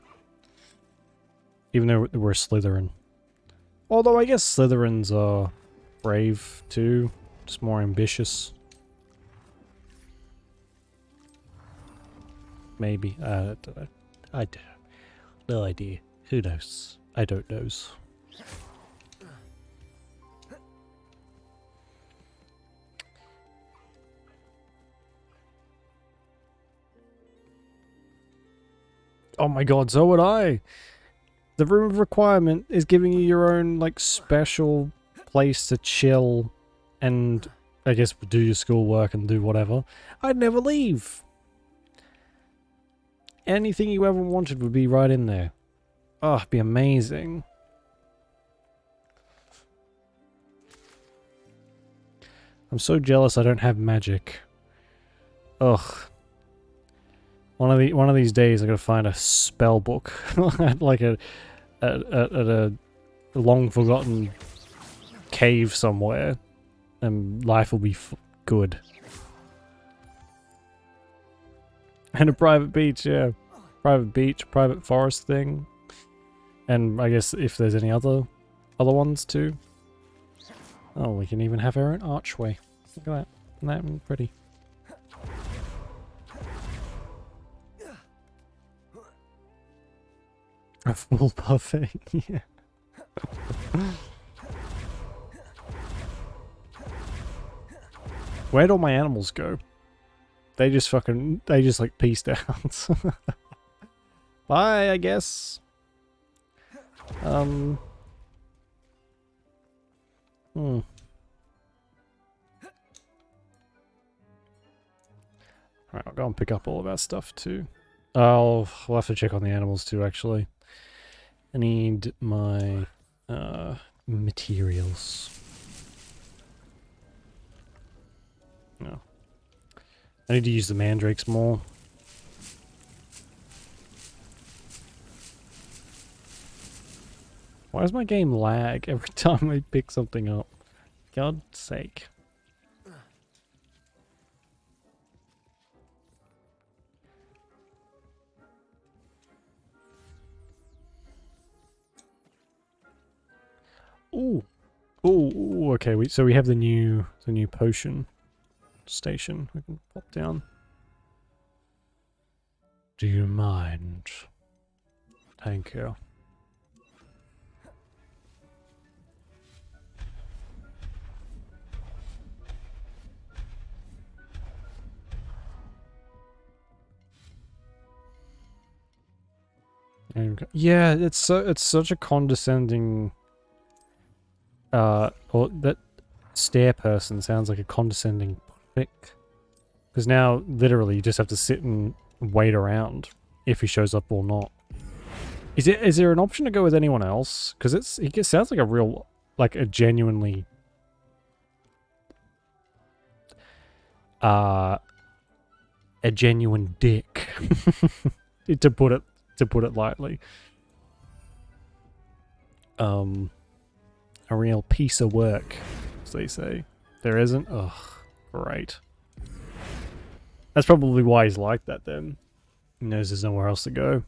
A: Even though we're Slytherin. Although I guess Slytherins are brave too, just more ambitious. Maybe. I don't know. No idea. Who knows? I don't knows. Oh my god, so would I! The room of requirement is giving you your own, like, special place to chill and, I guess, do your schoolwork and do whatever. I'd never leave! Anything you ever wanted would be right in there. Oh, it'd be amazing. I'm so jealous I don't have magic. Ugh. One of these days I gotta find a spell book. Like at a long forgotten cave somewhere. And life will be good. And a private beach, yeah. Private beach, private forest thing. And I guess if there's any other ones too. Oh, we can even have our own archway. Look at that. Isn't that pretty? A full buffet, yeah. Where'd all my animals go? They just like peaced out. Bye, I guess. Alright, I'll go and pick up all of our stuff too. We'll have to check on the animals too, actually. I need my materials. No. I need to use the mandrakes more. Why does my game lag every time I pick something up? God's sake. Ooh, Oh, okay. So we have the new potion station. We can pop down. Do you mind? Thank you. Yeah, it's such a condescending or that stare person sounds like a condescending prick. Because now literally you just have to sit and wait around if he shows up or not. Is there an option to go with anyone else? Because it sounds like a real, like a genuinely a genuine dick. to put it lightly. A real piece of work, as they say. There isn't? Ugh, great. That's probably why he's like that then. He knows there's nowhere else to go.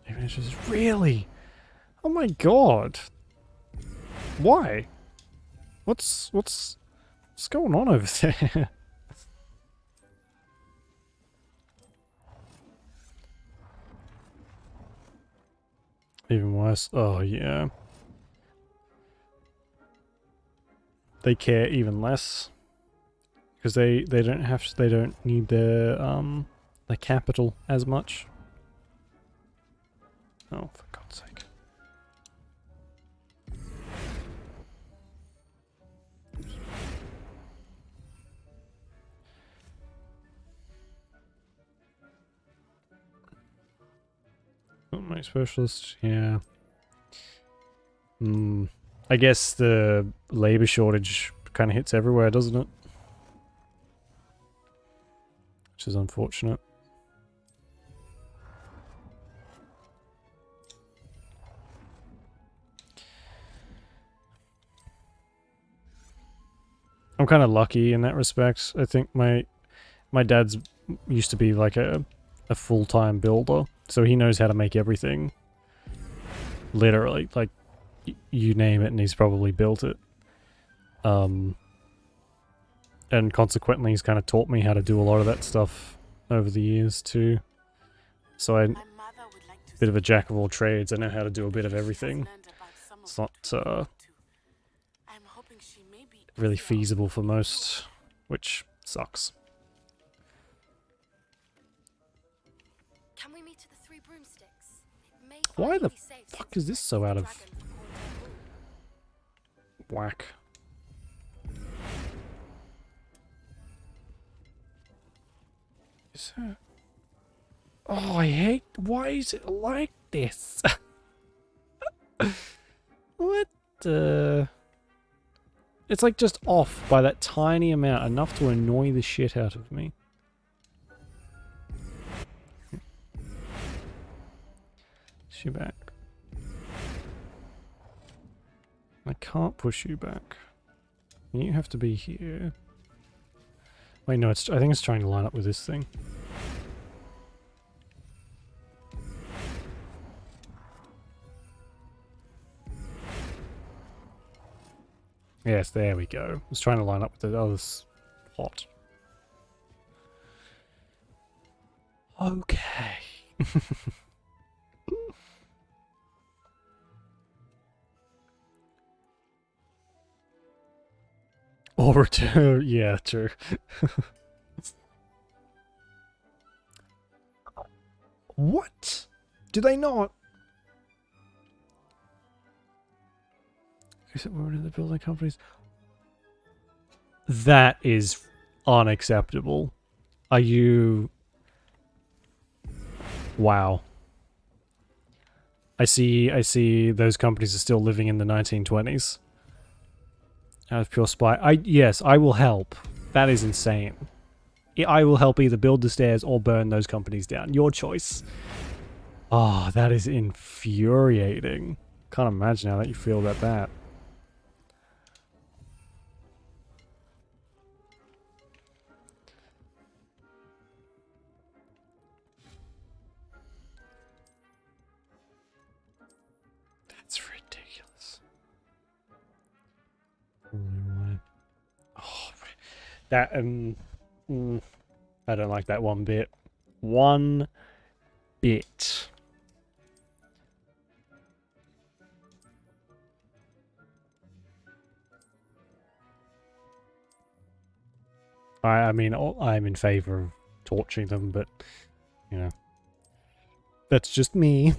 A: It's just really? Oh my god. Why? What's going on over there? Even worse. Oh yeah. They care even less because they don't need their capital as much. Oh, for God's sake. Oh, my specialist, yeah. I guess the labor shortage kind of hits everywhere, doesn't it? Which is unfortunate. I'm kind of lucky in that respect. I think my dad's used to be like a full-time builder, so he knows how to make everything. Literally, like you name it and he's probably built it. And consequently he's kind of taught me how to do a lot of that stuff over the years too. So I'm a bit of a jack of all trades. I know how to do a bit of everything. It's not really feasible for most, which sucks.
K: Can we meet at the Three Broomsticks?
A: Why the fuck is this so out of whack? Is that... Oh, I hate... Why is it like this? What the... It's like just off by that tiny amount, enough to annoy the shit out of me. Push you back. I can't push you back. You have to be here. Wait, no, I think it's trying to line up with this thing. Yes, there we go. I was trying to line up with the other spot. Okay. Or return. Yeah, true. What? Do they not? Is it one of the building companies? That is unacceptable. Are you... Wow. I see those companies are still living in the 1920s. Out of pure spite. Yes, I will help. That is insane. I will help either build the stairs or burn those companies down. Your choice. Oh, that is infuriating. Can't imagine how that you feel about that. ridiculous. Oh, that I don't like that one bit. One bit. I mean, I'm in favor of torturing them, but you know, that's just me.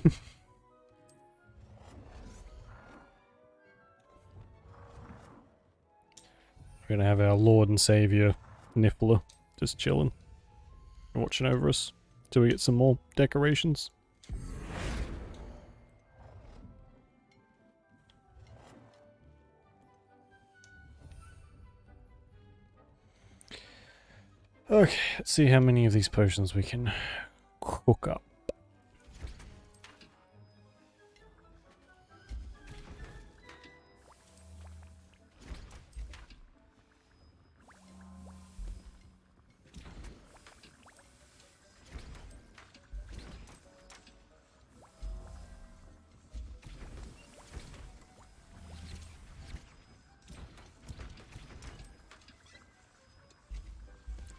A: We're gonna have our Lord and Savior Niffler just chilling, watching over us till we get some more decorations. Okay, let's see how many of these potions we can cook up.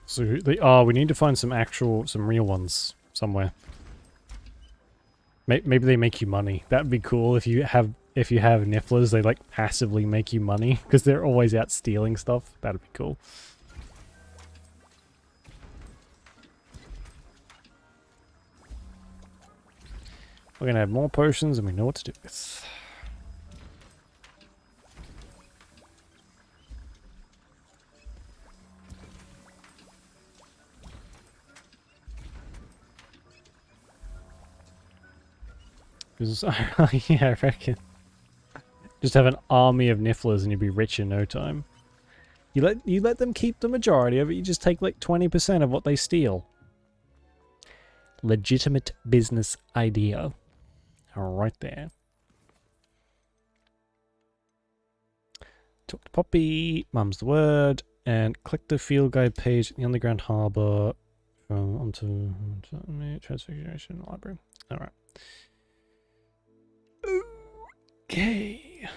A: So we need to find some real ones somewhere. Maybe they make you money. That'd be cool if you have Nifflers. They like passively make you money because they're always out stealing stuff. That'd be cool. We're gonna have more potions and we know what to do with. Yeah, I reckon. Just have an army of Nifflers and you'd be rich in no time. You let them keep the majority of it, you just take like 20% of what they steal. Legitimate business idea. Right there. Talk to Poppy, mum's the word, and click the field guide page in the underground harbour from onto Transfiguration Library. Alright. Okay.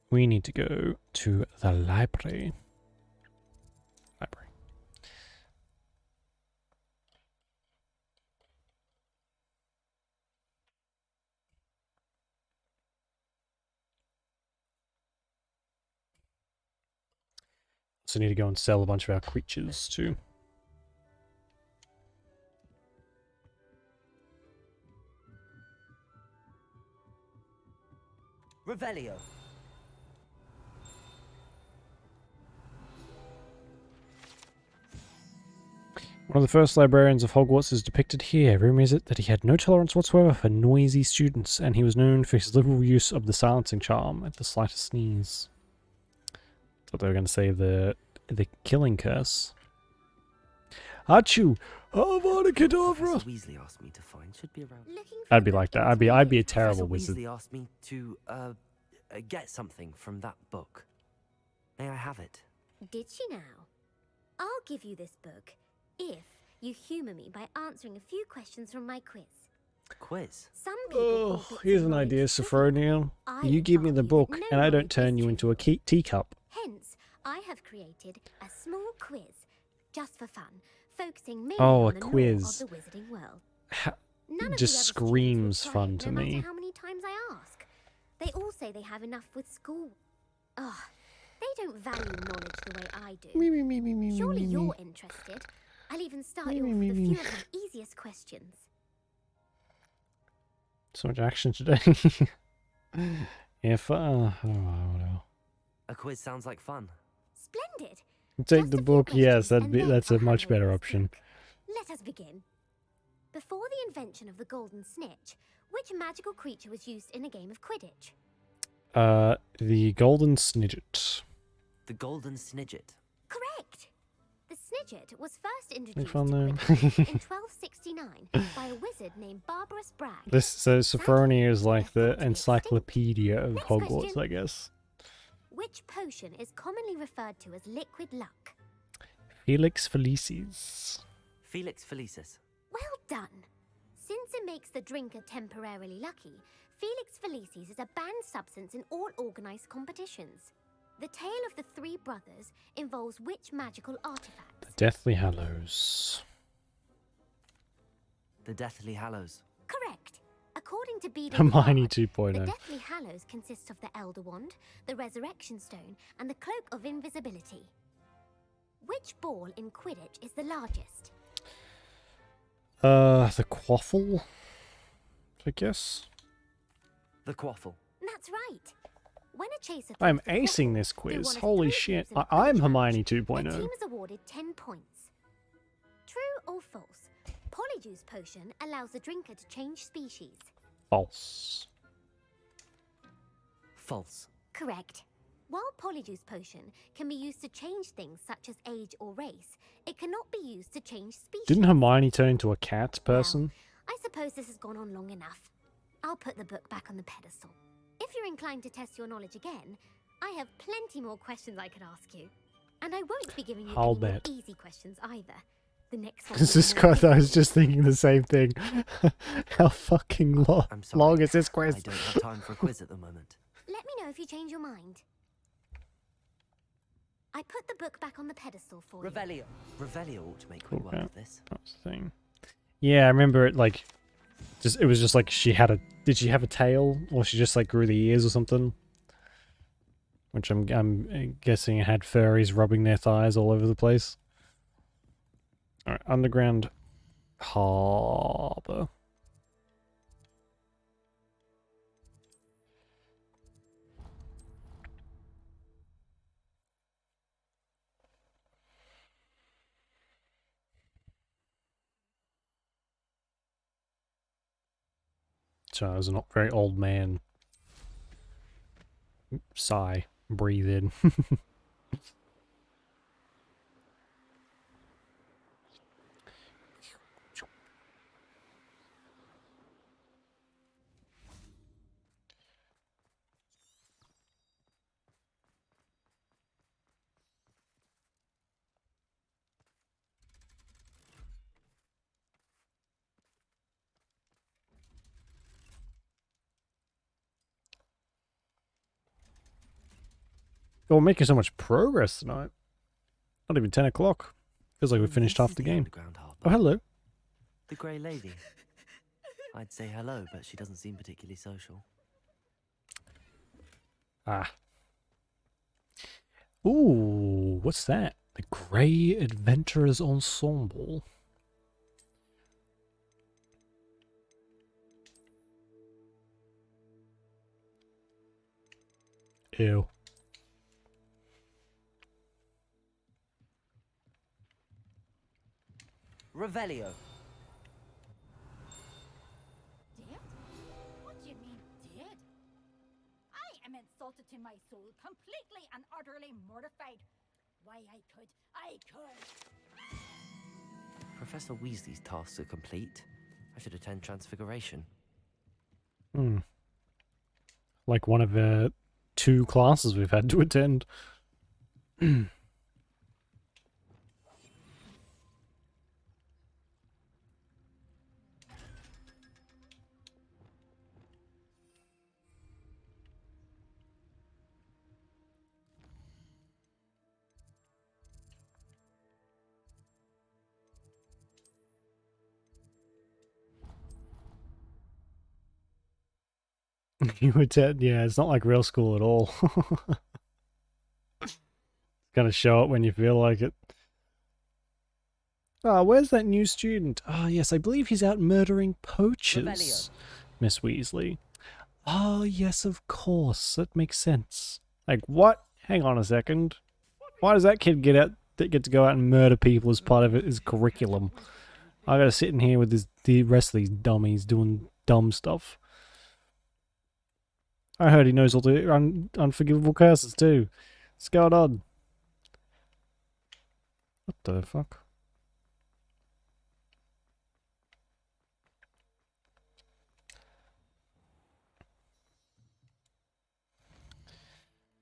A: We need to go to the library. So need to go and sell a bunch of our creatures too.
B: Revelio.
A: One of the first librarians of Hogwarts is depicted here. Rumor is it that he had no tolerance whatsoever for noisy students, and he was known for his liberal use of the silencing charm at the slightest sneeze. Thought they were going to say the killing curse. Achoo! Avada Kedavra!
B: Weasley asked me to find should be around.
A: I'd be like that. I'd be a terrible wizard.
B: Weasley asked me to get something from that book. May I have it?
Q: Did she now? I'll give you this book if you humour me by answering a few questions from my quiz.
B: Quiz?
Q: Some people
A: Here's an idea, Sophronia. You give me the book, and I don't turn you into a teacup.
Q: Hence, I have created a small quiz, just for fun, focusing mainly
A: Oh,
Q: on
A: a
Q: the
A: quiz.
Q: lore of the wizarding world.
A: Just screams fun to
Q: no
A: me.
Q: matter how many times I ask. They all say they have enough with school. Ugh, they don't value knowledge the way I do. Surely you're interested. I'll even start you off with a few of my easiest questions.
A: So much action today. If
B: A quiz sounds like fun.
Q: Splendid.
A: take the book, yes, that's a much better option.
Q: Let us begin. Before the invention of the golden snitch, which magical creature was used in a game of Quidditch?
A: The golden snidget.
B: The golden snidget.
Q: Correct. The snidget was first introduced to
A: fun name.
Q: Quidditch in 1269 by a wizard named Barbarous Bragg.
A: This Sophronia is like the encyclopedia of Hogwarts, I guess.
Q: Which potion is commonly referred to as liquid luck?
A: Felix Felicis.
B: Felix Felicis.
Q: Well done. Since it makes the drinker temporarily lucky, Felix Felicis is a banned substance in all organized competitions. The tale of the three brothers involves which magical artifact?
A: The Deathly Hallows.
B: The Deathly Hallows.
Q: Correct. According to Bede
A: Hermione
Q: the
A: 2.0.
Q: Deathly Hallows consists of the Elder Wand, the Resurrection Stone, and the Cloak of Invisibility. Which ball in Quidditch is the largest?
A: The Quaffle, I guess.
B: The Quaffle.
Q: That's right. When a chaser
A: I'm
Q: throws the
A: acing
Q: quaffle
A: this
Q: through
A: quiz.
Q: one of
A: Holy
Q: 3
A: shit.
Q: hoops in a
A: I'm
Q: Quidditch
A: Hermione
Q: match,
A: 2.0.
Q: the team is awarded 10 points. True or false? Polyjuice Potion allows the drinker to change species.
A: False.
B: False.
Q: Correct. While Polyjuice Potion can be used to change things such as age or race, it cannot be used to change species.
A: Didn't Hermione turn into a cat person?
Q: I suppose this has gone on long enough. I'll put the book back on the pedestal. If you're inclined to test your knowledge again, I have plenty more questions I could ask you. And I won't be giving you
A: I'll
Q: any more
A: bet.
Q: easy questions either. The next one
A: This
Q: will
A: is
Q: be more
A: good. I was just thinking the same thing. How fucking
B: I'm sorry.
A: long is this
B: I
A: quiz?
B: don't have time for a quiz at the moment.
Q: Let me know if you change your mind. I put the book back on the pedestal for
B: Revelio. Revelio ought to make quick work
A: Okay.
B: of this.
A: That's the thing. Yeah, I remember it like it was just like she had a did she have a tail or she just like grew the ears or something? Which I'm guessing it had furries rubbing their thighs all over the place. Alright, underground harbor. So I was a not very old man. Sigh. Breathe in. Oh, we're making so much progress tonight. Not even 10 o'clock. Feels like we finished half the game. Oh, hello.
B: The Grey Lady. I'd say hello, but she doesn't seem particularly social.
A: Ah. Ooh, what's that? The Grey Adventurers Ensemble. Ew.
B: Revelio.
O: Dead? What do you mean, dead? I am insulted to my soul, completely and utterly mortified. Why, I could.
B: Professor Weasley's tasks are complete. I should attend Transfiguration.
A: Hmm. Like one of the 2 classes we've had to attend. You attend, yeah, it's not like real school at all. It's gonna show it when you feel like it. Ah, where's that new student? Ah, yes, I believe he's out murdering poachers, Miss Weasley. Oh, yes, of course. That makes sense. Like, what? Hang on a second. Why does that kid get to go out and murder people as part of his curriculum? I gotta sit in here with the rest of these dummies doing dumb stuff. I heard he knows all the unforgivable curses too. What's going on? What the fuck?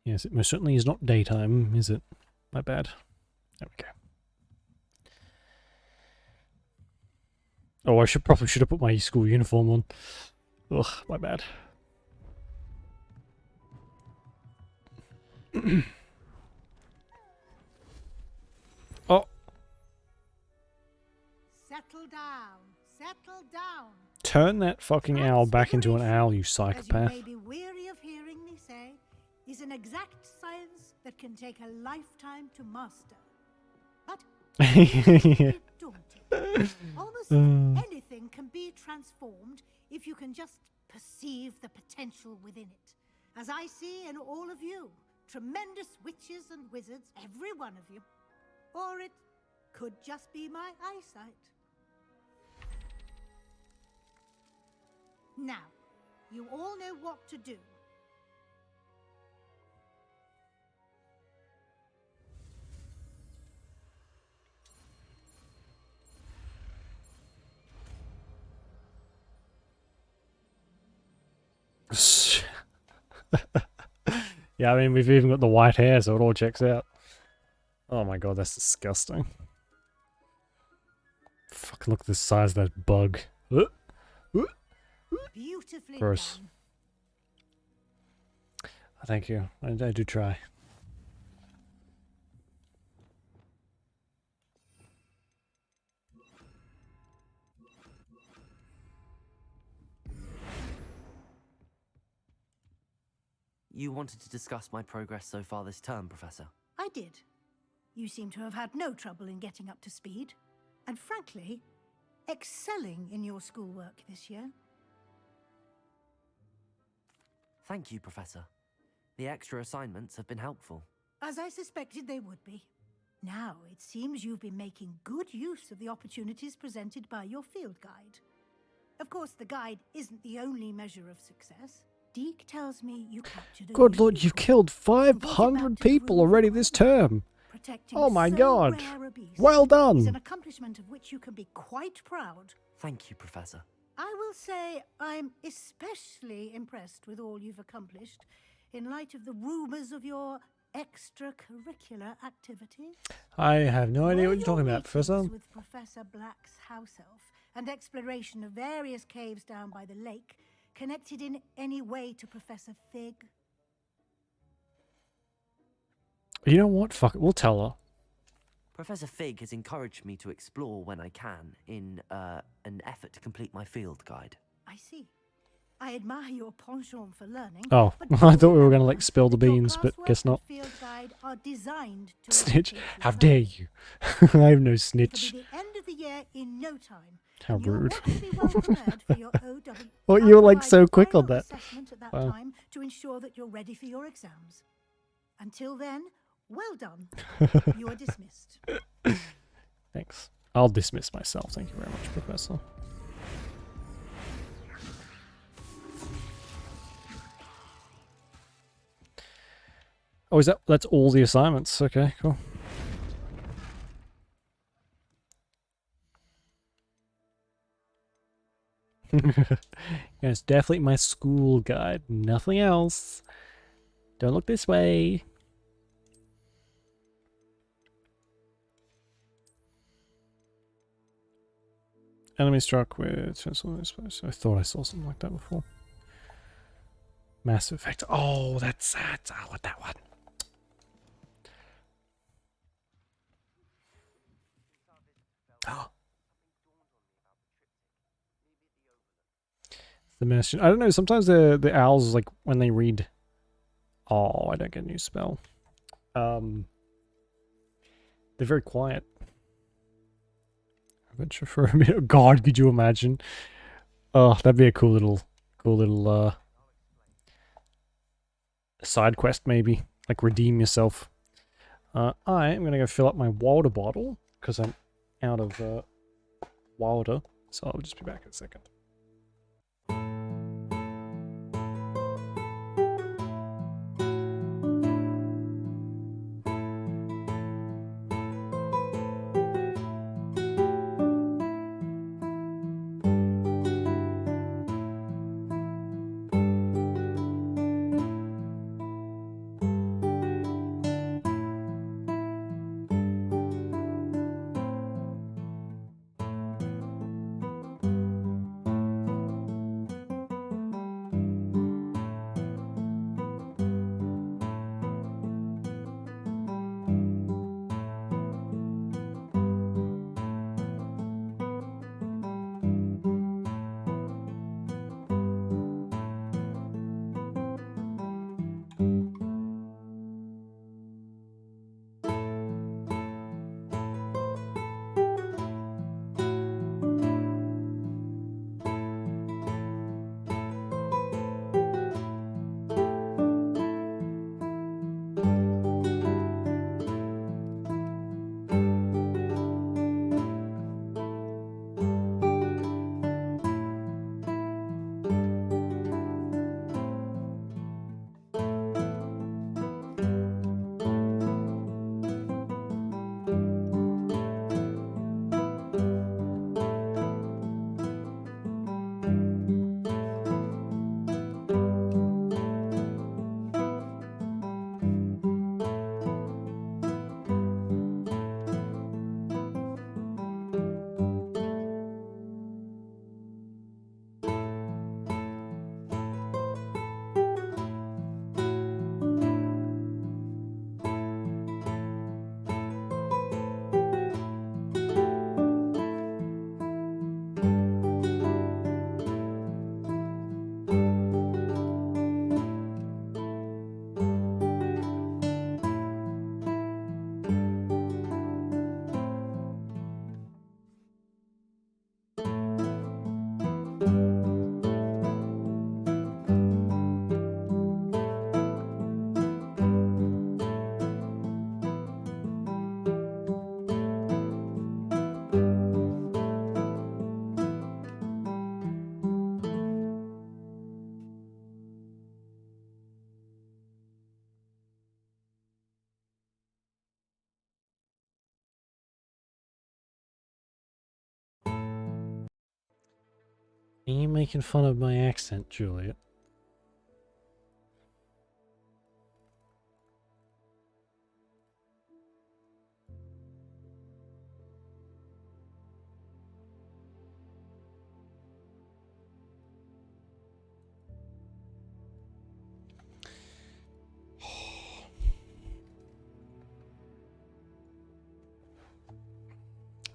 A: Yes, it most certainly is not daytime, is it? My bad. There we go. Oh, I probably should have put my school uniform on. Ugh, my bad. Oh.
L: Settle down. Settle down.
A: Turn that fucking owl back into an owl, you
L: As you
A: psychopath.
L: may be weary of hearing me say, is an exact science that can take a lifetime to master. But
A: Yeah.
L: daunting. Almost anything can be transformed if you can just perceive the potential within it. As I see in all of you, tremendous witches and wizards, every one of you. Or it could just be my eyesight. Now, you all know what to do.
A: Yeah, I mean, we've even got the white hair, so it all checks out. Oh my god, that's disgusting. Fucking look at the size of that bug.
L: Beautifully
A: Gross.
L: done.
A: Thank you. I do try.
B: You wanted to discuss my progress so far this term, Professor?
L: I did. You seem to have had no trouble in getting up to speed. And frankly, excelling in your schoolwork this year.
B: Thank you, Professor. The extra assignments have been helpful.
L: As I suspected they would be. Now, it seems you've been making good use of the opportunities presented by your field guide. Of course, the guide isn't the only measure of success. Deke tells me you captured a
A: Good lord, you've killed 500 people already this term. Oh my god. Well
L: is an
A: done.
L: accomplishment of which you can be quite proud.
B: Thank you, Professor.
L: I will say I'm especially impressed with all you've accomplished in light of the rumors of your extracurricular activities.
A: I have no idea what you're talking about,
L: Meetings
A: Professor.
L: with Professor Black's house elf and exploration of various caves down by the lake connected in any way to Professor Fig?
A: You know what? Fuck it. We'll tell her.
B: Professor Fig has encouraged me to explore when I can in an effort to complete my field guide.
L: I see. I admire your penchant for learning.
A: Oh,
L: but
A: I thought we were going to like spill the beans, but
L: classwork
A: guess
L: and
A: not.
L: field guide are designed to
A: Snitch.
L: educate you
A: How
L: further.
A: dare you? I have no
L: It'll
A: snitch.
L: be the end of the year in no time.
A: How
L: and you'll
A: rude.
L: want to be well prepared for your OW.
A: Oh,
L: I'll
A: you were like
L: provide
A: so
L: a
A: quick on
L: final
A: that.
L: assessment at that
A: Wow.
L: time to ensure that you're ready for your exams. Until then, well done. You are dismissed.
A: Thanks. I'll dismiss myself. Thank you very much, Professor. Oh, that's all the assignments? Okay, cool. Yeah, it's definitely my school guide. Nothing else. Don't look this way. Enemy struck with transform this place. I thought I saw something like that before. Mass effect. Oh, that's I want that one. The mission. I don't know. Sometimes the owls, like when they read. Oh, I don't get a new spell. They're very quiet. Adventure for a minute. God, could you imagine? Oh, that'd be a cool little side quest maybe. Like redeem yourself. I am gonna go fill up my water bottle because I'm out of water. So I'll just be back in a second. Are you making fun of my accent, Juliet?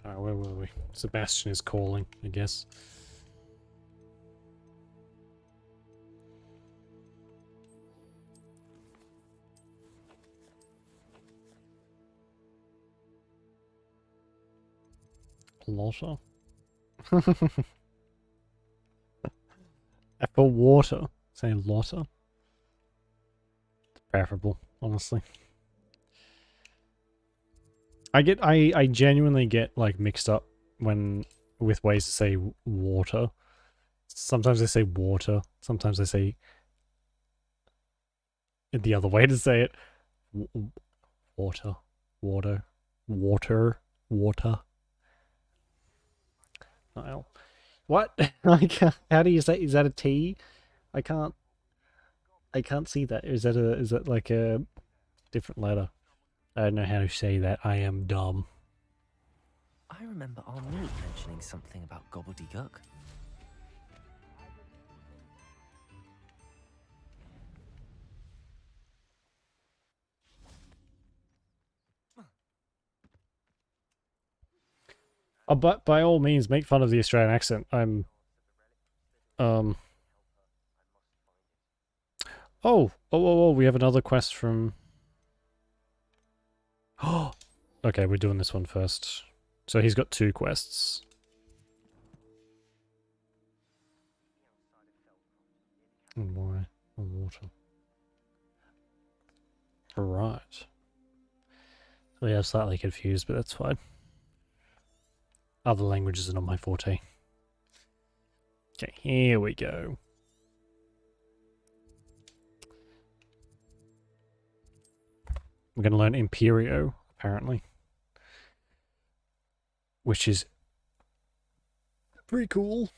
A: Alright, where were we? Sebastian is calling, I guess. Lotta? Apple water. Say Lotta. Preferable, honestly. I genuinely get like mixed up with ways to say water. Sometimes I say water, sometimes I say the other way to say it. Water. Water. Water. Water. Niall. What? Like, how do you say? Is that a T? I can't see that. Is that like a different letter? I don't know how to say that. I am dumb.
B: I remember our mate mentioning something about gobbledygook.
A: Oh, but by all means, make fun of the Australian accent. Oh, we have another quest from... Oh! Okay, we're doing this one first. So he's got 2 quests. And why? And water. Right. So yeah, I'm slightly confused, but that's fine. Other languages are not my forte. Okay, here we go. We're going to learn Imperio, apparently. Which is pretty cool.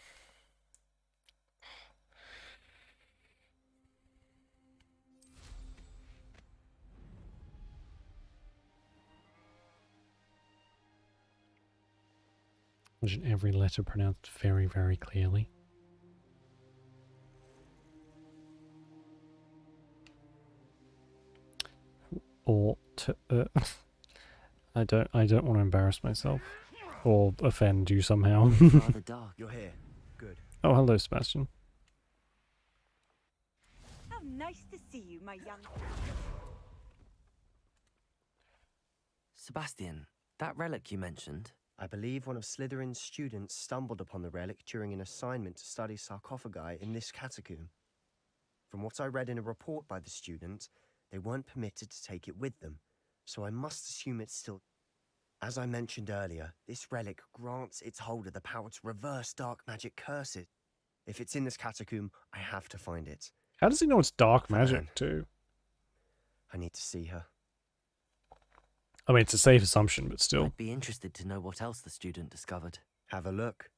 A: Imagine every letter pronounced very, very clearly. Or to, I don't want to embarrass myself or offend you somehow.
B: Rather dark.
R: You're here. Good.
A: Oh, hello, Sebastian.
M: How nice to see you, my young...
B: Sebastian, that relic you mentioned.
R: I believe one of Slytherin's students stumbled upon the relic during an assignment to study sarcophagi in this catacomb. From what I read in a report by the student, they weren't permitted to take it with them, so I must assume it's still... As I mentioned earlier, this relic grants its holder the power to reverse dark magic curses. If it's in this catacomb, I have to find it.
A: How does he know it's dark magic, too?
R: I need to see her.
A: I mean, it's a safe assumption, but still.
B: I'd be interested to know what else the student discovered.
R: Have a look.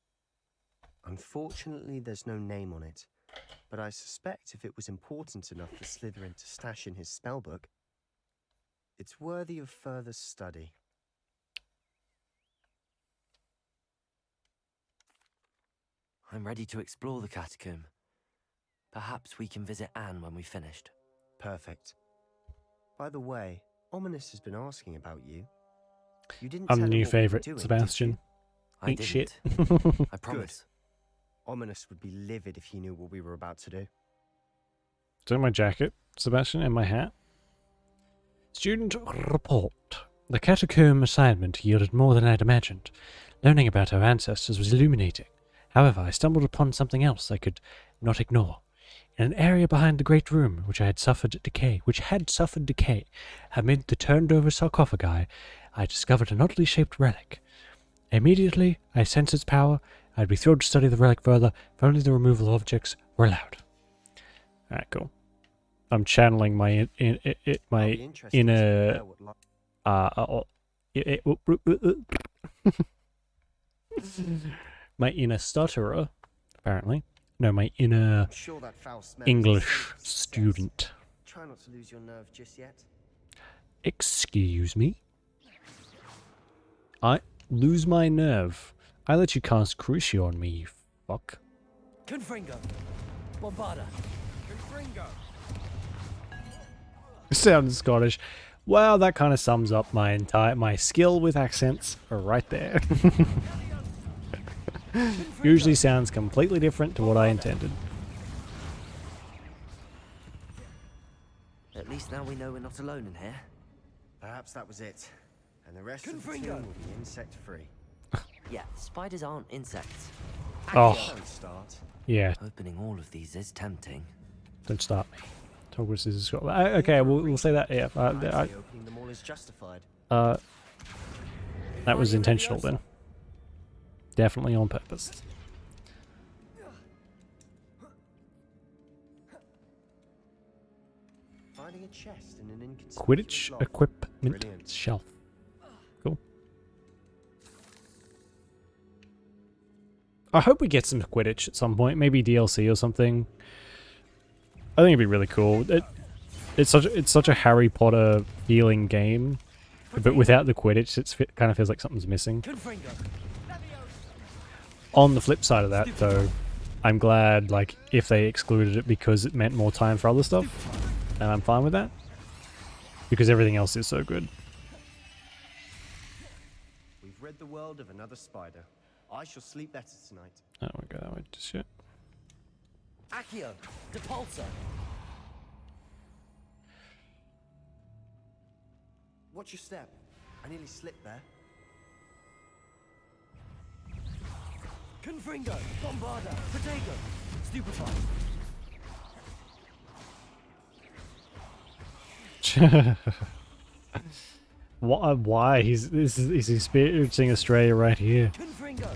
R: Unfortunately, there's no name on it, but I suspect if it was important enough for Slytherin to stash in his spellbook, it's worthy of further study.
B: I'm ready to explore the catacomb. Perhaps we can visit Anne when we've finished.
R: Perfect. By the way, Ominous has been asking about you. You didn't
A: I'm
R: tell
A: the
R: him
A: new
R: what we were
A: favourite,
R: doing,
A: Sebastian.
B: I
A: Eat
B: didn't.
A: shit.
B: I promise.
R: Good. Ominous would be livid if he knew what we were about to do.
A: So my jacket, Sebastian, and my hat. Student report. The catacomb assignment yielded more than I'd imagined. Learning about our ancestors was illuminating. However, I stumbled upon something else I could not ignore. In an area behind the great room, which had suffered decay, amid the turned-over sarcophagi, I discovered an oddly shaped relic. Immediately, I sensed its power. I'd be thrilled to study the relic further, if only the removal of objects were allowed. Alright, cool. I'm channeling my inner my inner stutterer apparently. No, my inner
R: I'm sure that foul smell is the
A: English
R: scent of success.
A: student.
R: Try not to lose your nerve just yet.
A: Excuse me? I lose my nerve. I let you cast Crucio on me, you fuck.
B: Confringo. Bombarda. Confringo.
A: Sounded Scottish. Well, that kind of sums up my skill with accents right there. Usually sounds completely different to what I intended.
B: At least now we know we're not alone in here.
R: Perhaps that was it. And the rest of the
B: Confringo.
R: tomb will be insect-free.
B: Yeah, spiders aren't insects.
A: Oh.
R: Don't start.
A: Yeah.
B: Opening all of these is tempting.
A: Don't start me. Hogwarts is Scotland. Okay, we'll say that. Yeah.
R: Opening them all is justified.
A: That was intentional then. Definitely on purpose.
R: Finding a chest in an inconspicuous
A: Quidditch
R: lock.
A: equipment
R: Brilliant.
A: shelf. Cool. I hope we get some Quidditch at some point. Maybe DLC or something. I think it'd be really cool. It's such a Harry Potter feeling game, but without the Quidditch, it kind of feels like something's missing. On the flip side of that, though, I'm glad like if they excluded it because it meant more time for other stuff, and I'm fine with that because everything else is so good.
R: We've rid the world of another spider. I shall sleep better tonight.
A: Oh, we go that way. Just shit.
B: Accio. Depulsa.
R: Watch your step. I nearly slipped there.
B: Confringo. Bombarda. Protego. Stupefy.
A: What? Why? He's experiencing Australia right here.
B: Confringo.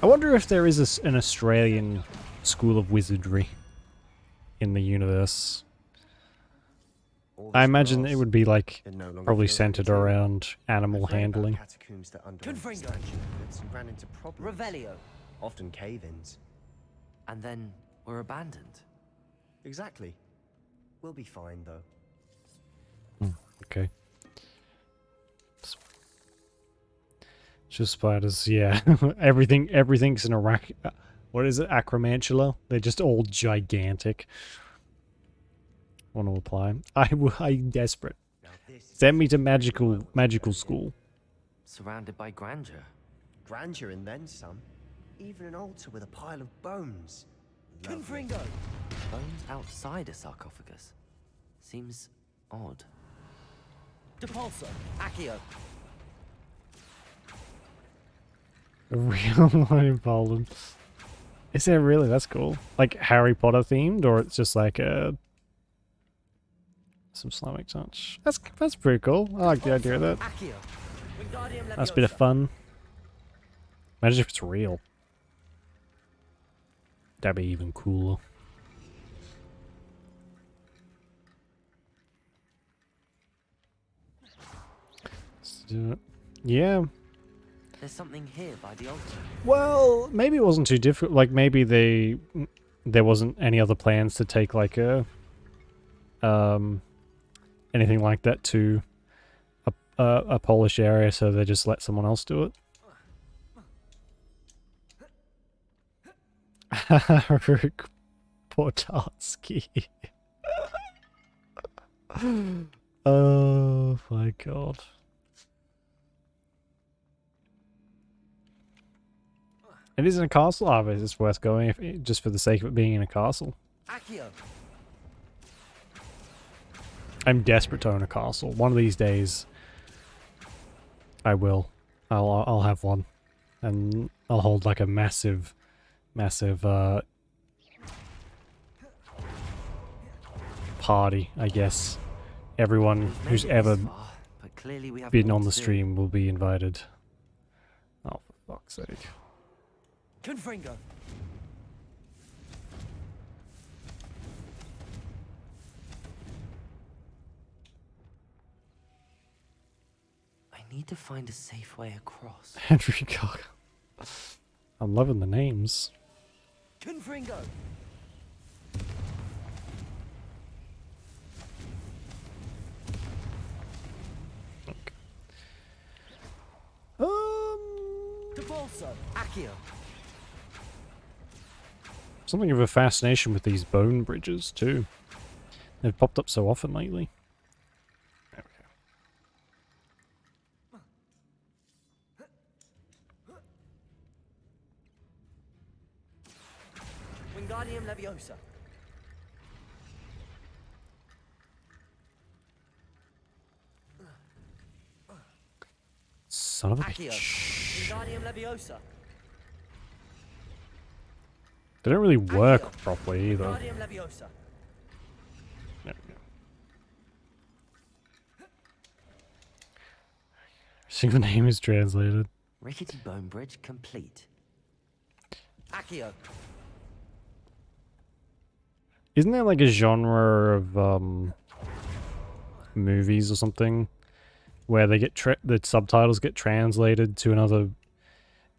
A: I wonder if there is an Australian school of wizardry in the universe. I imagine it would be like probably centered around animal handling.
R: Catacombs that underwent expansion efforts and ran into problems.
B: Revelio.
R: Often cave-ins.
B: And then we're abandoned.
R: Exactly. We'll be fine though.
A: Okay. Just spiders, yeah. Everything's in a what is it? Acromantula? They're just all gigantic. Want to apply? I'm desperate. Send me to magical school.
B: Surrounded by grandeur.
R: Grandeur and then some. Even an altar with a pile of bones.
B: Confringo. Bones outside a sarcophagus. Seems odd. Depulso. Accio.
A: A real one in Poland. Is there really? That's cool. Like Harry Potter themed, or it's just like some Islamic touch. That's pretty cool. I like the idea of that. That's a bit of fun. Imagine if it's real. That'd be even cooler. Let's do it. Yeah.
B: There's something here by the altar.
A: Well, maybe it wasn't too difficult. Like maybe there wasn't any other plans to take like a anything like that to a Polish area, so they just let someone else do it. Rick Potarski. Oh my god. It is in a castle? Oh, but it's worth going just for the sake of it being in a castle.
B: Accio.
A: I'm desperate to own a castle. One of these days, I will. I'll have one, and I'll hold like a massive party. I guess everyone who's ever been on the stream will be invited. Oh, for fuck's sake!
B: Confringo. I need to find a safe way across.
A: Henry Cock. I'm loving the names.
B: Confringo! Devolso! Accio!
A: Something of a fascination with these bone bridges, too. They've popped up so often lately.
B: Wingardium Leviosa!
A: Son of a
B: Accio!
A: bitch.
B: Wingardium Leviosa!
A: They don't really work properly either.
B: Wingardium Leviosa!
A: There we go. I think the name is translated.
B: Rickety Bone Bridge complete. Accio!
A: Isn't there like a genre of movies or something where they get the subtitles get translated to another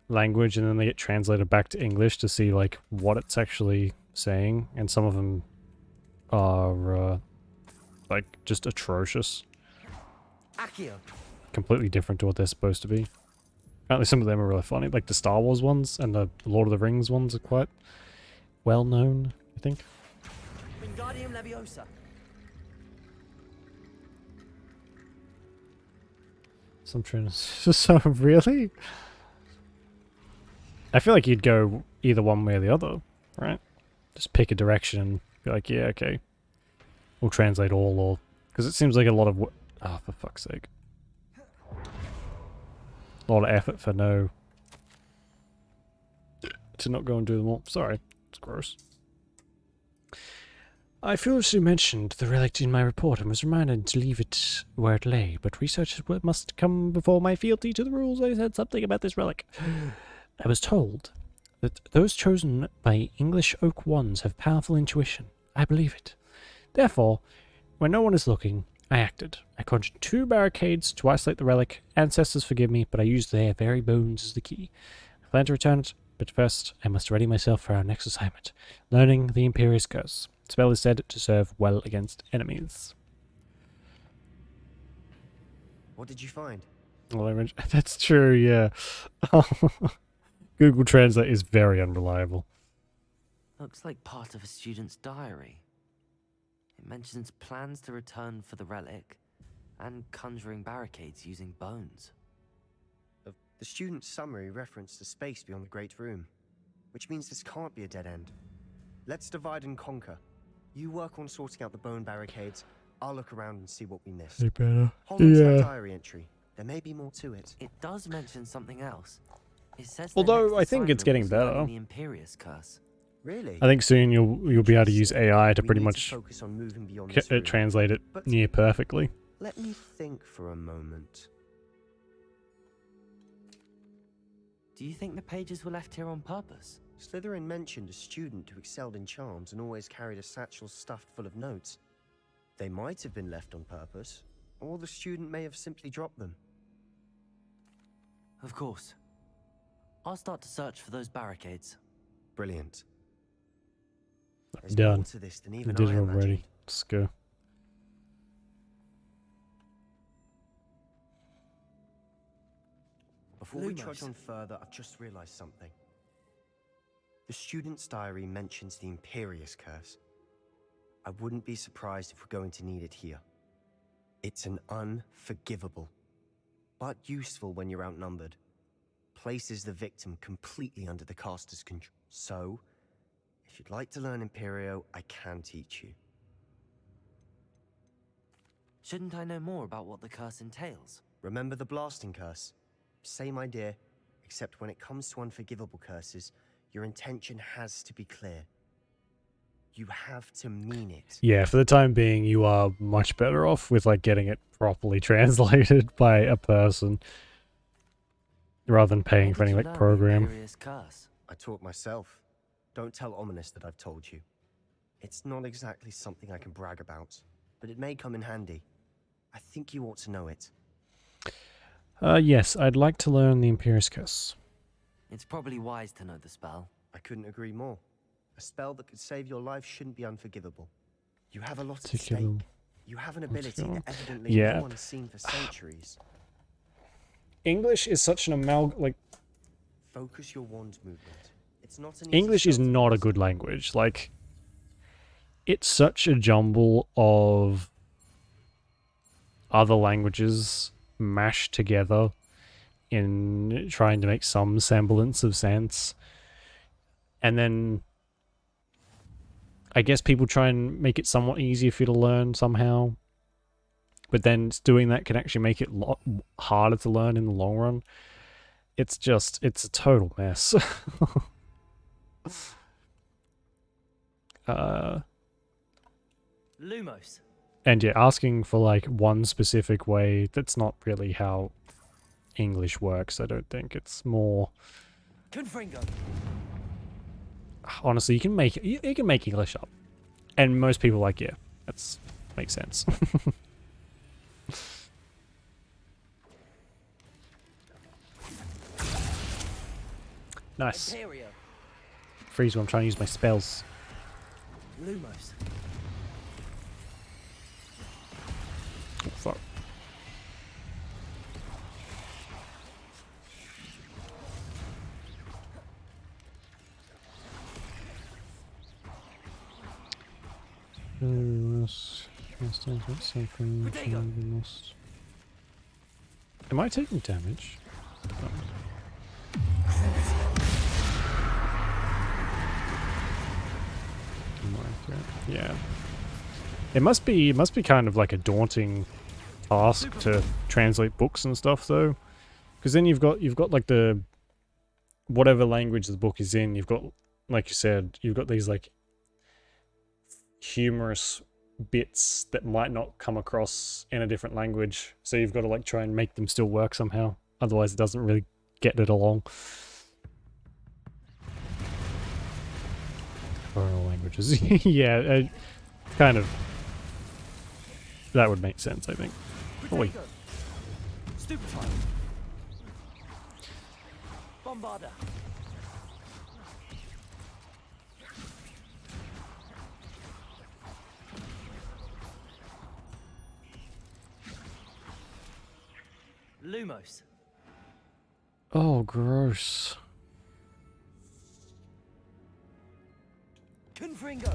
A: language and then they get translated back to English to see like what it's actually saying, and some of them are like just atrocious.
B: Accio!
A: Completely different to what they're supposed to be. Apparently some of them are really funny, like the Star Wars ones and the Lord of the Rings ones are quite well known, I think.
B: Wingardium Leviosa!
A: Some trainers. So really? I feel like you'd go either one way or the other, right? Just pick a direction and be like, yeah, okay. We'll translate all, or... Because it seems like a lot of... Oh, for fuck's sake. A lot of effort for no... To not go and do them all. Sorry. It's gross. I foolishly mentioned the relic in my report and was reminded to leave it where it lay, but research must come before my fealty to the rules. I said something about this relic. I was told that those chosen by English Oak Wands have powerful intuition. I believe it. Therefore, when no one is looking, I acted. I conjured 2 barricades to isolate the relic. Ancestors forgive me, but I used their very bones as the key. I plan to return it, but first I must ready myself for our next assignment, learning the Imperious Curse. The spell is said to serve well against enemies.
R: What did you find?
A: Well, that's true, yeah. Google Translate is very unreliable.
B: Looks like part of a student's diary. It mentions plans to return for the relic and conjuring barricades using bones.
R: The student's summary referenced the space beyond the Great Room, which means this can't be a dead end. Let's divide and conquer. You work on sorting out the bone barricades. I'll look around and see what we missed.
A: They better.
R: Hold on to that
A: Yeah.
R: diary entry. There may be more to it.
B: It does mention something else. It says
A: Although I think it's getting better.
B: The Imperious Curse.
R: Really?
A: I think soon you'll be able to use AI to pretty much
R: focus on moving beyond this room.
A: translate it
R: But
A: near perfectly.
R: let me think for a moment.
B: Do you think the pages were left here on purpose?
R: Slytherin mentioned a student who excelled in charms and always carried a satchel stuffed full of notes. They might have been left on purpose, or the student may have simply dropped them.
B: Of course. I'll start to search for those barricades.
R: Brilliant. There's
A: Done.
R: more to this than
A: I
R: even
A: did
R: I
A: it already.
R: imagined.
A: Let's go.
R: Before we trudge on further, I've just realized something. The student's diary mentions the Imperious Curse. I wouldn't be surprised if we're going to need it here. It's an unforgivable, but useful when you're outnumbered. Places the victim completely under the caster's control. So, if you'd like to learn Imperio, I can teach you.
B: Shouldn't I know more about what the curse entails?
R: Remember the blasting curse? Same idea, except when it comes to unforgivable curses, your intention has to be clear. You have to mean it.
A: Yeah, for the time being, you are much better off with like getting it properly translated by a person rather than paying for any like program.
R: I taught myself. Don't tell Ominous that I've told you. It's not exactly something I can brag about, but it may come in handy. I think you ought to know it.
A: Yes, I'd like to learn the Imperious Curse.
B: It's probably wise to know the spell.
R: I couldn't agree more. A spell that could save your life shouldn't be unforgivable. You have a lot at
A: Particular-
R: stake. You have an ability that evidently
A: Yeah.
R: no one's seen for centuries.
A: English is such an like
R: Focus your wand movement. It's not an easy
A: English is
R: spell to
A: not a
R: master.
A: good language. Like, it's such a jumble of other languages mashed together in trying to make some semblance of sense. And then I guess people try and make it somewhat easier for you to learn somehow. But then doing that can actually make it a lot harder to learn in the long run. It's a total mess.
B: Lumos.
A: And yeah, asking for like one specific way, that's not really how English works, I don't think. It's more...
B: Confringo.
A: Honestly, you can make English up. And most people like, yeah, that's makes sense. Nice.
B: Imperio.
A: Freeze when I'm trying to use my spells.
B: Lumos.
A: Oh, fuck. Am I taking damage? Oh. Yeah. It must be kind of like a daunting task to translate books and stuff though. Because then you've got like the whatever language the book is in, you've got, like you said, you've got these like humorous bits that might not come across in a different language. So you've got to like try and make them still work somehow. Otherwise it doesn't really get it along. Foreign languages. Yeah, kind of. That would make sense, I think. Oh, wait.
B: Stupefy. Bombarder. Lumos.
A: Oh, gross.
B: Confringo.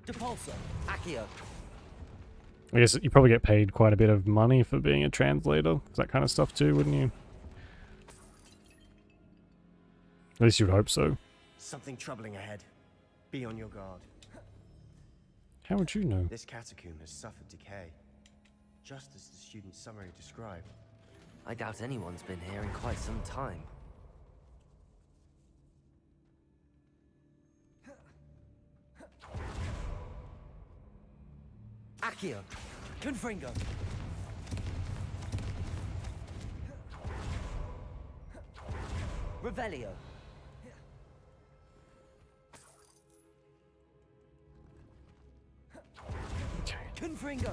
B: Depulso. Accio.
A: I guess you probably get paid quite a bit of money for being a translator. That kind of stuff too, wouldn't you? At least you would hope so.
R: Something troubling ahead. Be on your guard.
A: How would you know?
R: This catacomb has suffered decay, just as the student's summary described.
B: I doubt anyone's been here in quite some time. Accio. Confringo. Revelio. Confringo.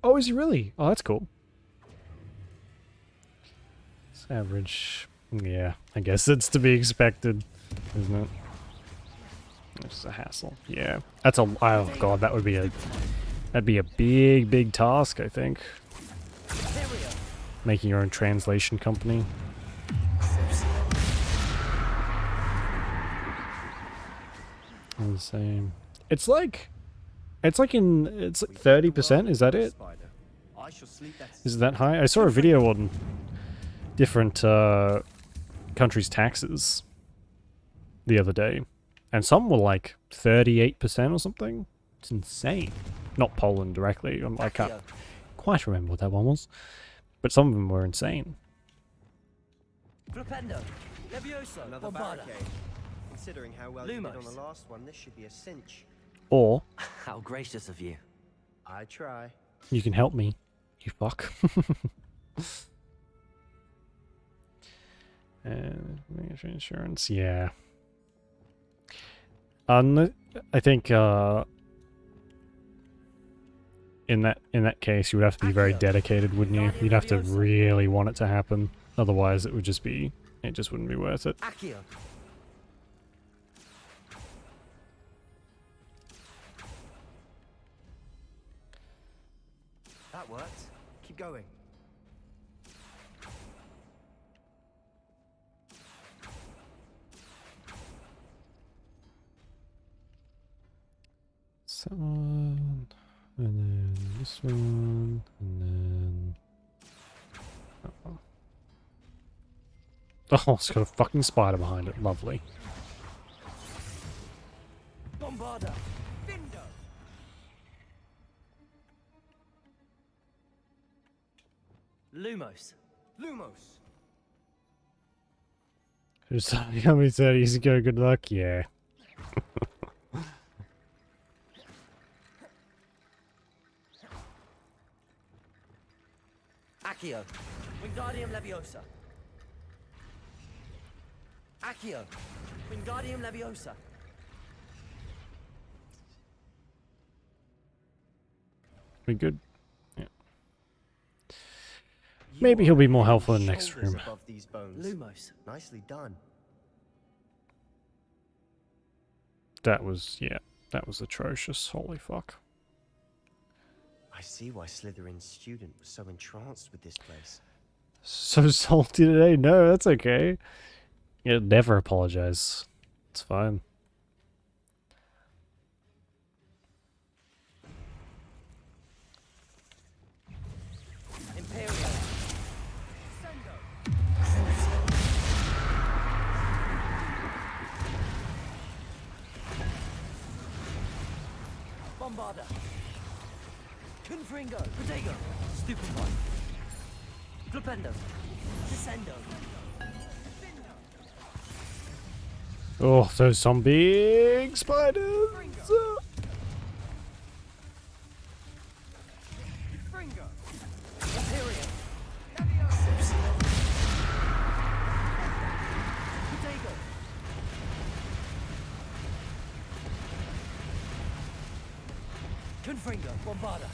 A: Oh, is he really? Oh, that's cool. It's average. Yeah, I guess it's to be expected, isn't it? It's a hassle. Yeah, that's a. Oh god, that'd be a big task, I think. Making your own translation company. The same. It's like 30%. Is that it? Is it that high? I saw a video on different countries' taxes the other day, and some were like 38% or something. It's insane. Not Poland directly. I can't quite remember what that one was, but some of them were insane.
B: Flipendo. Levioso.
R: Another
B: Bombarda.
R: barricade. Considering how well you did on
B: Lumos.
R: the last one, this should be a cinch.
A: Or
B: How gracious of you.
R: I try.
A: you can help me, you fuck. Insurance, yeah. I think in that case, you would have to be very dedicated, wouldn't you? You'd have to really want it to happen. Otherwise, it just wouldn't be worth it.
B: Accio.
R: That worked. Keep going.
A: Someone, and then this one, and then... Oh, it's got a fucking spider behind it. Lovely.
B: Bombarda. Findo. Lumos. Lumos.
A: Just tell me 30 years ago, good luck? Yeah.
B: Accio. Wingardium Leviosa. Accio. Wingardium Leviosa.
A: We good? Yeah. Maybe he'll be more helpful in the next room.
R: Above these bones.
B: Lumos.
R: Nicely done.
A: That was atrocious. Holy fuck.
R: I see why Slytherin's student was so entranced with this place.
A: So salty today? No, that's okay. Yeah, never apologize. It's fine.
B: Imperial. Bombarda. Confringo. Protego. Stupefy. Flipendo. Descendo.
A: Oh, those some big spiders!
B: Fringo. Imperial. Protego. Confringo. Bombarda.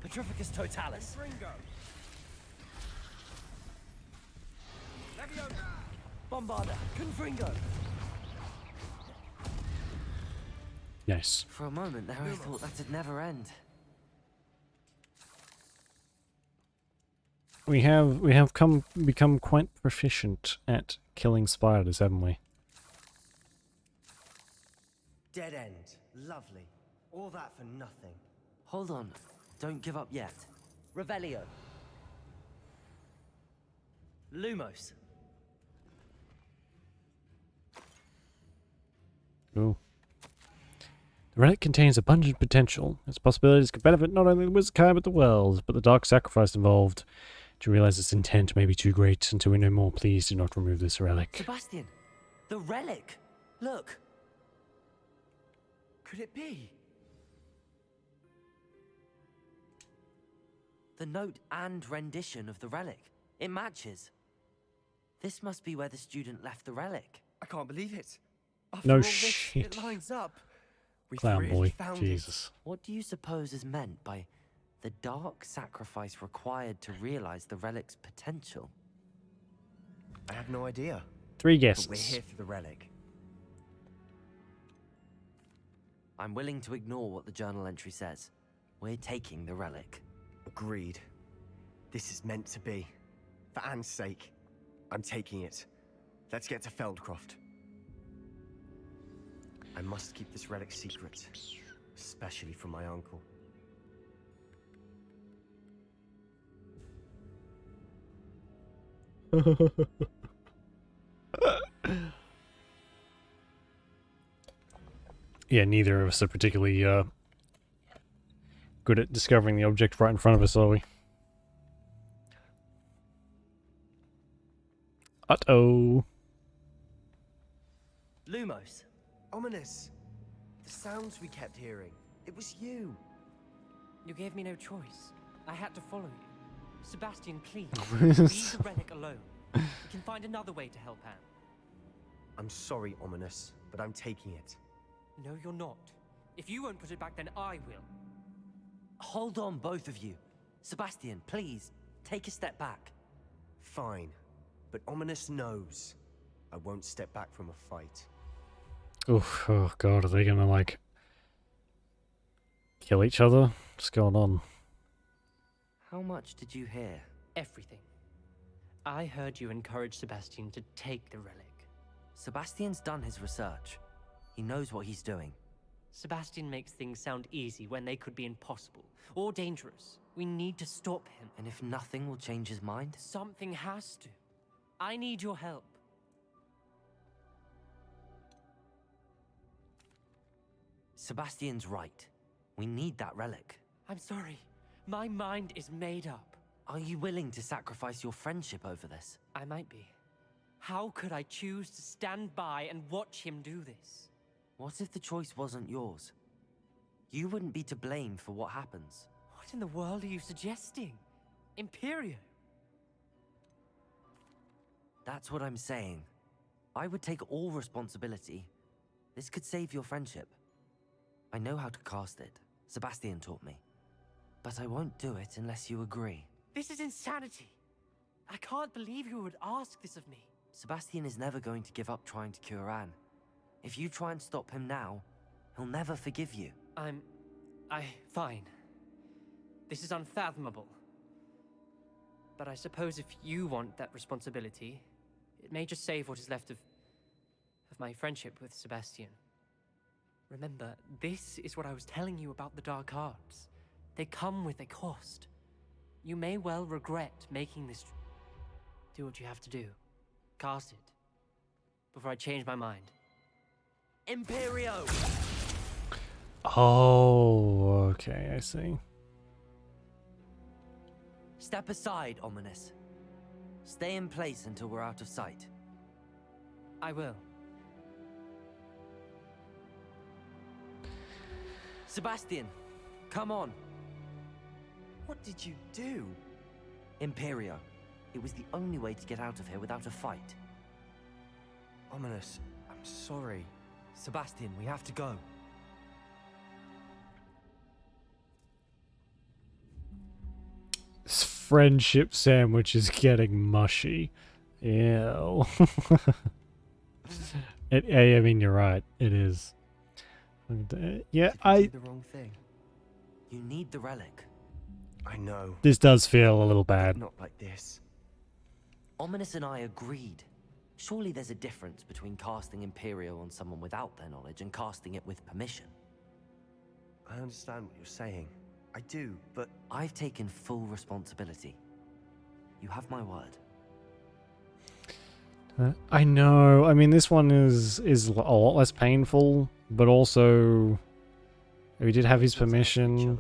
B: Petrificus Totalis. Bombarda. Confringo.
A: Nice.
B: For a moment there, I thought that'd never end.
A: We have become quite proficient at killing spiders, haven't we?
R: Dead end. Lovely. All that for nothing.
B: Hold on. Don't give up yet. Revelio. Lumos.
A: Ooh. The relic contains abundant potential. Its possibilities could benefit not only the wizard kind but the world, but the dark sacrifice involved. To realize its intent may be too great. Until we know more, please do not remove this relic.
B: Sebastian. The relic. Look. Could it be? The note and rendition of the relic. It matches. This must be where the student left the relic.
R: I can't believe it.
A: No shit.
R: It lines up. We've
A: Clown
R: really
A: boy.
R: found
A: Jesus.
B: What do you suppose is meant by the dark sacrifice required to realize the relic's potential?
R: I have no idea.
A: 3
R: But
A: guesses.
R: we're here for the relic.
B: I'm willing to ignore what the journal entry says. We're taking the relic.
R: Agreed. This is meant to be. For Anne's sake, I'm taking it. Let's get to Feldcroft. I must keep this relic secret, especially from my uncle.
A: Yeah, neither of us are particularly good at discovering the object right in front of us, are we? Uh-oh.
B: Lumos.
R: Ominous. The sounds we kept hearing. It was you.
N: You gave me no choice. I had to follow you. Sebastian, please. Leave the relic alone. We can find another way to help Anne.
R: I'm sorry, Ominous, but I'm taking it.
N: No, you're not. If you won't put it back, then I will.
B: Hold on, both of you. Sebastian, please, take a step back.
R: Fine, but Ominous knows I won't step back from a fight.
A: Oof, oh god, are they gonna, like, kill each other? What's going on?
B: How much did you hear?
N: Everything. I heard you encourage Sebastian to take the relic.
B: Sebastian's done his research. He knows what he's doing.
N: Sebastian makes things sound easy when they could be impossible or dangerous. We need to stop him.
B: And if nothing will change his mind?
N: Something has to. I need your help.
B: Sebastian's right. We need that relic.
N: I'm sorry. My mind is made up.
B: Are you willing to sacrifice your friendship over this?
N: I might be. How could I choose to stand by and watch him do this?
B: What if the choice wasn't yours? You wouldn't be to blame for what happens.
N: What in the world are you suggesting? Imperio?
B: That's what I'm saying. I would take all responsibility. This could save your friendship. I know how to cast it. Sebastian taught me. But I won't do it unless you agree.
N: This is insanity. I can't believe you would ask this of me.
B: Sebastian is never going to give up trying to cure Anne. If you try and stop him now, he'll never forgive you.
N: Fine. This is unfathomable. But I suppose if you want that responsibility, it may just save what is left of my friendship with Sebastian. Remember, this is what I was telling you about the dark arts. They come with a cost. You may well regret making this. Do what you have to do. Cast it. Before I change my mind.
B: Imperio!
A: Oh, okay, I see.
B: Step aside, Ominous. Stay in place until we're out of sight.
N: I will.
B: Sebastian, come on.
R: What did you do?
B: Imperio. It was the only way to get out of here without a fight.
R: Ominous, I'm sorry.
B: Sebastian, we have to go.
A: This friendship sandwich is getting mushy. Ew. I mean, you're right. It is. Yeah,
R: Did the wrong thing.
B: You need the relic.
R: I know.
A: This does feel a little bad.
R: Not like this.
B: Ominous and I agreed. Surely there's a difference between casting Imperio on someone without their knowledge and casting it with permission.
R: I understand what you're saying. I do, but...
B: I've taken full responsibility. You have my word.
A: I know. I mean, this one is a lot less painful, but also we did have his permission.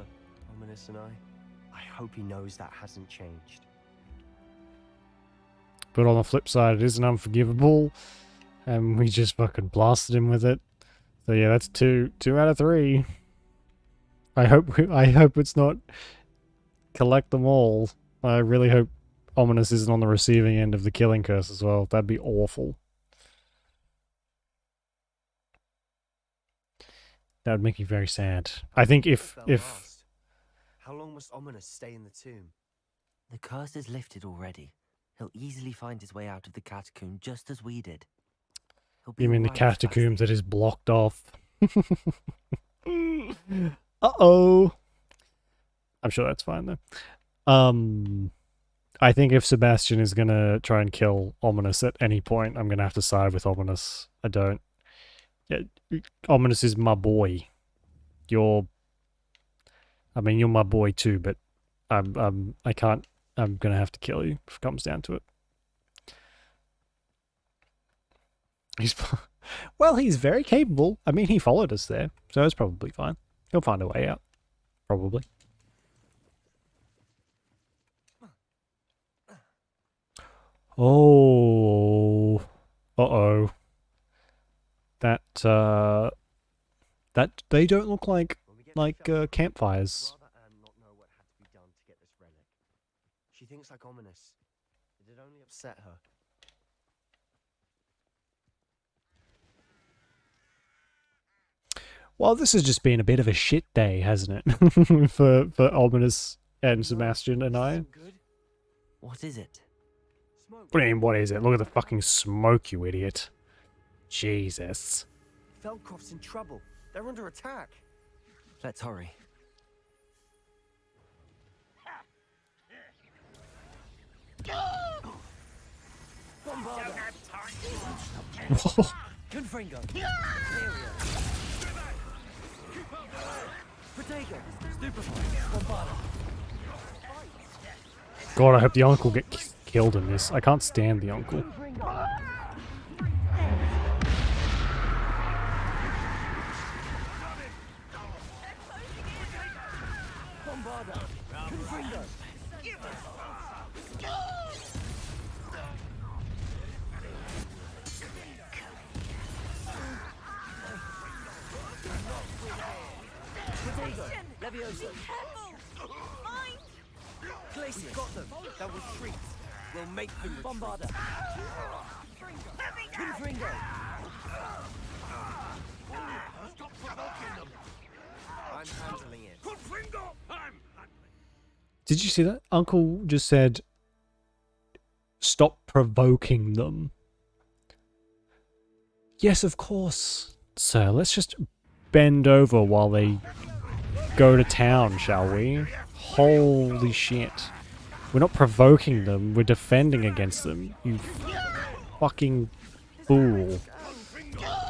R: Ominous and I hope he knows that hasn't changed.
A: But on the flip side, it isn't unforgivable, and we just fucking blasted him with it. So yeah, that's two out of 3. I hope it's not collect them all. I really hope Ominous isn't on the receiving end of the killing curse as well. That'd be awful. That would make me very sad. I think if
R: How long must Ominous stay in the tomb?
B: The curse is lifted already. He'll easily find his way out of the catacomb just as we did.
A: You mean the catacombs that is blocked off? Uh-oh. I'm sure that's fine though. I think if Sebastian is gonna try and kill Ominous at any point, I'm gonna have to side with Ominous. I don't. Yeah, Ominous is my boy. You're my boy too, but I can't. I'm gonna have to kill you if it comes down to it. He's very capable. I mean, he followed us there, so it's probably fine. He'll find a way out, probably. Oh, uh-oh. That they don't look like campfires.
R: She thinks like Ominous. Did it only upset her?
A: Well, this has just been a bit of a shit day, hasn't it? for Ominous and Sebastian and I.
B: What is it?
A: What do you mean, what is it? Look at the fucking smoke, you idiot. Jesus.
R: Feldcroft's in trouble. They're under attack.
B: Let's hurry.
N: Confringo. Protego. Stupefy. Bombarda.
A: God, I hope the uncle gets killed in this. I can't stand the uncle.
N: Leviosa. Glacier. Got them. They'll retreat. We'll make them retreat. Bombarda. Confringo.
F: Stop provoking them.
R: I'm handling it.
F: Confringo!
A: Did you see that? Uncle just said, stop provoking them. Yes, of course, sir. Let's just bend over while they go to town, shall we? Holy shit. We're not provoking them, we're defending against them. You fucking fool.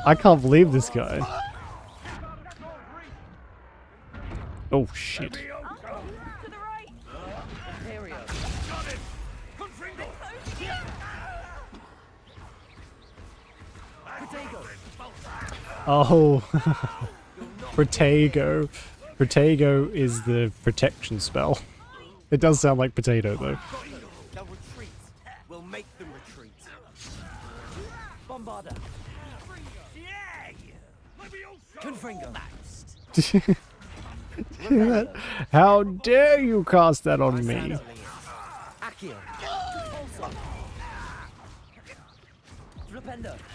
A: I can't believe this guy. Oh shit. Oh, Protego. Protego is the protection spell. It does sound like potato though.
N: They'll retreat. We'll make them retreat. Bombarda. Confringo.
A: How dare you cast that on me?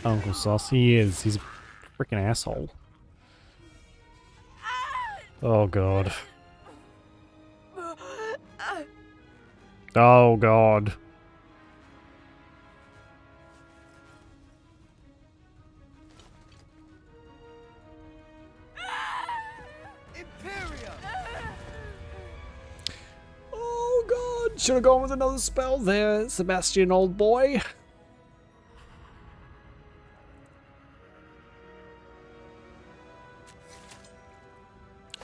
A: Uncle Sauce, he is. He's a freaking asshole. Oh god. Oh god. Oh god. Should have gone with another spell there, Sebastian, old boy.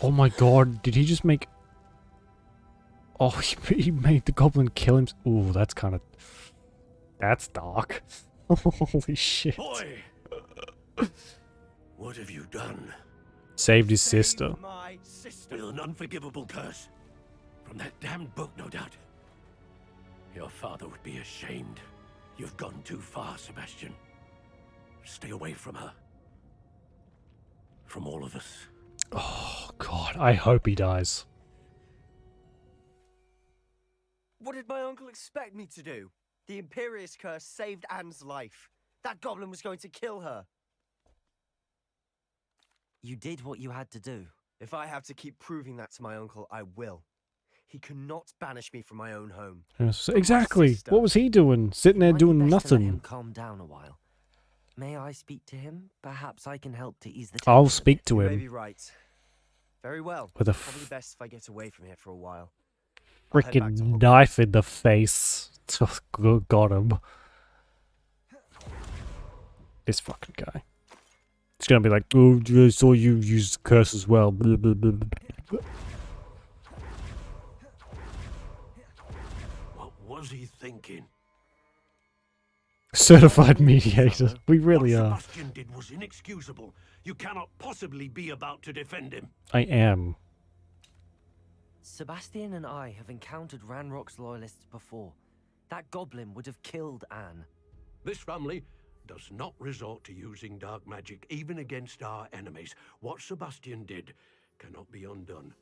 A: Oh my god, did he just make... Oh, he made the goblin kill him. Ooh, that's kind of... That's dark. Holy shit.
F: Boy! What have you done?
A: Saved his sister.
F: My sister. With an unforgivable curse. From that damned book, no doubt. Your father would be ashamed. You've gone too far, Sebastian. Stay away from her. From all of us.
A: Oh god, I hope he dies.
R: What did my uncle expect me to do? The Imperious Curse saved Anne's life. That goblin was going to kill her.
B: You did what you had to do.
R: If I have to keep proving that to my uncle, I will. He cannot banish me from my own home.
A: Yes, exactly. What was he doing? Sitting there doing
B: Let him
A: nothing.
B: calm down a while. May I speak to him? Perhaps I can help to ease the
A: I'll
B: tension.
A: speak to
R: You may
A: him.
R: be right. Very well.
A: With a
R: Probably best if I get away from here for a while. I'll head back to
A: Freaking
R: Hogwarts.
A: knife in the face. Got him. This fucking guy. It's gonna be like, oh, I saw you use the curse as well. Blah, blah, blah, blah.
F: What was he thinking?
A: Certified mediator. We really
F: What
A: are.
F: Sebastian did was inexcusable. You cannot possibly be about to defend him.
A: I am.
B: Sebastian and I have encountered Ranrock's loyalists before. That goblin would have killed Anne.
F: This family does not resort to using dark magic, even against our enemies. What Sebastian did cannot be undone.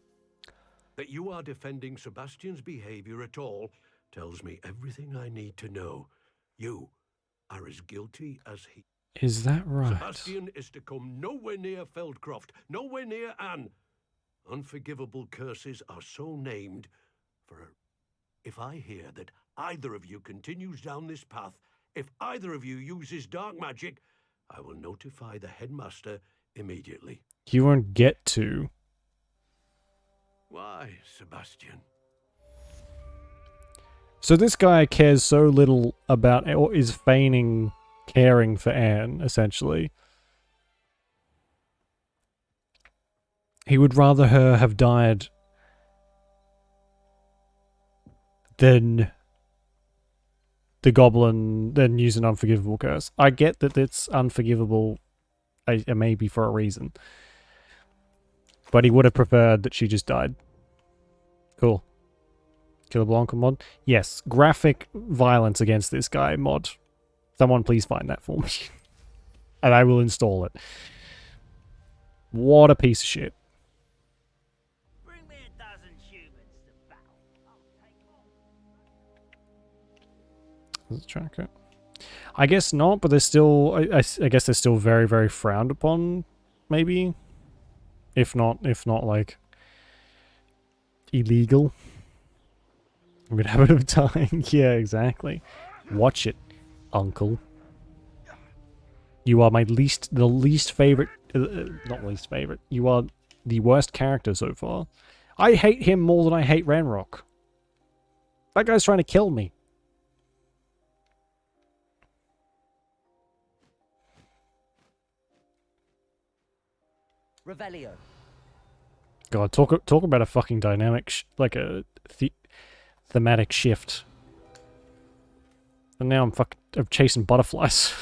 F: That you are defending Sebastian's behavior at all tells me everything I need to know. You are as guilty as he.
A: Is that right?
F: Sebastian is to come nowhere near Feldcroft, nowhere near Anne. Unforgivable curses are so named for... If I hear that either of you continues down this path, if either of you uses dark magic, I will notify the headmaster immediately.
A: You won't get to.
F: Why, Sebastian?
A: So this guy cares so little about, or is feigning caring for Anne, essentially. He would rather her have died than the goblin, than use an unforgivable curse. I get that it's unforgivable, maybe for a reason. But he would have preferred that she just died. Cool. Killer Blanca mod? Yes. Graphic violence against this guy mod. Someone please find that for me. And I will install it. What a piece of shit.
E: Bring me 12 humans to battle.
A: Does it track it? I guess not, but they're still... I guess they're still very, very frowned upon, maybe? If not, like... illegal. I'm in a habit of dying. Yeah, exactly. Watch it, uncle. You are the least favorite... not least favorite. You are the worst character so far. I hate him more than I hate Ranrock. That guy's trying to kill me.
B: Revelio.
A: God, talk about a fucking dynamic, like a thematic shift. And now I'm chasing butterflies.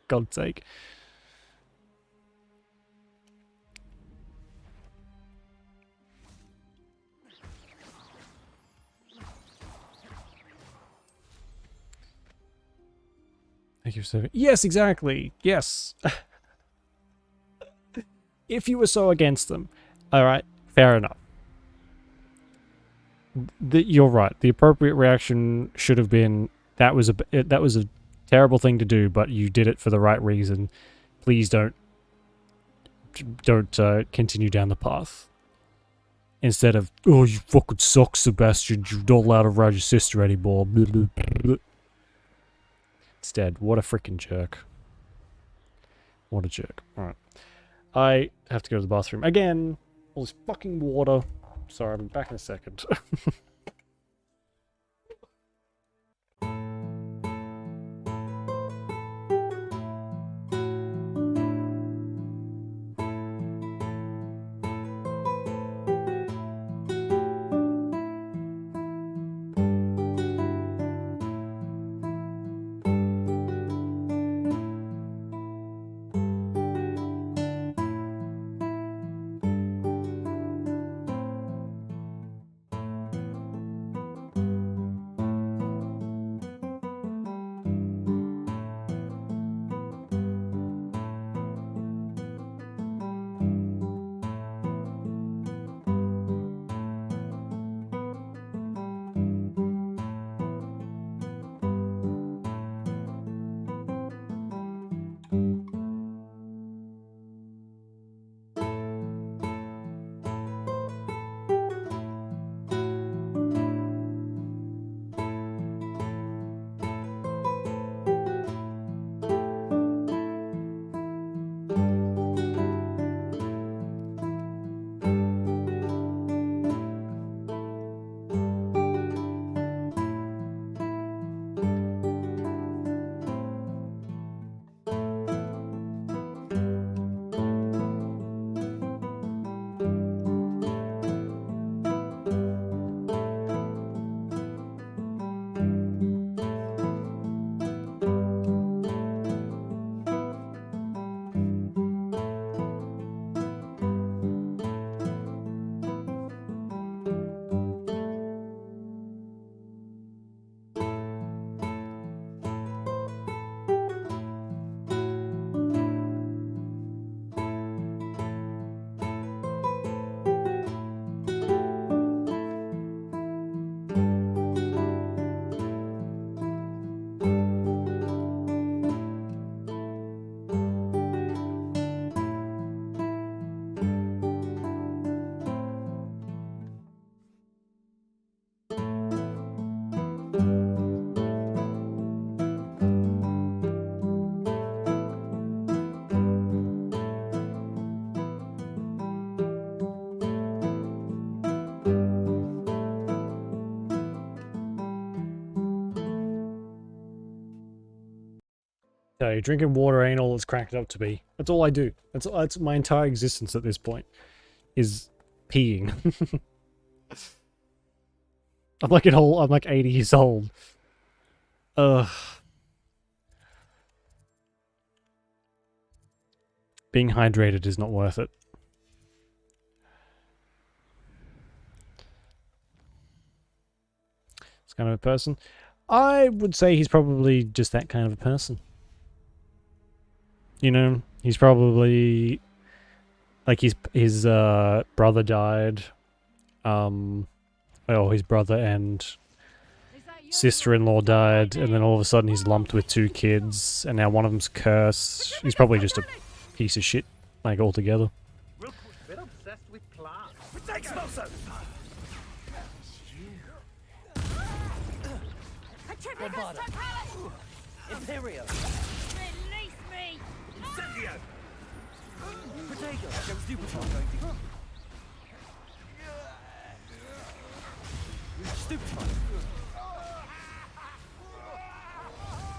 A: God's sake. Thank you for saving. Yes, exactly. Yes. If you were so against them, all right, fair enough. You're right. The appropriate reaction should have been that was a terrible thing to do, but you did it for the right reason. Please don't continue down the path. Instead of, oh, you fucking suck, Sebastian. You're not allowed to ride your sister anymore. Blah, blah, blah. Instead, what a freaking jerk. What a jerk. Alright. I have to go to the bathroom again. All this fucking water. Sorry, I'll be back in a second. tell you, drinking water ain't all it's cracked up to be. That's all I do. That's my entire existence at this point, is peeing. I'm like 80 years old. Ugh. Being hydrated is not worth it. This kind of a person. I would say he's probably just that kind of a person. You know, he's probably like his brother died. Well, his brother and sister-in-law died, and then all of a sudden he's lumped with 2 kids, and now one of them's cursed. He's probably just a piece of shit, like, altogether.
N: Imperio!
O: Release me!
N: Incendio! Protego! Stupefy! Stupefy!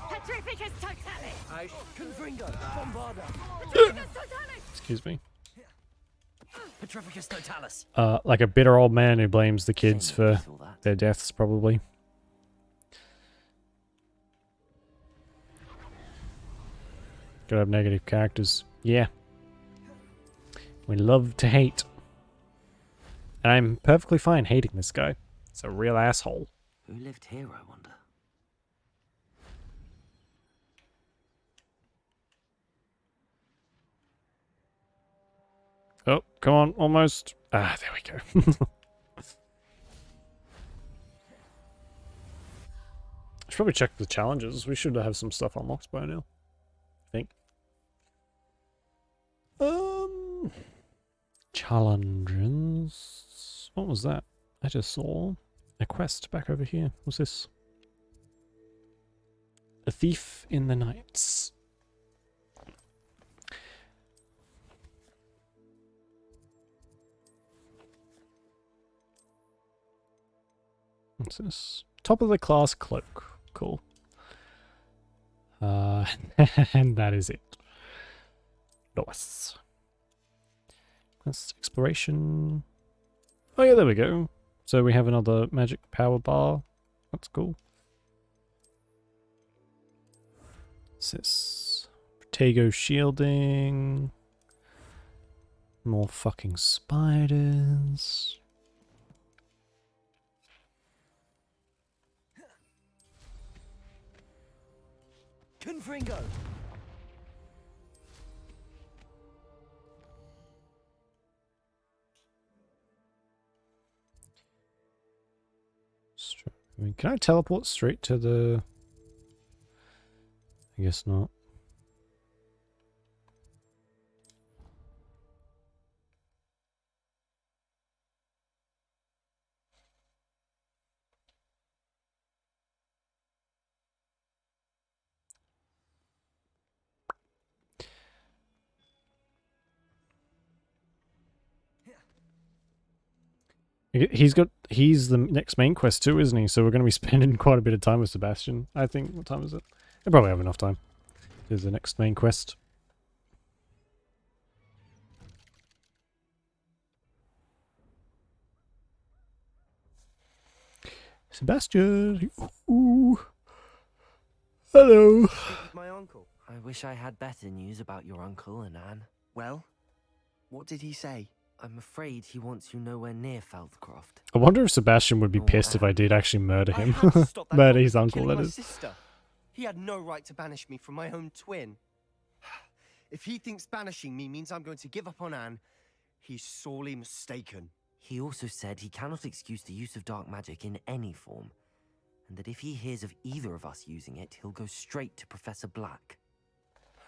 O: Petrificus totalis!
N: Confringo! Bombarda!
O: Petrificus totalis!
A: Excuse me.
N: Petrificus totalis!
A: Like a bitter old man who blames the kids for their deaths, probably. Gotta have negative characters. Yeah. We love to hate. And I'm perfectly fine hating this guy. It's a real asshole.
B: Who lived here, I wonder?
A: Oh, come on, almost. Ah, there we go. I should probably check the challenges. We should have some stuff unlocked by now, I think. Challenges. What was that? I just saw a quest back over here. What's this? A thief in the nights. What's this? Top of the class cloak. Cool. And that is it. Nice. Quest exploration. Oh yeah, there we go. So we have another magic power bar. That's cool. What's this? Protego shielding. More fucking spiders.
N: Confringo!
A: I mean, can I teleport straight to the... I guess not. He's the next main quest too, isn't he? So we're going to be spending quite a bit of time with Sebastian. I think, what time is it? We'll probably have enough time. Here's the next main quest. Sebastian! Ooh. Hello!
R: My uncle.
B: I wish I had better news about your uncle and Anne.
R: Well, what did he say?
B: I'm afraid he wants you nowhere near Feldcroft.
A: I wonder if Sebastian would be pissed if I did actually murder him. Murder his uncle, that is.
R: Sister. He had no right to banish me from my own twin. If he thinks banishing me means I'm going to give up on Anne, he's sorely mistaken.
B: He also said he cannot excuse the use of dark magic in any form, and that if he hears of either of us using it, he'll go straight to Professor Black.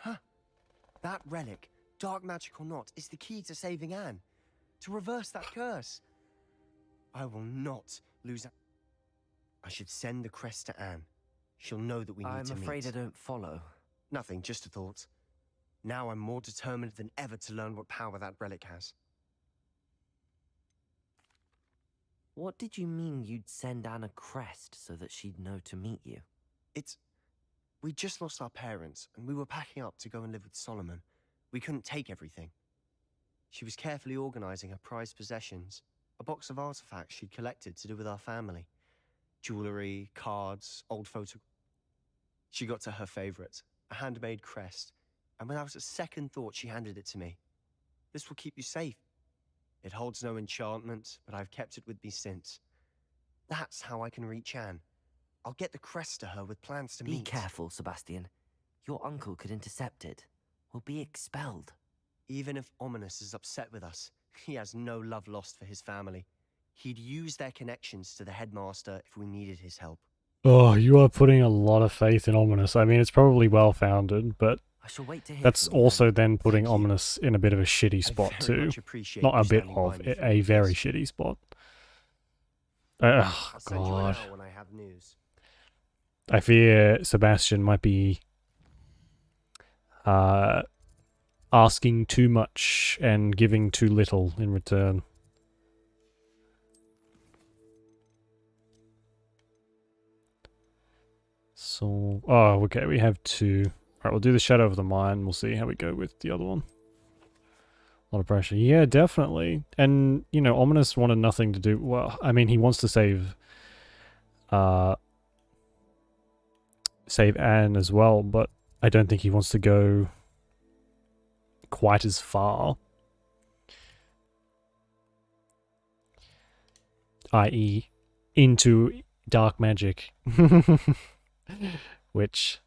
R: Huh. That relic, dark magic or not, is the key to saving Anne. To reverse that curse. I will not lose. I should send the crest to Anne. She'll know that we need to meet.
B: I'm afraid I don't follow.
R: Nothing, just a thought. Now I'm more determined than ever to learn what power that relic has.
B: What did you mean you'd send Anne a crest so that she'd know to meet you?
R: It's We just lost our parents, and we were packing up to go and live with Solomon. We couldn't take everything. She was carefully organizing her prized possessions, a box of artifacts she'd collected to do with our family. Jewelry, cards, old photographs. She got to her favorite, a handmade crest, and without a second thought, she handed it to me. This will keep you safe. It holds no enchantment, but I've kept it with me since. That's how I can reach Anne. I'll get the crest to her with plans to meet.
B: Be careful, Sebastian. Your uncle could intercept it. We'll be expelled.
R: Even if Ominous is upset with us, he has no love lost for his family. He'd use their connections to the headmaster if we needed his help.
A: Oh, you are putting a lot of faith in Ominous. I mean, it's probably well-founded, but
B: I shall wait to hear
A: that's
B: from you
A: also then putting Ominous in a bit of a shitty spot
R: very
A: too.
R: much appreciate
A: Not
R: you
A: a bit
R: standing by
A: of,
R: me through
A: a
R: all
A: very
R: this.
A: shitty spot.
R: I'll send you an
A: God.
R: hour when I have news.
A: I fear Sebastian might be asking too much and giving too little in return. So, oh, okay, we have two. Alright, we'll do the Shadow of the Mind. We'll see how we go with the other one. A lot of pressure. Yeah, definitely. And, you know, Ominous wanted nothing to do... Well, I mean, he wants to save... save Anne as well, but I don't think he wants to go quite as far. I.e. into dark magic. Which,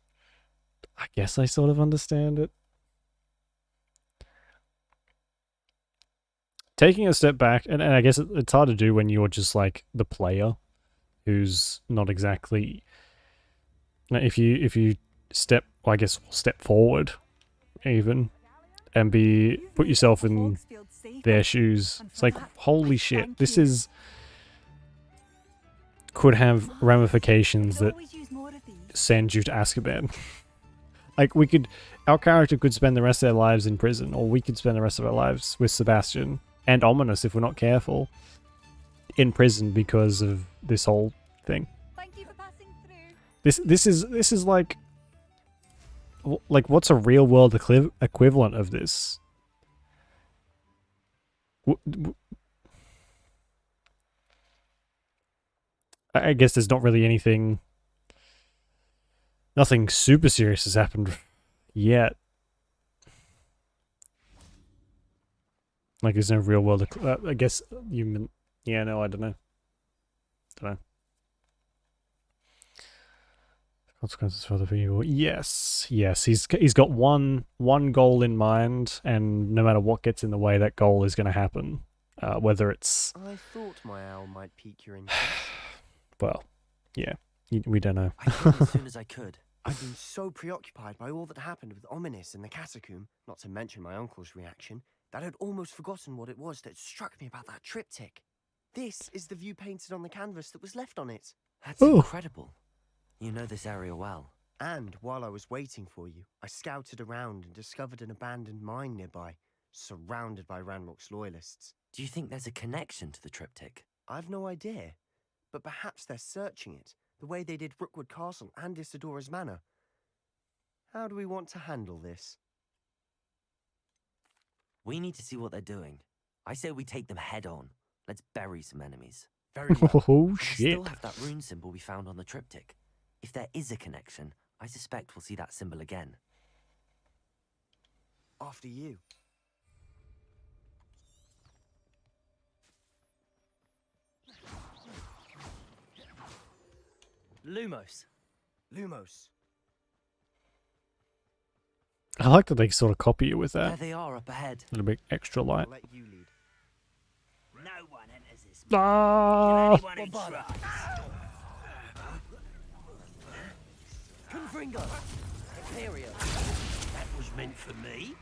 A: I guess I sort of understand it. Taking a step back, and I guess it's hard to do when you're just like the player who's not exactly... If you step, well, I guess step forward even, and put yourself in their shoes, it's like, holy shit, this is... could have ramifications that send you to Azkaban. Like, our character could spend the rest of their lives in prison, or we could spend the rest of our lives with Sebastian, and Ominous if we're not careful, in prison because of this whole thing. This is like what's a real world equivalent of this? I guess there's not really anything. Nothing super serious has happened yet. Like, there's no real world. I guess you. Yeah, no, I don't know. Consequences for the people. Yes. He's got one goal in mind, and no matter what gets in the way, that goal is going to happen. Whether it's.
R: I thought my owl might pique your interest.
A: Well, yeah, we don't know.
B: I came as soon as I could.
R: I've been so preoccupied by all that happened with Ominous in the catacomb, not to mention my uncle's reaction, that I'd almost forgotten what it was that struck me about that triptych. This is the view painted on the canvas that was left on it.
B: That's incredible. You know this area well.
R: And while I was waiting for you, I scouted around and discovered an abandoned mine nearby, surrounded by Ranrock's loyalists.
B: Do you think there's a connection to the triptych?
R: I've no idea, but perhaps they're searching it, the way they did Rookwood Castle and Isidora's Manor. How do we want to handle this?
B: We need to see what they're doing. I say we take them head on. Let's bury some enemies.
R: Very well.
A: Oh,
B: I
A: shit.
B: still have that rune symbol we found on the triptych. If there is a connection, I suspect we'll see that symbol again.
R: After you.
B: Lumos.
A: I like that they sort of copy you with
B: There
A: that.
B: they are up ahead.
A: A little bit extra light.
E: I'll let you lead. No one enters this.
A: Ah!
E: Anyone who tries.
B: Confringo. Imperio.
F: That was meant for me.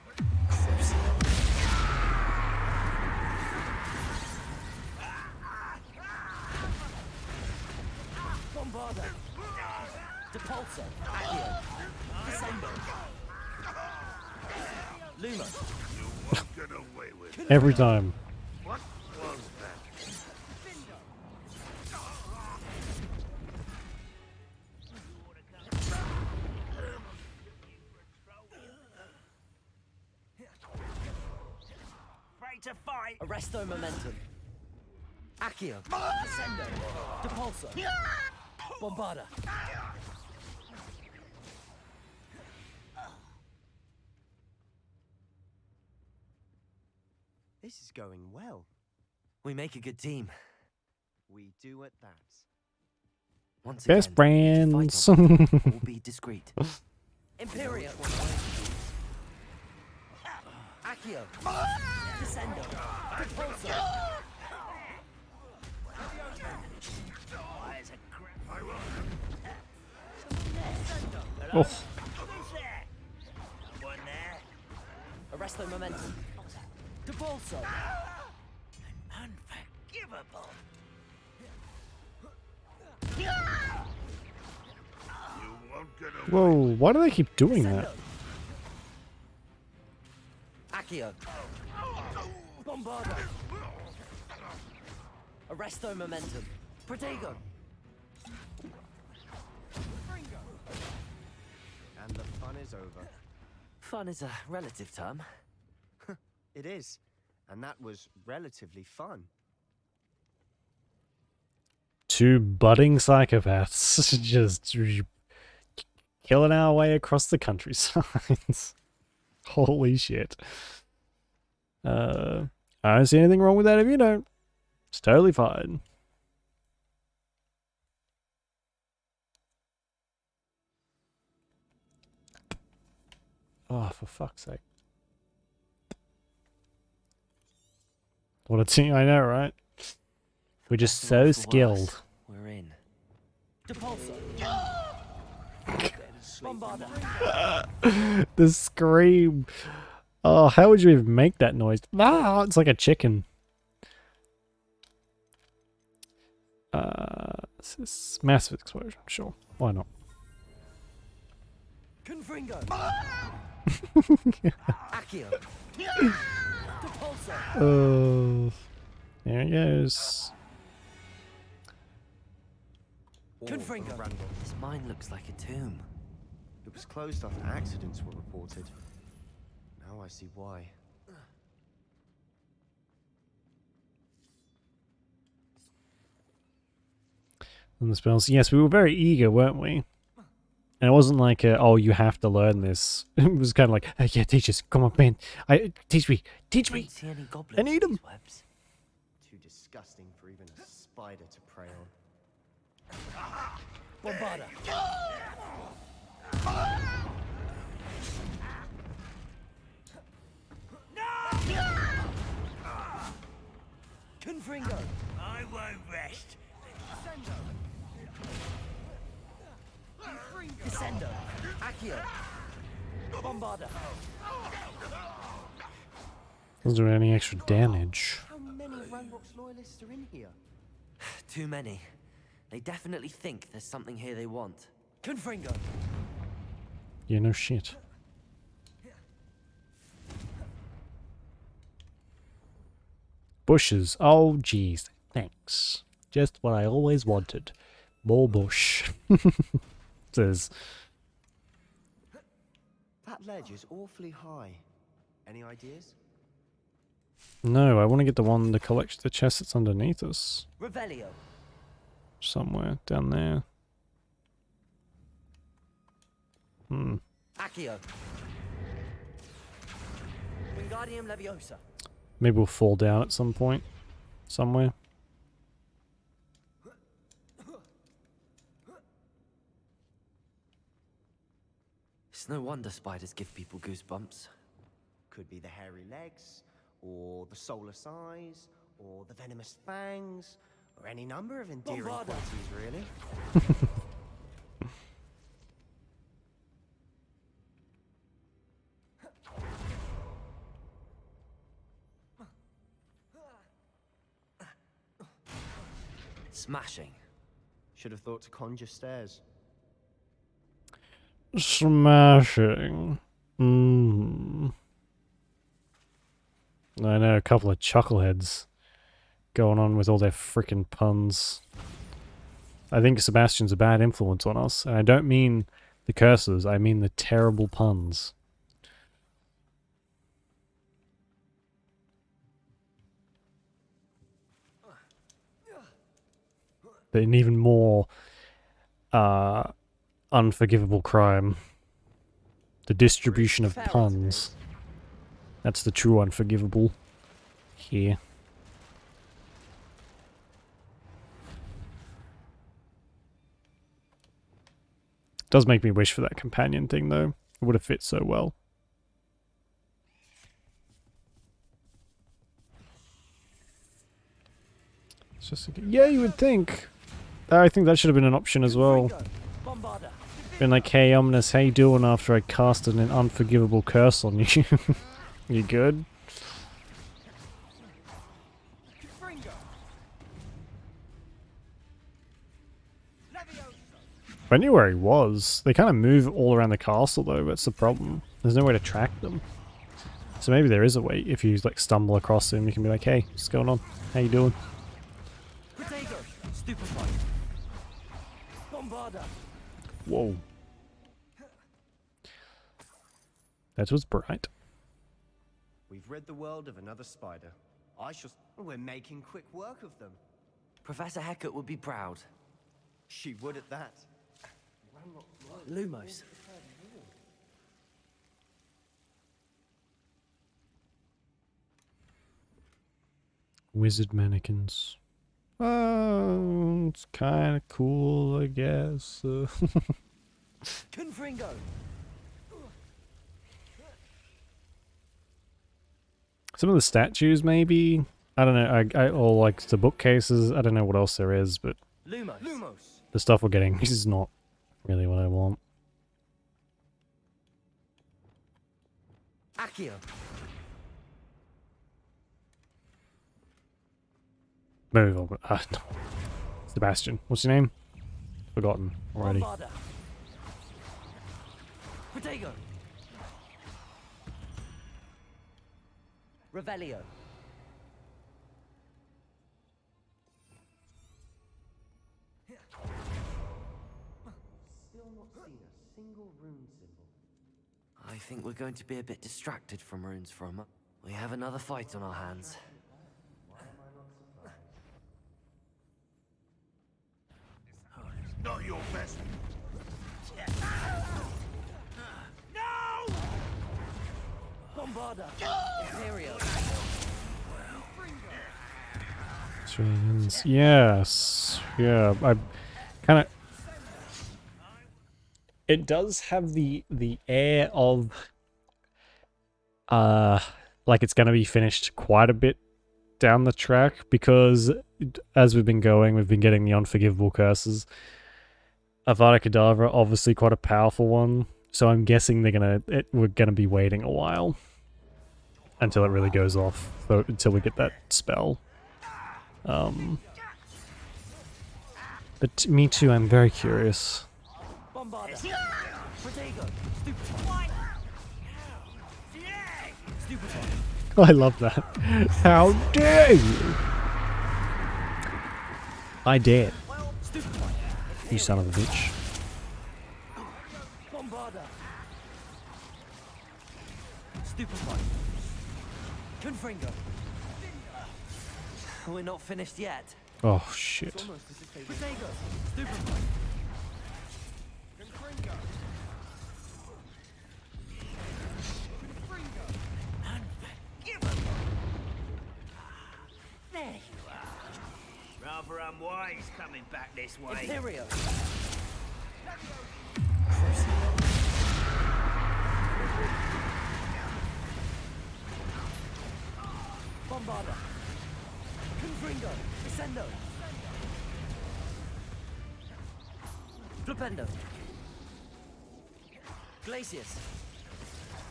B: Bombardo. Depulso. Accio. December. Luma.
C: You won't get away with it.
A: Every time.
C: What was that?
B: Arresto momentum. Accio. Descendo. Depulso. Bombarda.
R: This is going well.
B: We make a good team.
R: We do at that.
B: Once
A: Best
B: again,
A: friends.
B: we'll be discreet. Imperio. Accio. Descendo. Depulso.
A: Oh.
B: Arresto momentum. Depulso. Unforgivable.
A: Whoa, why do they keep doing that?
B: Accio. Bombardo. Arresto momentum. Protego.
R: And the fun is over.
B: Fun is a relative term.
R: It is. And that was relatively fun.
A: Two budding psychopaths just killing our way across the countryside. Holy shit. I don't see anything wrong with that if you don't. It's totally fine. Oh, for fuck's sake. What a team, I know, right? We're just so skilled.
B: We're in. Depulso. Bombarda.
A: The scream. Oh, how would you even make that noise? Ah, it's like a chicken. This is massive explosion. Sure, why not?
B: Confringo. Accio. Depulso.
A: Oh, there he goes.
B: Confringo. This mine looks like a tomb.
R: It was closed after accidents were reported. Now I see why.
A: And the spells. Yes, we were very eager, weren't we? And it wasn't like, oh, you have to learn this. It was kind of like, hey, yeah, teach us. Come on, man. Teach me. Teach me.
B: See any goblins
A: I need them.
B: webs?
R: Too disgusting for even a spider to prey on.
B: Bombarda. Confringo. I won't rest. Descendo. Accio. Bombarda.
A: Doesn't do any extra damage.
R: How many Ranrock's loyalists are in here?
B: Too many. They definitely think there's something here they want. Confringo.
A: Yeah, no shit. Bushes. Oh, jeez. Thanks. Just what I always wanted. More bush. Says.
R: That ledge is awfully high. Any ideas?
A: No, I want to get the one to collect the chest that's underneath us.
B: Revelio.
A: Somewhere down there.
B: Accio. Wingardium Leviosa.
A: Maybe we'll fall down at some point. Somewhere.
B: It's no wonder spiders give people goosebumps.
R: Could be the hairy legs, or the solar size, or the venomous fangs, or any number of endearing qualities, really.
B: Smashing.
R: Should have thought to conjure stairs.
A: Smashing. I know a couple of chuckleheads going on with all their freaking puns. I think Sebastian's a bad influence on us, and I don't mean the curses, I mean the terrible puns. but an even more unforgivable crime. The distribution of puns. That's the true unforgivable here. Does make me wish for that companion thing though. It would have fit so well. It's just yeah, you would think. I think that should have been an option as well. Been like, hey Omnis, how you doing after I casted an unforgivable curse on you? You good? I knew where he was. They kind of move all around the castle though, that's the problem. There's no way to track them. So maybe there is a way, if you like stumble across him, you can be like, hey, what's going on? How you doing? Whoa. That was bright.
R: We've rid the world of another spider. We're making quick work of them.
B: Professor Hecat would be proud.
R: She would at that.
B: Lumos.
A: Wizard mannequins. Oh, it's kind of cool, I guess.
B: Confringo.
A: Some of the statues, maybe. I don't know. Or like the bookcases. I don't know what else there is, but
B: Lumos.
A: the stuff we're getting is not really what I want.
B: Accio.
A: Move on. Sebastian. What's your name? Forgotten already.
B: Protego. Revelio.
R: Still not seen a single rune symbol.
B: I think we're going to be a bit distracted from runes for a moment. We have another fight on our hands.
P: Not your best.
B: No! Bombarda. Imperial.
A: Yes. Yeah. I kind of. It does have the air of like it's going to be finished quite a bit down the track, because as we've been going, we've been getting the unforgivable curses. Avada Kedavra, obviously quite a powerful one, so I'm guessing we're gonna be waiting a while until it really goes off, so until we get that spell. But me too, I'm very curious. Oh, I love that. How dare you! I dare. You son of a bitch.
B: Bombarda. Stupefy. Confringo. We're not finished yet.
A: Oh shit.
B: Protego. Stupefy. Confringo.
E: There you are. Rather unwise coming back this way.
B: Imperial. Bombarda. Confringo. Descendo. Flipendo. Glacius.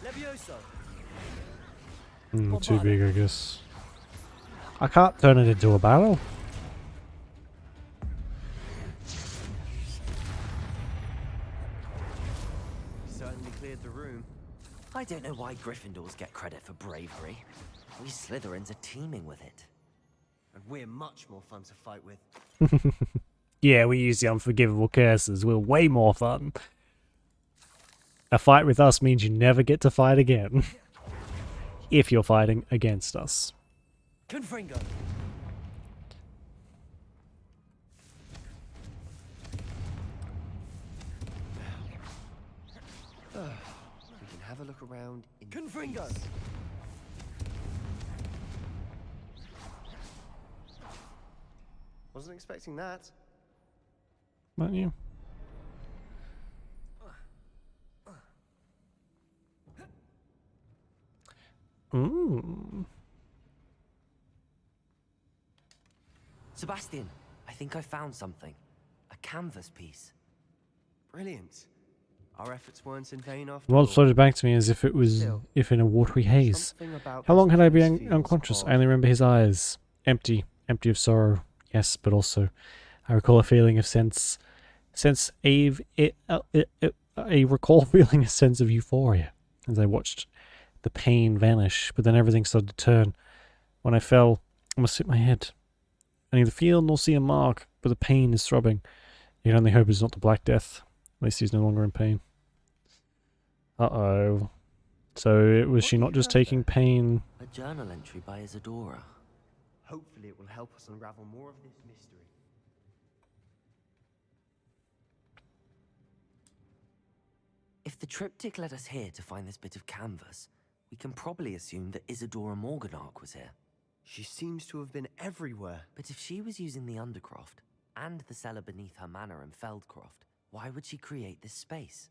B: Levioso.
A: Too big, I guess. I can't turn it into a battle.
B: Certainly cleared the room. I don't know why Gryffindors get credit for bravery. We Slytherins are teeming with it.
R: And we're much more fun to fight with.
A: Yeah, we use the unforgivable curses. We're way more fun. A fight with us means you never get to fight again. If you're fighting against us.
B: Confringo.
R: around in
N: Confringo!
R: peace. Wasn't expecting that.
A: Weren't you? Ooh.
B: Sebastian, I think I found something. A canvas piece.
R: Brilliant. Our efforts weren't in vain after
A: The world
R: all.
A: floated back to me as if it was,
R: Still,
A: if in a watery haze.
R: something about
A: How
R: this
A: long had I
R: place
A: been
R: feels
A: unconscious? I
R: odd.
A: only remember his eyes. Empty. Empty of sorrow. Yes, but also, I recall a feeling of I recall feeling a sense of euphoria as I watched the pain vanish, but then everything started to turn. When I fell, I must hit my head. I neither feel nor see a mark, but the pain is throbbing. You can only hope it's not the Black Death. At least he's no longer in pain. Uh-oh. So was she not just taking pain?
B: A journal entry by Isadora.
R: Hopefully it will help us unravel more of this mystery.
B: If the triptych led us here to find this bit of canvas, we can probably assume that Isadora Morganark was here.
R: She seems to have been everywhere.
B: But if she was using the Undercroft, and the cellar beneath her manor in Feldcroft, why would she create this space?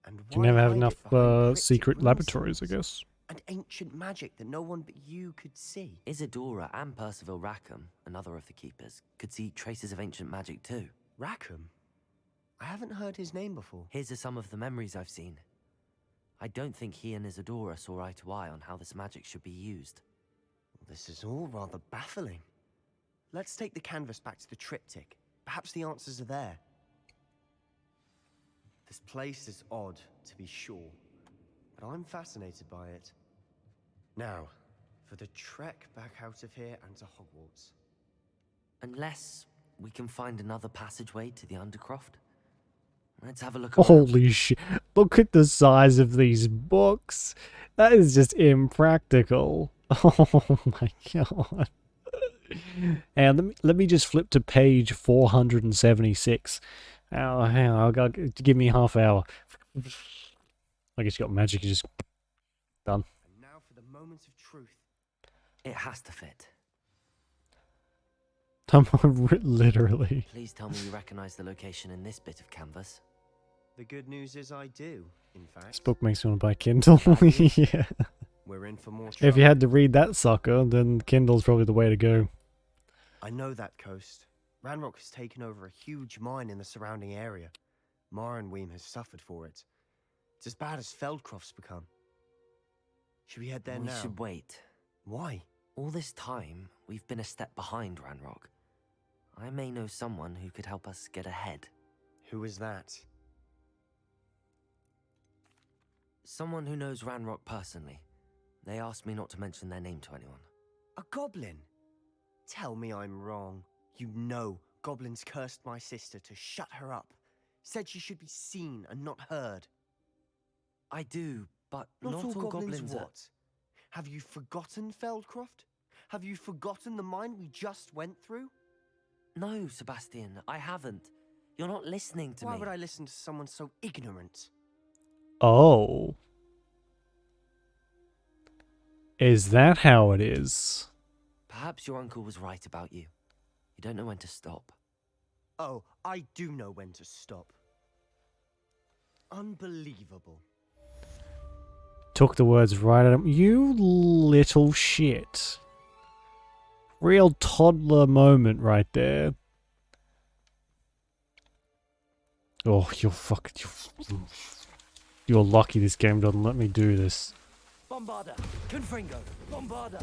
R: And
A: You can
R: why
A: never have
R: hide it
A: enough
R: behind cryptic
A: secret
R: rune
A: laboratories, I
R: symbols?
A: guess.
R: And ancient magic that no one but you could see.
B: Isadora and Percival Rackham, another of the keepers, could see traces of ancient magic too.
R: Rackham? I haven't heard his name before.
B: Here's some of the memories I've seen. I don't think he and Isadora saw eye to eye on how this magic should be used.
R: This is all rather baffling. Let's take the canvas back to the triptych. Perhaps the answers are there. This place is odd, to be sure, but I'm fascinated by it. Now, for the trek back out of here and to Hogwarts.
B: Unless we can find another passageway to the Undercroft. Let's have a look around.
A: Holy shit. Look at the size of these books. That is just impractical. Oh my god. And let me just flip to page 476. Oh, hang on, I'll give me half hour. I guess you got magic, you just done.
R: And now for the moment of truth.
B: It has to fit.
A: Literally.
B: Please tell me you recognize the location in this bit of canvas.
R: The good news is I do, in fact.
A: This book makes me want to buy Kindle. Yeah.
R: We're in for more trouble.
A: If you had to read that sucker, then Kindle's probably the way to go.
R: I know that coast. Ranrock has taken over a huge mine in the surrounding area. Marenweem has suffered for it. It's as bad as Feldcroft's become. Should we head there now?
B: We should wait.
R: Why?
B: All this time, we've been a step behind Ranrock. I may know someone who could help us get ahead.
R: Who is that?
B: Someone who knows Ranrock personally. They asked me not to mention their name to anyone.
R: A goblin? Tell me I'm wrong. You know goblins cursed my sister to shut her up. Said she should be seen and not heard.
B: I do, but
R: Not all
B: goblins
R: what? Have you forgotten Feldcroft? Have you forgotten the mine we just went through?
B: No, Sebastian, I haven't. You're not listening to me.
R: Why would I listen to someone so ignorant?
A: Oh. Is that how it is?
B: Perhaps your uncle was right about you. You don't know when to stop.
R: Oh, I do know when to stop. Unbelievable.
A: Took the words right out of him. You little shit. Real toddler moment right there. Oh, you're lucky this game doesn't let me do this.
N: Bombarda! Confringo! Bombarda!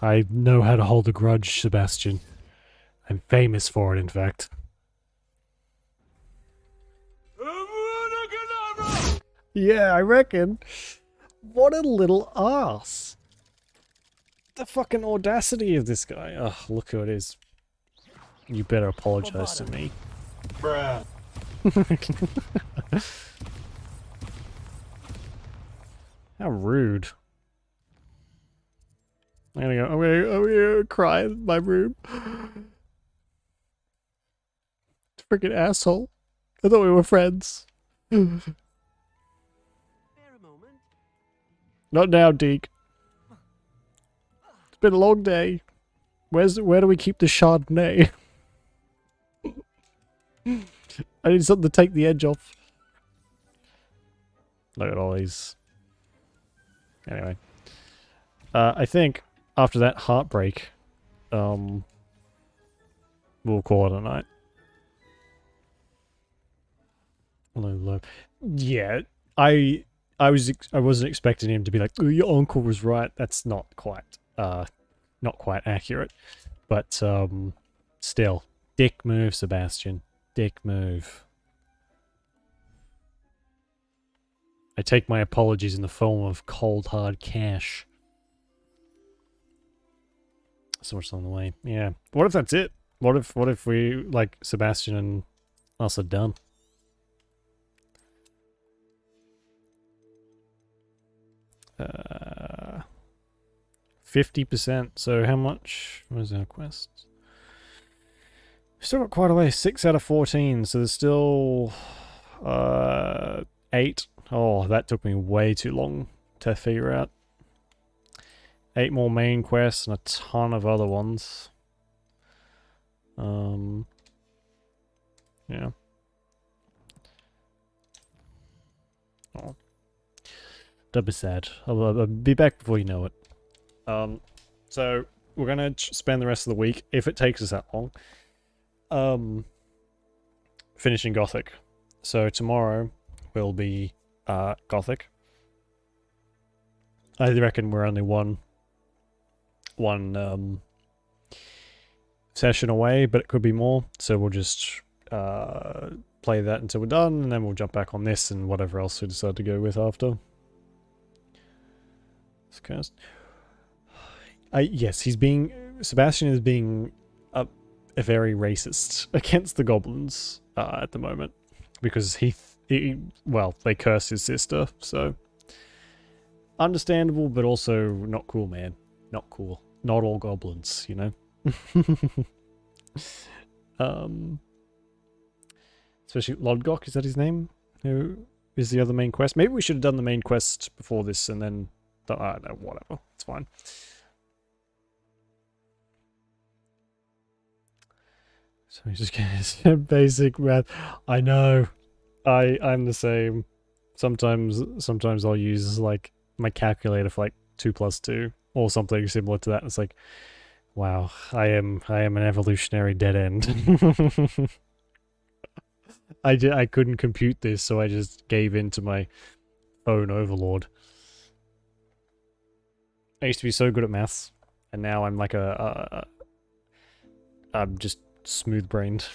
A: I know how to hold a grudge, Sebastian. I'm famous for it, in fact. Yeah, I reckon. What a little ass. The fucking audacity of this guy. Oh, look who it is. You better apologize to me.
I: Bruh.
A: How rude. I'm gonna cry in my room. Freaking asshole. I thought we were friends. Not now, Deke. It's been a long day. Where do we keep the Chardonnay? I need something to take the edge off. Look at all these. Anyway. I think after that heartbreak, we'll call it a night. Low. Yeah, I wasn't expecting him to be like, oh, your uncle was right. That's not quite accurate. But still, dick move, Sebastian. Dick move. I take my apologies in the form of cold hard cash. So much on the way. Yeah. What if that's it? What if we, like, Sebastian and us are done? Uh, 50%. So how much was our quest? Still got quite a way. 6 out of 14. So there's still 8. Oh, that took me way too long to figure out. 8 more main quests and a ton of other ones. Yeah. Oh. Don't be sad. I'll be back before you know it. So we're gonna spend the rest of the week, if it takes us that long, finishing Gothic. So tomorrow will be Gothic. I reckon we're only one session away, but it could be more. So we'll just play that until we're done, and then we'll jump back on this and whatever else we decide to go with after. Yes, Sebastian is being a very racist against the goblins at the moment, because well, they curse his sister, so understandable, but also not cool, man. Not cool. Not all goblins, you know. Especially Lodgok, is that his name? Who is the other main quest? Maybe we should have done the main quest before this and then I don't know, whatever. It's fine. So he's just getting basic math. I know. I'm the same. Sometimes I'll use like my calculator for like 2 + 2 or something similar to that. It's like, wow, I am an evolutionary dead end. I couldn't compute this, so I just gave in to my phone overlord. I used to be so good at maths, and now I'm like I'm just smooth-brained.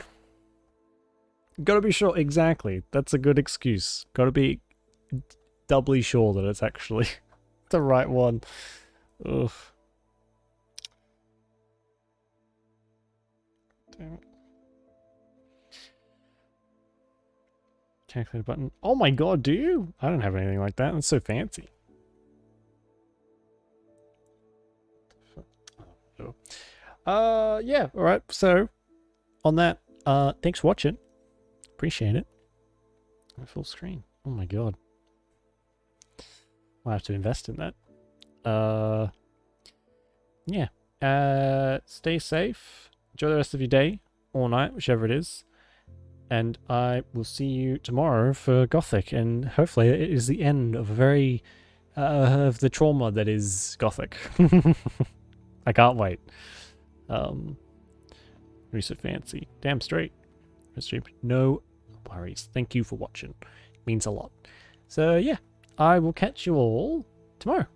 A: Gotta be sure, exactly. That's a good excuse. Gotta be doubly sure that it's actually the right one. Ugh. Damn it. Calculator button. Oh my god, do you? I don't have anything like that. That's so fancy. Yeah, alright. So, on that, thanks for watching. Appreciate it. Full screen. Oh my god. I'll have to invest in that. Yeah. Stay safe. Enjoy the rest of your day or night, whichever it is. And I will see you tomorrow for Gothic, and hopefully it is the end of a very of the trauma that is Gothic. I can't wait. Reset fancy. Damn straight. No worries. Thank you for watching. It means a lot. So yeah, I will catch you all tomorrow.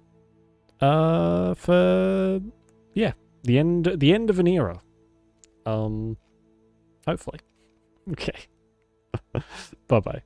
A: For yeah, the end of an era. Hopefully. Okay. Bye bye.